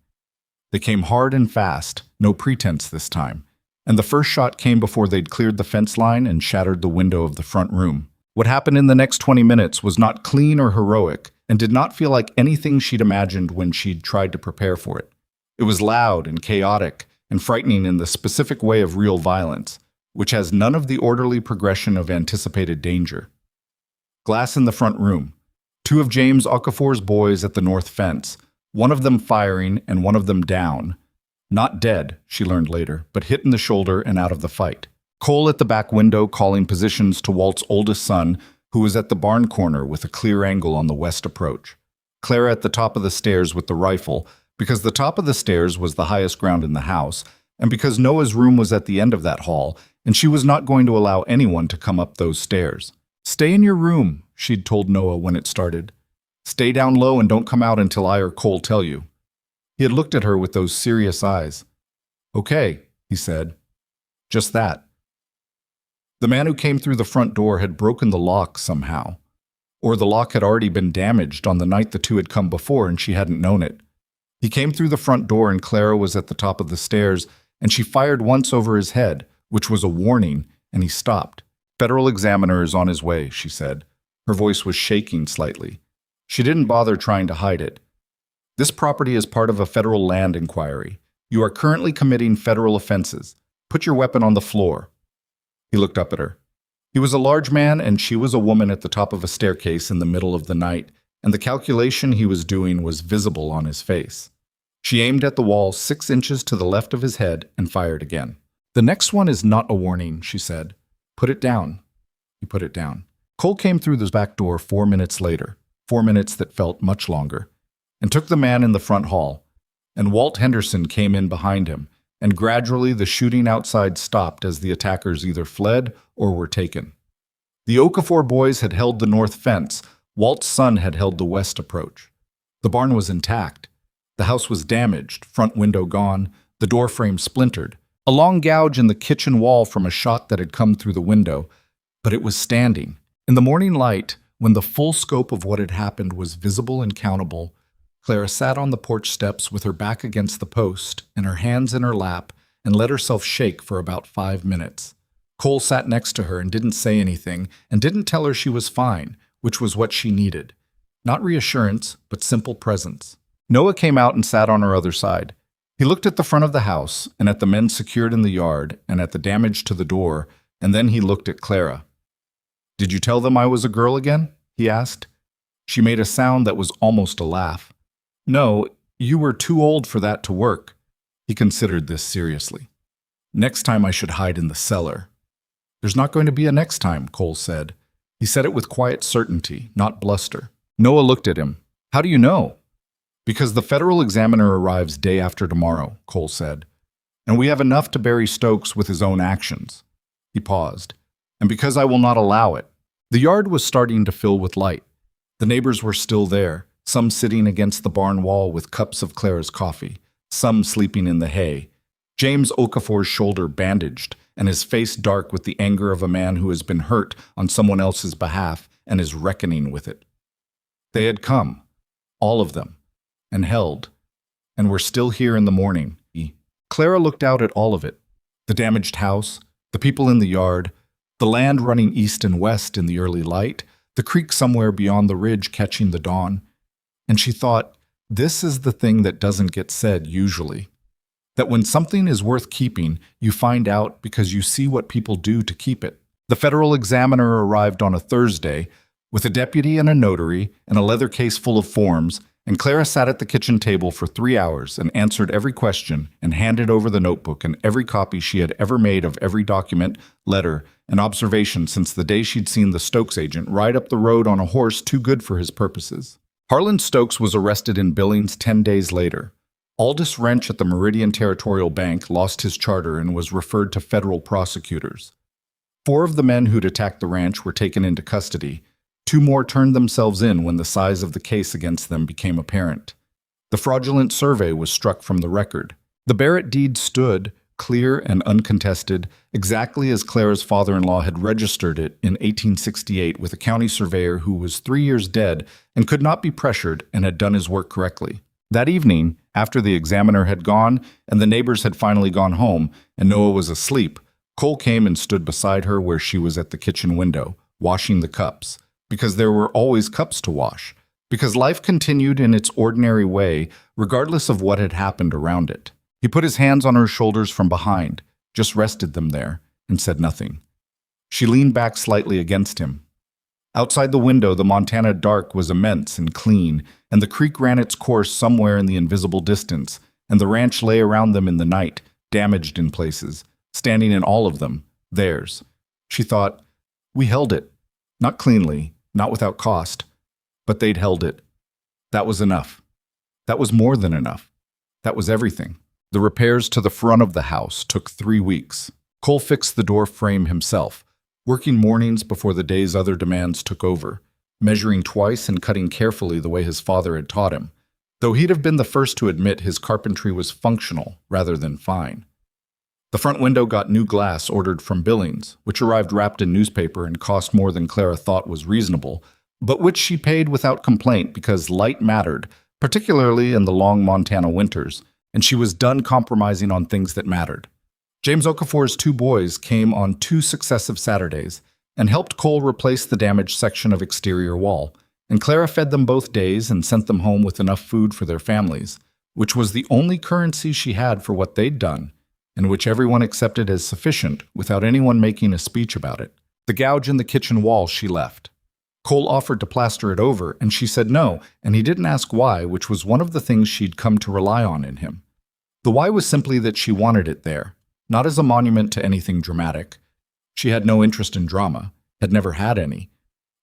They came hard and fast, no pretense this time, and the first shot came before they'd cleared the fence line and shattered the window of the front room. What happened in the next 20 minutes was not clean or heroic, and did not feel like anything she'd imagined when she'd tried to prepare for it. It was loud and chaotic and frightening in the specific way of real violence, which has none of the orderly progression of anticipated danger. Glass in the front room. 2 of James Okafor's boys at the north fence, one of them firing and one of them down. Not dead, she learned later, but hit in the shoulder and out of the fight. Cole at the back window calling positions to Walt's oldest son, who was at the barn corner with a clear angle on the west approach. Clara at the top of the stairs with the rifle, because the top of the stairs was the highest ground in the house, and because Noah's room was at the end of that hall, and she was not going to allow anyone to come up those stairs. Stay in your room, she'd told Noah when it started. Stay down low and don't come out until I or Cole tell you. He had looked at her with those serious eyes. Okay, he said. Just that. The man who came through the front door had broken the lock somehow. Or the lock had already been damaged on the night the 2 had come before and she hadn't known it. He came through the front door and Clara was at the top of the stairs, and she fired once over his head, which was a warning, and he stopped. Federal examiner is on his way, she said. Her voice was shaking slightly. She didn't bother trying to hide it. This property is part of a federal land inquiry. You are currently committing federal offenses. Put your weapon on the floor. He looked up at her. He was a large man, and she was a woman at the top of a staircase in the middle of the night, and the calculation he was doing was visible on his face. She aimed at the wall 6 inches to the left of his head and fired again. The next one is not a warning, she said. Put it down. He put it down. Cole came through the back door 4 minutes later, 4 minutes that felt much longer, and took the man in the front hall, and Walt Henderson came in behind him, and gradually the shooting outside stopped as the attackers either fled or were taken. The Okafor boys had held the north fence. Walt's son had held the west approach. The barn was intact. The house was damaged, front window gone, the door frame splintered, a long gouge in the kitchen wall from a shot that had come through the window, but it was standing. In the morning light, when the full scope of what had happened was visible and countable, Clara sat on the porch steps with her back against the post and her hands in her lap and let herself shake for about 5 minutes. Cole sat next to her and didn't say anything and didn't tell her she was fine, which was what she needed. Not reassurance, but simple presence. Noah came out and sat on her other side. He looked at the front of the house and at the men secured in the yard and at the damage to the door, and then he looked at Clara. "Did you tell them I was a girl again?" he asked. She made a sound that was almost a laugh. "No, you were too old for that to work." He considered this seriously. "Next time I should hide in the cellar." "There's not going to be a next time," Cole said. He said it with quiet certainty, not bluster. Noah looked at him. How do you know? Because the federal examiner arrives day after tomorrow, Cole said. And we have enough to bury Stokes with his own actions. He paused. And because I will not allow it. The yard was starting to fill with light. The neighbors were still there, some sitting against the barn wall with cups of Clara's coffee, some sleeping in the hay. James Okafor's shoulder bandaged, and his face dark with the anger of a man who has been hurt on someone else's behalf and is reckoning with it. They had come, all of them, and held, and were still here in the morning. Clara looked out at all of it, the damaged house, the people in the yard, the land running east and west in the early light, the creek somewhere beyond the ridge catching the dawn. And she thought, this is the thing that doesn't get said usually. That when something is worth keeping, you find out because you see what people do to keep it. The federal examiner arrived on a Thursday with a deputy and a notary and a leather case full of forms, and Clara sat at the kitchen table for 3 hours and answered every question and handed over the notebook and every copy she had ever made of every document, letter, and observation since the day she'd seen the Stokes agent ride up the road on a horse too good for his purposes. Harlan Stokes was arrested in Billings 10 days later. Aldous Wrench at the Meridian Territorial Bank lost his charter and was referred to federal prosecutors. 4 of the men who'd attacked the ranch were taken into custody. 2 more turned themselves in when the size of the case against them became apparent. The fraudulent survey was struck from the record. The Barrett deed stood, clear and uncontested, exactly as Clara's father-in-law had registered it in 1868 with a county surveyor who was 3 years dead and could not be pressured and had done his work correctly. That evening, after the examiner had gone and the neighbors had finally gone home and Noah was asleep, Cole came and stood beside her where she was at the kitchen window, washing the cups. Because there were always cups to wash, because life continued in its ordinary way, regardless of what had happened around it. He put his hands on her shoulders from behind, just rested them there, and said nothing. She leaned back slightly against him. Outside the window, the Montana dark was immense and clean, and the creek ran its course somewhere in the invisible distance, and the ranch lay around them in the night, damaged in places, standing in all of them, theirs. She thought, we held it. Not cleanly, not without cost, but they'd held it. That was enough. That was more than enough. That was everything. The repairs to the front of the house took 3 weeks. Cole fixed the door frame himself, working mornings before the day's other demands took over, measuring twice and cutting carefully the way his father had taught him, though he'd have been the first to admit his carpentry was functional rather than fine. The front window got new glass ordered from Billings, which arrived wrapped in newspaper and cost more than Clara thought was reasonable, but which she paid without complaint because light mattered, particularly in the long Montana winters, and she was done compromising on things that mattered. James Okafor's 2 boys came on 2 successive Saturdays and helped Cole replace the damaged section of exterior wall, and Clara fed them both days and sent them home with enough food for their families, which was the only currency she had for what they'd done, and which everyone accepted as sufficient without anyone making a speech about it. The gouge in the kitchen wall she left. Cole offered to plaster it over, and she said no, and he didn't ask why, which was one of the things she'd come to rely on in him. The why was simply that she wanted it there, not as a monument to anything dramatic. She had no interest in drama, had never had any,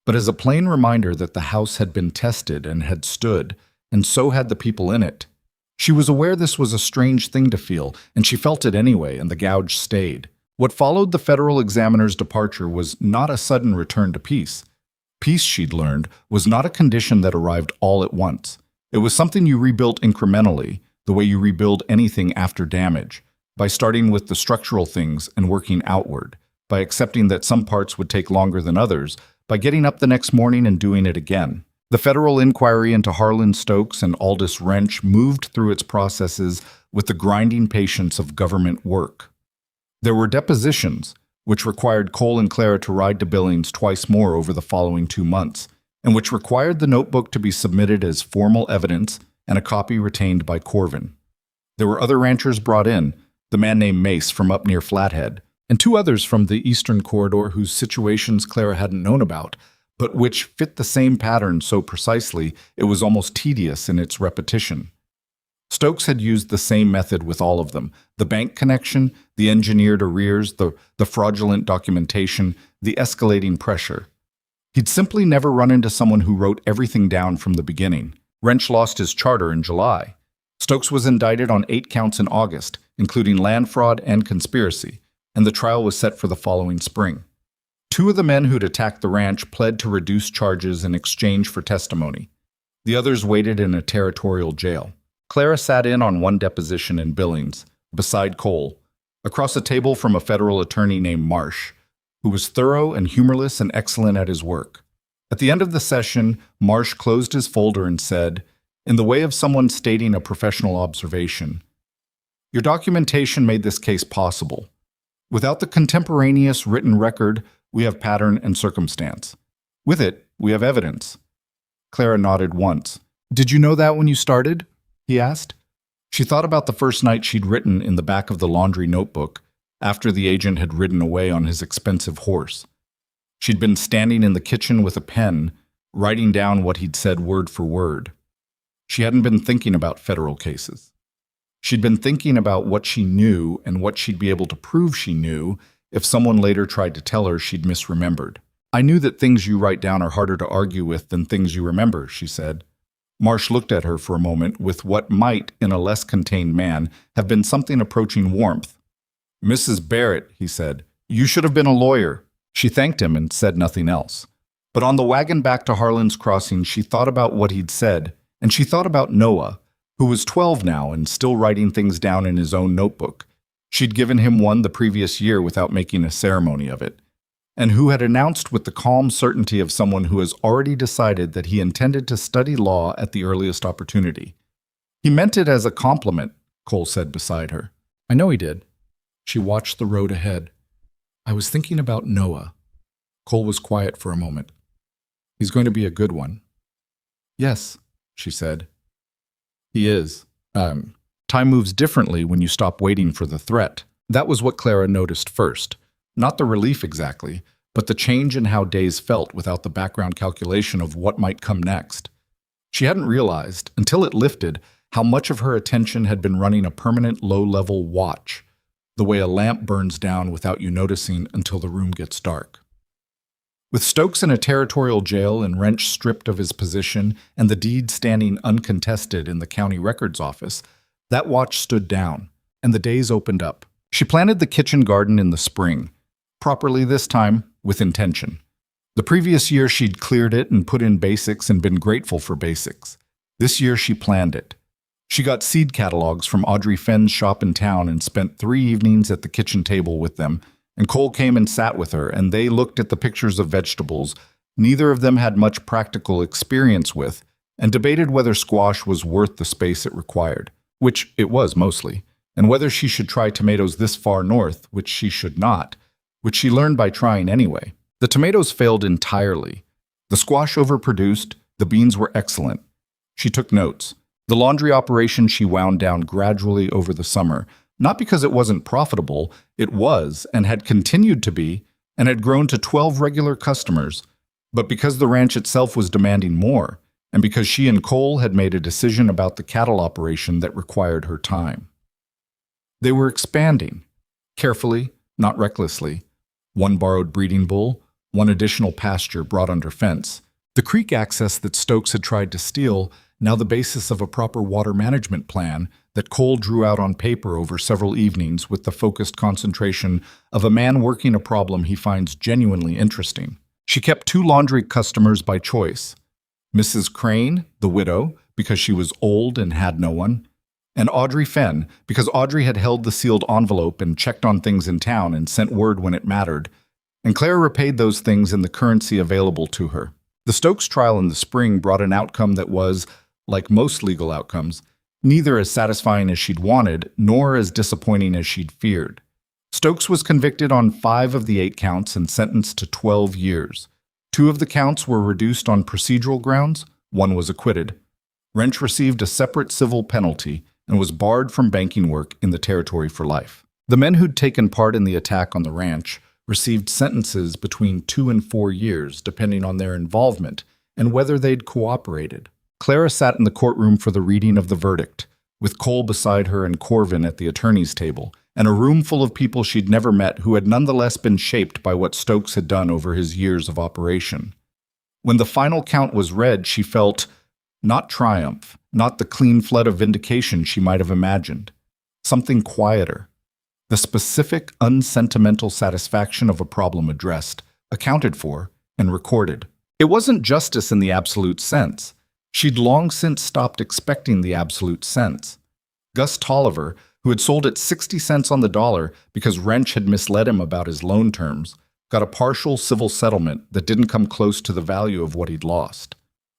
but as a plain reminder that the house had been tested and had stood, and so had the people in it. She was aware this was a strange thing to feel, and she felt it anyway, and the gouge stayed. What followed the federal examiner's departure was not a sudden return to peace. Peace, she'd learned, was not a condition that arrived all at once. It was something you rebuilt incrementally, the way you rebuild anything after damage, by starting with the structural things and working outward, by accepting that some parts would take longer than others, by getting up the next morning and doing it again. The federal inquiry into Harlan Stokes and Aldous Wrench moved through its processes with the grinding patience of government work. There were depositions, which required Cole and Clara to ride to Billings twice more over the following 2 months, and which required the notebook to be submitted as formal evidence and a copy retained by Corvin. There were other ranchers brought in, the man named Mace from up near Flathead, and 2 others from the eastern corridor whose situations Clara hadn't known about, but which fit the same pattern so precisely it was almost tedious in its repetition. Stokes had used the same method with all of them: the bank connection, the engineered arrears, the fraudulent documentation, the escalating pressure. He'd simply never run into someone who wrote everything down from the beginning. Wrench lost his charter in July. Stokes was indicted on 8 counts in August, including land fraud and conspiracy, and the trial was set for the following spring. 2 of the men who'd attacked the ranch pled to reduce charges in exchange for testimony. The others waited in a territorial jail. Clara sat in on one deposition in Billings, beside Cole, across a table from a federal attorney named Marsh, who was thorough and humorless and excellent at his work. At the end of the session, Marsh closed his folder and said, in the way of someone stating a professional observation, "Your documentation made this case possible. Without the contemporaneous written record, we have pattern and circumstance. With it, we have evidence." Clara nodded once. "Did you know that when you started?" he asked. She thought about the first night she'd written in the back of the laundry notebook, after the agent had ridden away on his expensive horse. She'd been standing in the kitchen with a pen, writing down what he'd said word for word. She hadn't been thinking about federal cases. She'd been thinking about what she knew and what she'd be able to prove she knew if someone later tried to tell her she'd misremembered. "I knew that things you write down are harder to argue with than things you remember," she said. Marsh looked at her for a moment with what might, in a less contained man, have been something approaching warmth. "Mrs. Barrett," he said, "you should have been a lawyer." She thanked him and said nothing else. But on the wagon back to Harlan's Crossing, she thought about what he'd said, and she thought about Noah, who was 12 now and still writing things down in his own notebook. She'd given him one the previous year without making a ceremony of it, and who had announced with the calm certainty of someone who has already decided that he intended to study law at the earliest opportunity. "He meant it as a compliment," Cole said beside her. "I know he did." She watched the road ahead. "I was thinking about Noah." Cole was quiet for a moment. "He's going to be a good one." "Yes," she said. "He is. Time moves differently when you stop waiting for the threat." That was what Clara noticed first. Not the relief exactly, but the change in how days felt without the background calculation of what might come next. She hadn't realized, until it lifted, how much of her attention had been running a permanent low-level watch, the way a lamp burns down without you noticing until the room gets dark. With Stokes in a territorial jail and Wrench stripped of his position and the deed standing uncontested in the county records office, that watch stood down, and the days opened up. She planted the kitchen garden in the spring, properly this time, with intention. The previous year she'd cleared it and put in basics and been grateful for basics. This year she planned it. She got seed catalogs from Audrey Fenn's shop in town and spent 3 evenings at the kitchen table with them, and Cole came and sat with her, and they looked at the pictures of vegetables neither of them had much practical experience with, and debated whether squash was worth the space it required, which it was mostly, and whether she should try tomatoes this far north, which she should not, which she learned by trying anyway. The tomatoes failed entirely. The squash overproduced, the beans were excellent. She took notes. The laundry operation she wound down gradually over the summer, not because it wasn't profitable, it was, and had continued to be, and had grown to 12 regular customers, but because the ranch itself was demanding more, and because she and Cole had made a decision about the cattle operation that required her time. They were expanding, carefully, not recklessly. One borrowed breeding bull, one additional pasture brought under fence. The creek access that Stokes had tried to steal, now the basis of a proper water management plan that Cole drew out on paper over several evenings with the focused concentration of a man working a problem he finds genuinely interesting. She kept 2 laundry customers by choice. Mrs. Crane, the widow, because she was old and had no one, and Audrey Fenn, because Audrey had held the sealed envelope and checked on things in town and sent word when it mattered, and Claire repaid those things in the currency available to her. The Stokes trial in the spring brought an outcome that was, like most legal outcomes, neither as satisfying as she'd wanted, nor as disappointing as she'd feared. Stokes was convicted on 5 of the 8 counts and sentenced to 12 years. 2 of the counts were reduced on procedural grounds, 1 was acquitted. Wrench received a separate civil penalty and was barred from banking work in the territory for life. The men who'd taken part in the attack on the ranch received sentences between 2 and 4 years, depending on their involvement and whether they'd cooperated. Clara sat in the courtroom for the reading of the verdict, with Cole beside her and Corvin at the attorney's table, and a room full of people she'd never met who had nonetheless been shaped by what Stokes had done over his years of operation. When the final count was read, she felt not triumph, not the clean flood of vindication she might have imagined. Something quieter. The specific, unsentimental satisfaction of a problem addressed, accounted for, and recorded. It wasn't justice in the absolute sense. She'd long since stopped expecting the absolute sense. Gus Tolliver, who had sold at 60 cents on the dollar because Wrench had misled him about his loan terms, got a partial civil settlement that didn't come close to the value of what he'd lost.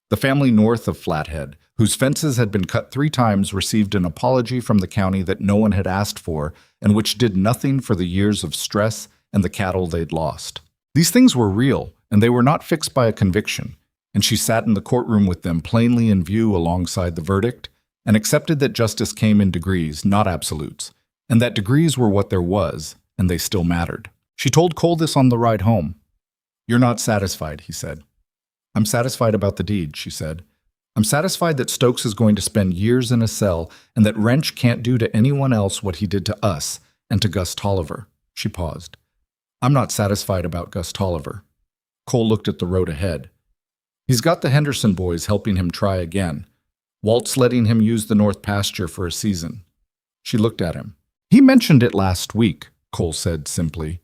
The family north of Flathead, whose fences had been cut 3 times, received an apology from the county that no one had asked for and which did nothing for the years of stress and the cattle they'd lost. These things were real, and they were not fixed by a conviction, and she sat in the courtroom with them plainly in view alongside the verdict and accepted that justice came in degrees, not absolutes, and that degrees were what there was, and they still mattered. She told Cole this on the ride home. "You're not satisfied," he said. "I'm satisfied about the deed," she said. "I'm satisfied that Stokes is going to spend years in a cell and that Wrench can't do to anyone else what he did to us and to Gus Tolliver." She paused. "I'm not satisfied about Gus Tolliver." Cole looked at the road ahead. "He's got the Henderson boys helping him try again. Walt's letting him use the North Pasture for a season." She looked at him. "He mentioned it last week," Cole said simply.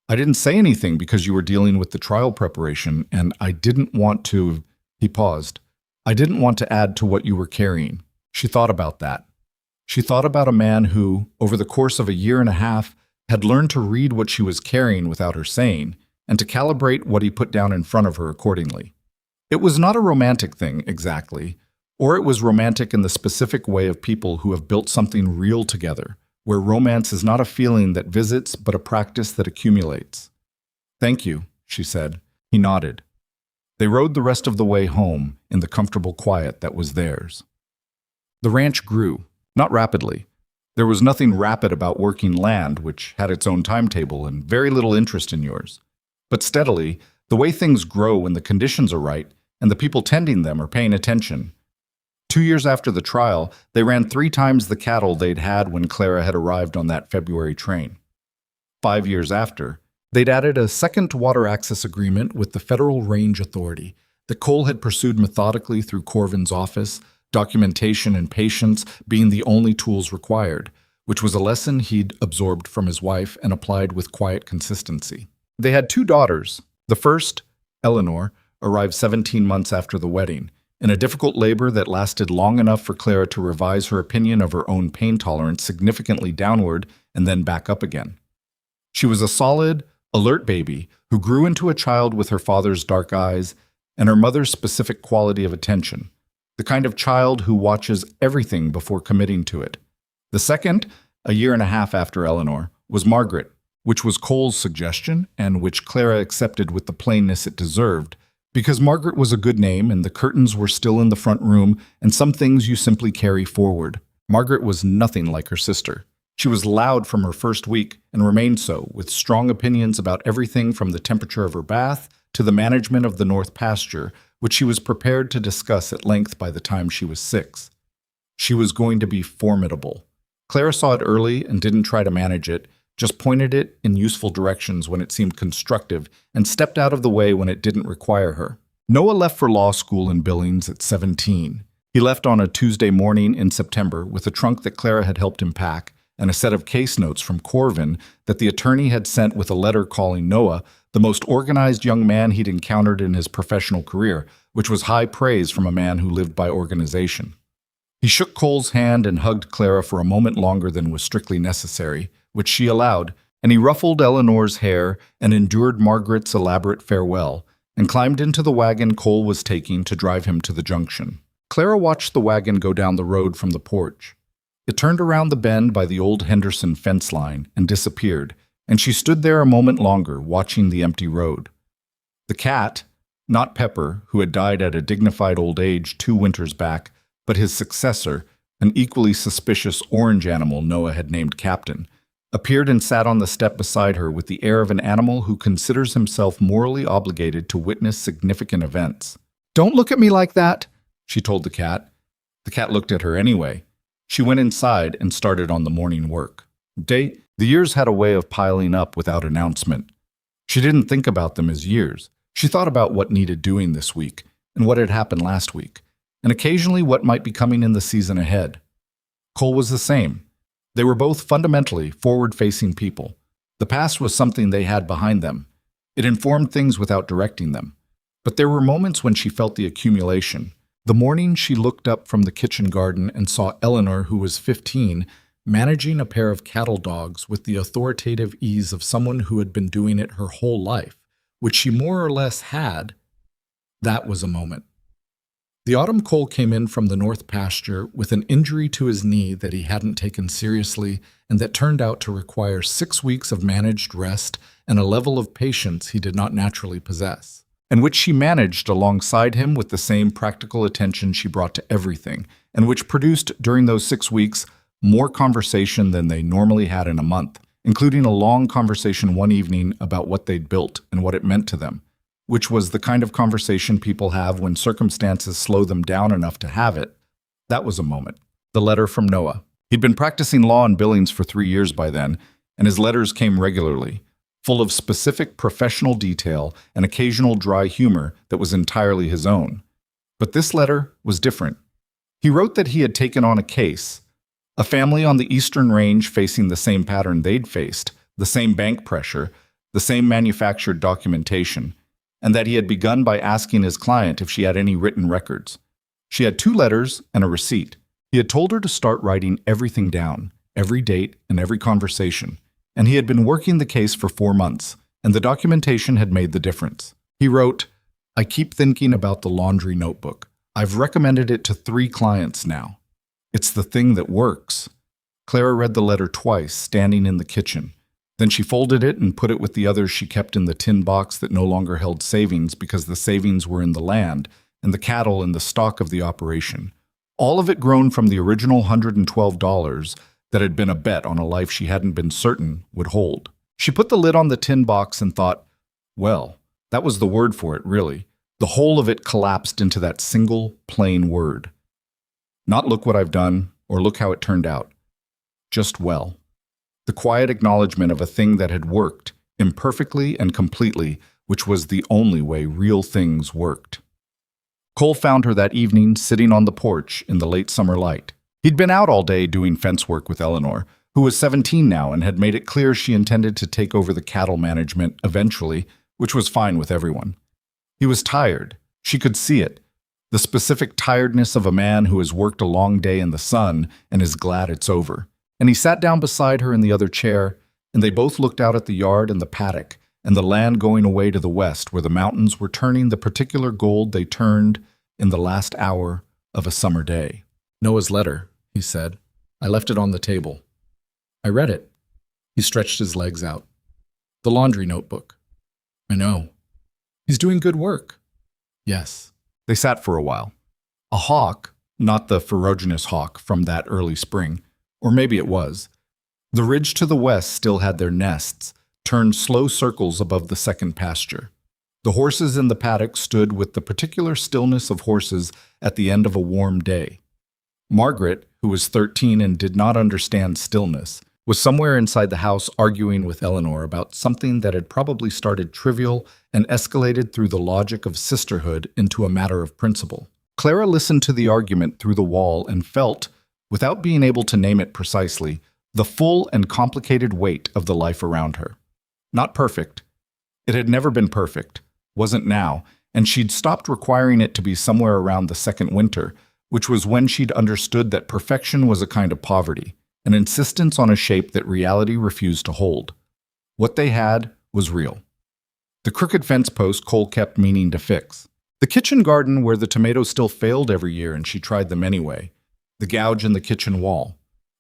"I didn't say anything because you were dealing with the trial preparation, and I didn't want to—" He paused. "I didn't want to add to what you were carrying." She thought about that. She thought about a man who, over the course of a year and a half, had learned to read what she was carrying without her saying, and to calibrate what he put down in front of her accordingly. It was not a romantic thing, exactly, or it was romantic in the specific way of people who have built something real together, where romance is not a feeling that visits but a practice that accumulates. "Thank you," she said. He nodded. They rode the rest of the way home in the comfortable quiet that was theirs. The ranch grew, not rapidly. There was nothing rapid about working land, which had its own timetable and very little interest in yours. But steadily, the way things grow when the conditions are right and the people tending them are paying attention. 2 years after the trial, they ran 3 times the cattle they'd had when Clara had arrived on that February train. 5 years after, they'd added a second water access agreement with the Federal Range Authority that Cole had pursued methodically through Corvin's office, documentation and patience being the only tools required, which was a lesson he'd absorbed from his wife and applied with quiet consistency. They had 2 daughters. The first, Eleanor, arrived 17 months after the wedding, in a difficult labor that lasted long enough for Clara to revise her opinion of her own pain tolerance significantly downward and then back up again. She was a solid, alert baby who grew into a child with her father's dark eyes and her mother's specific quality of attention, the kind of child who watches everything before committing to it. The second, a year and a half after Eleanor, was Margaret, which was Cole's suggestion and which Clara accepted with the plainness it deserved, because Margaret was a good name and the curtains were still in the front room and some things you simply carry forward. Margaret was nothing like her sister. She was loud from her first week and remained so, with strong opinions about everything from the temperature of her bath to the management of the North Pasture, which she was prepared to discuss at length by the time she was 6. She was going to be formidable. Clara saw it early and didn't try to manage it, just pointed it in useful directions when it seemed constructive and stepped out of the way when it didn't require her. Noah left for law school in Billings at 17. He left on a Tuesday morning in September with a trunk that Clara had helped him pack and a set of case notes from Corvin that the attorney had sent with a letter calling Noah the most organized young man he'd encountered in his professional career, which was high praise from a man who lived by organization. He shook Cole's hand and hugged Clara for a moment longer than was strictly necessary, which she allowed, and he ruffled Eleanor's hair and endured Margaret's elaborate farewell, and climbed into the wagon Cole was taking to drive him to the junction. Clara watched the wagon go down the road from the porch. It turned around the bend by the old Henderson fence line and disappeared, and she stood there a moment longer, watching the empty road. The cat, not Pepper, who had died at a dignified old age 2 winters back, but his successor, an equally suspicious orange animal Noah had named Captain, appeared and sat on the step beside her with the air of an animal who considers himself morally obligated to witness significant events. "Don't look at me like that," she told the cat. The cat looked at her anyway. She went inside and started on the morning work. The years had a way of piling up without announcement. She didn't think about them as years. She thought about what needed doing this week and what had happened last week, and occasionally what might be coming in the season ahead. Cole was the same. They were both fundamentally forward-facing people. The past was something they had behind them. It informed things without directing them. But there were moments when she felt the accumulation. The morning she looked up from the kitchen garden and saw Eleanor, who was 15, managing a pair of cattle dogs with the authoritative ease of someone who had been doing it her whole life, which she more or less had. That was a moment. The autumn Cole came in from the north pasture with an injury to his knee that he hadn't taken seriously and that turned out to require 6 weeks of managed rest and a level of patience he did not naturally possess, and which she managed alongside him with the same practical attention she brought to everything, and which produced during those 6 weeks more conversation than they normally had in a month, including a long conversation one evening about what they'd built and what it meant to them, which was the kind of conversation people have when circumstances slow them down enough to have it. That was a moment. The letter from Noah. He'd been practicing law in Billings for 3 years by then, and his letters came regularly, full of specific professional detail and occasional dry humor that was entirely his own. But this letter was different. He wrote that he had taken on a case, a family on the Eastern Range facing the same pattern they'd faced, the same bank pressure, the same manufactured documentation, and that he had begun by asking his client if she had any written records. She had 2 letters and a receipt. He had told her to start writing everything down, every date and every conversation, and he had been working the case for 4 months, and the documentation had made the difference. He wrote, "I keep thinking about the laundry notebook. I've recommended it to 3 clients now. It's the thing that works." Clara read the letter twice, standing in the kitchen. Then she folded it and put it with the others she kept in the tin box that no longer held savings because the savings were in the land and the cattle in the stock of the operation. All of it grown from the original $112 that had been a bet on a life she hadn't been certain would hold. She put the lid on the tin box and thought, well, that was the word for it, really. The whole of it collapsed into that single, plain word. Not look what I've done, or look how it turned out. Just well. The quiet acknowledgement of a thing that had worked, imperfectly and completely, which was the only way real things worked. Cole found her that evening sitting on the porch in the late summer light. He'd been out all day doing fence work with Eleanor, who was 17 now and had made it clear she intended to take over the cattle management eventually, which was fine with everyone. He was tired. She could see it. The specific tiredness of a man who has worked a long day in the sun and is glad it's over. And he sat down beside her in the other chair, and they both looked out at the yard and the paddock, and the land going away to the west where the mountains were turning the particular gold they turned in the last hour of a summer day. "Noah's letter," he said. "I left it on the table." "I read it." He stretched his legs out. "The laundry notebook." "I know." "He's doing good work." "Yes." They sat for a while. A hawk, not the ferruginous hawk from that early spring, or maybe it was. The ridge to the west still had their nests, turned slow circles above the second pasture. The horses in the paddock stood with the particular stillness of horses at the end of a warm day. Margaret, who was 13 and did not understand stillness, was somewhere inside the house arguing with Eleanor about something that had probably started trivial and escalated through the logic of sisterhood into a matter of principle. Clara listened to the argument through the wall and felt, without being able to name it precisely, the full and complicated weight of the life around her. Not perfect. It had never been perfect, wasn't now, and she'd stopped requiring it to be somewhere around the second winter, which was when she'd understood that perfection was a kind of poverty, an insistence on a shape that reality refused to hold. What they had was real. The crooked fence post Cole kept meaning to fix. The kitchen garden where the tomatoes still failed every year and she tried them anyway. The gouge in the kitchen wall.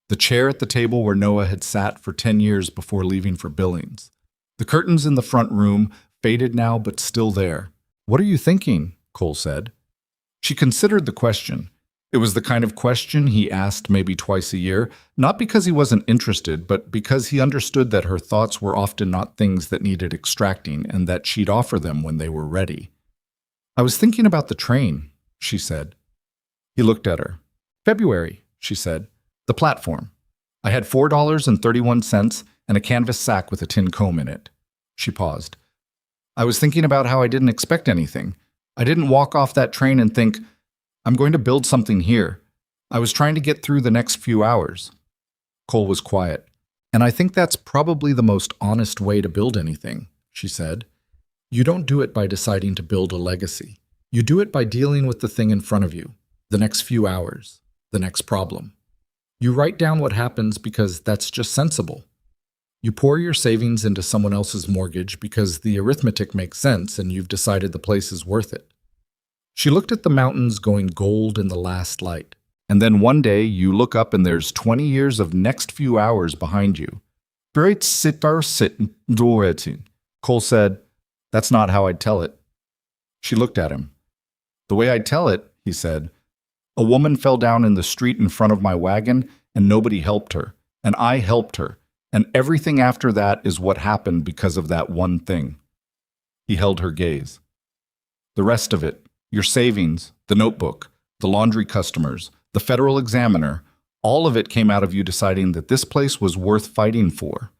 The chair at the table where Noah had sat for 10 years before leaving for Billings. The curtains in the front room, faded now but still there. "What are you thinking?" Cole said. She considered the question. It was the kind of question he asked maybe twice a year, not because he wasn't interested, but because he understood that her thoughts were often not things that needed extracting and that she'd offer them when they were ready. "I was thinking about the train," she said. He looked at her. "February," she said. "The platform. I had $4.31 and a canvas sack with a tin comb in it." She paused. I was thinking about how I didn't expect anything. I didn't walk off that train and think, I'm going to build something here. I was trying to get through the next few hours. Cole was quiet. And I think that's probably the most honest way to build anything, she said. You don't do it by deciding to build a legacy. You do it by dealing with the thing in front of you, the next few hours, the next problem. You write down what happens because that's just sensible. You pour your savings into someone else's mortgage because the arithmetic makes sense and you've decided the place is worth it. She looked at the mountains going gold in the last light. And then one day you look up and there's 20 years of next few hours behind you. Cole said, That's not how I'd tell it. She looked at him. The way I'd tell it, he said, a woman fell down in the street in front of my wagon and nobody helped her. And I helped her. And everything after that is what happened because of that one thing. He held her gaze. The rest of it, your savings, the notebook, the laundry customers, the federal examiner, all of it came out of you deciding that this place was worth fighting for.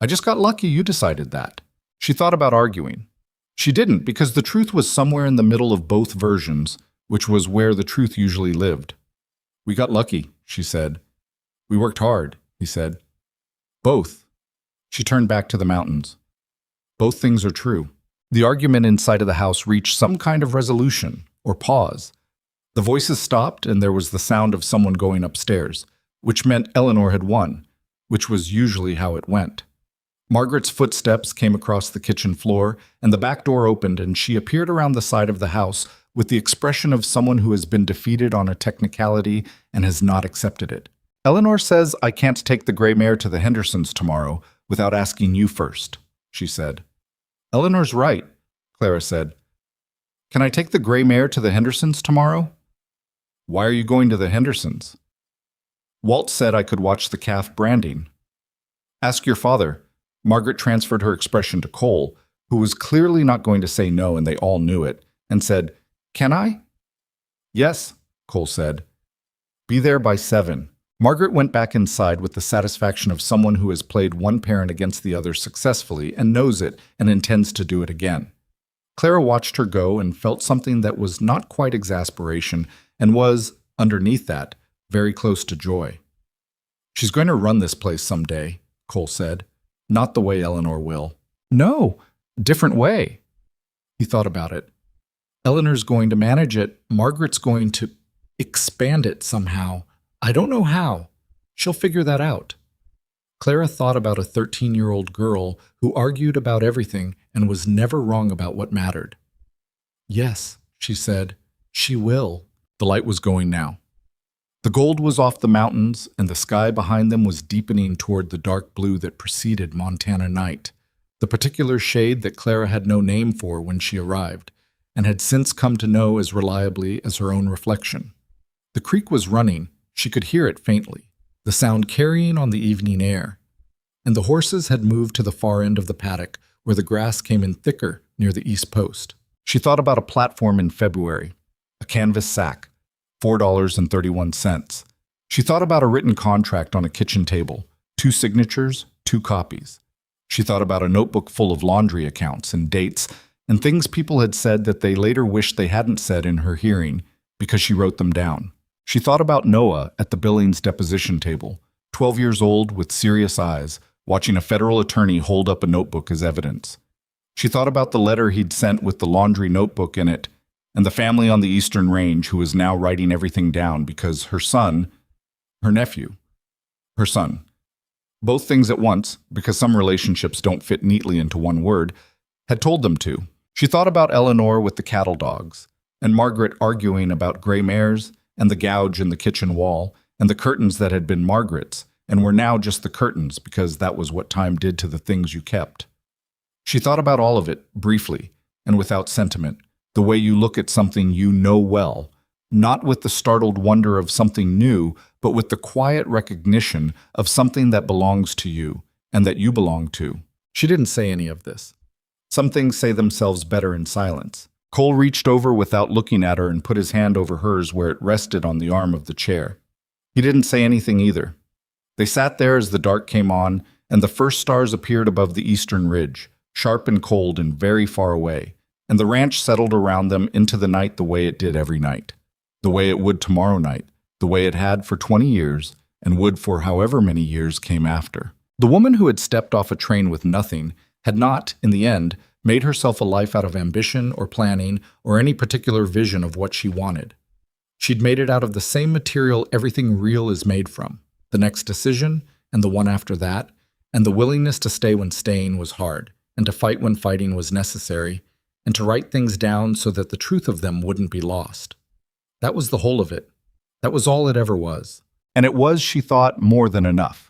I just got lucky you decided that. She thought about arguing. She didn't, because the truth was somewhere in the middle of both versions, which was where the truth usually lived. We got lucky, she said. We worked hard, he said. Both. She turned back to the mountains. Both things are true. The argument inside of the house reached some kind of resolution, or pause. The voices stopped and there was the sound of someone going upstairs, which meant Eleanor had won, which was usually how it went. Margaret's footsteps came across the kitchen floor and the back door opened and she appeared around the side of the house with the expression of someone who has been defeated on a technicality and has not accepted it. Eleanor says I can't take the gray mare to the Hendersons tomorrow without asking you first, she said. Eleanor's right, Clara said. Can I take the gray mare to the Hendersons tomorrow? Why are you going to the Hendersons? Walt said I could watch the calf branding. Ask your father. Margaret transferred her expression to Cole, who was clearly not going to say no and they all knew it, and said, Can I? Yes, Cole said. Be there by 7. Margaret went back inside with the satisfaction of someone who has played one parent against the other successfully and knows it and intends to do it again. Clara watched her go and felt something that was not quite exasperation and was, underneath that, very close to joy. She's going to run this place someday, Cole said. Not the way Eleanor will. No, different way. He thought about it. Eleanor's going to manage it. Margaret's going to expand it somehow. I don't know how. She'll figure that out. Clara thought about a 13-year-old girl who argued about everything and was never wrong about what mattered. Yes, she said, she will. The light was going now. The gold was off the mountains, and the sky behind them was deepening toward the dark blue that preceded Montana night, the particular shade that Clara had no name for when she arrived, and had since come to know as reliably as her own reflection. The creek was running. She could hear it faintly, the sound carrying on the evening air, and the horses had moved to the far end of the paddock where the grass came in thicker near the east post. She thought about a platform in February, a canvas sack, $4.31. She thought about a written contract on a kitchen table, 2 signatures, 2 copies. She thought about a notebook full of laundry accounts and dates and things people had said that they later wished they hadn't said in her hearing because she wrote them down. She thought about Noah at the Billings deposition table, 12 years old with serious eyes, watching a federal attorney hold up a notebook as evidence. She thought about the letter he'd sent with the laundry notebook in it, and the family on the Eastern Range who was now writing everything down because her son, her nephew, her son, both things at once, because some relationships don't fit neatly into one word, had told them to. She thought about Eleanor with the cattle dogs, and Margaret arguing about gray mares, and the gouge in the kitchen wall, and the curtains that had been Margaret's, and were now just the curtains because that was what time did to the things you kept. She thought about all of it, briefly, and without sentiment, the way you look at something you know well, not with the startled wonder of something new, but with the quiet recognition of something that belongs to you, and that you belong to. She didn't say any of this. Some things say themselves better in silence. Cole reached over without looking at her and put his hand over hers where it rested on the arm of the chair. He didn't say anything either. They sat there as the dark came on, and the first stars appeared above the eastern ridge, sharp and cold and very far away, and the ranch settled around them into the night the way it did every night, the way it would tomorrow night, the way it had for 20 years, and would for however many years came after. The woman who had stepped off a train with nothing had not, in the end, made herself a life out of ambition or planning or any particular vision of what she wanted. She'd made it out of the same material everything real is made from, the next decision, and the one after that, and the willingness to stay when staying was hard, and to fight when fighting was necessary, and to write things down so that the truth of them wouldn't be lost. That was the whole of it. That was all it ever was. And it was, she thought, more than enough.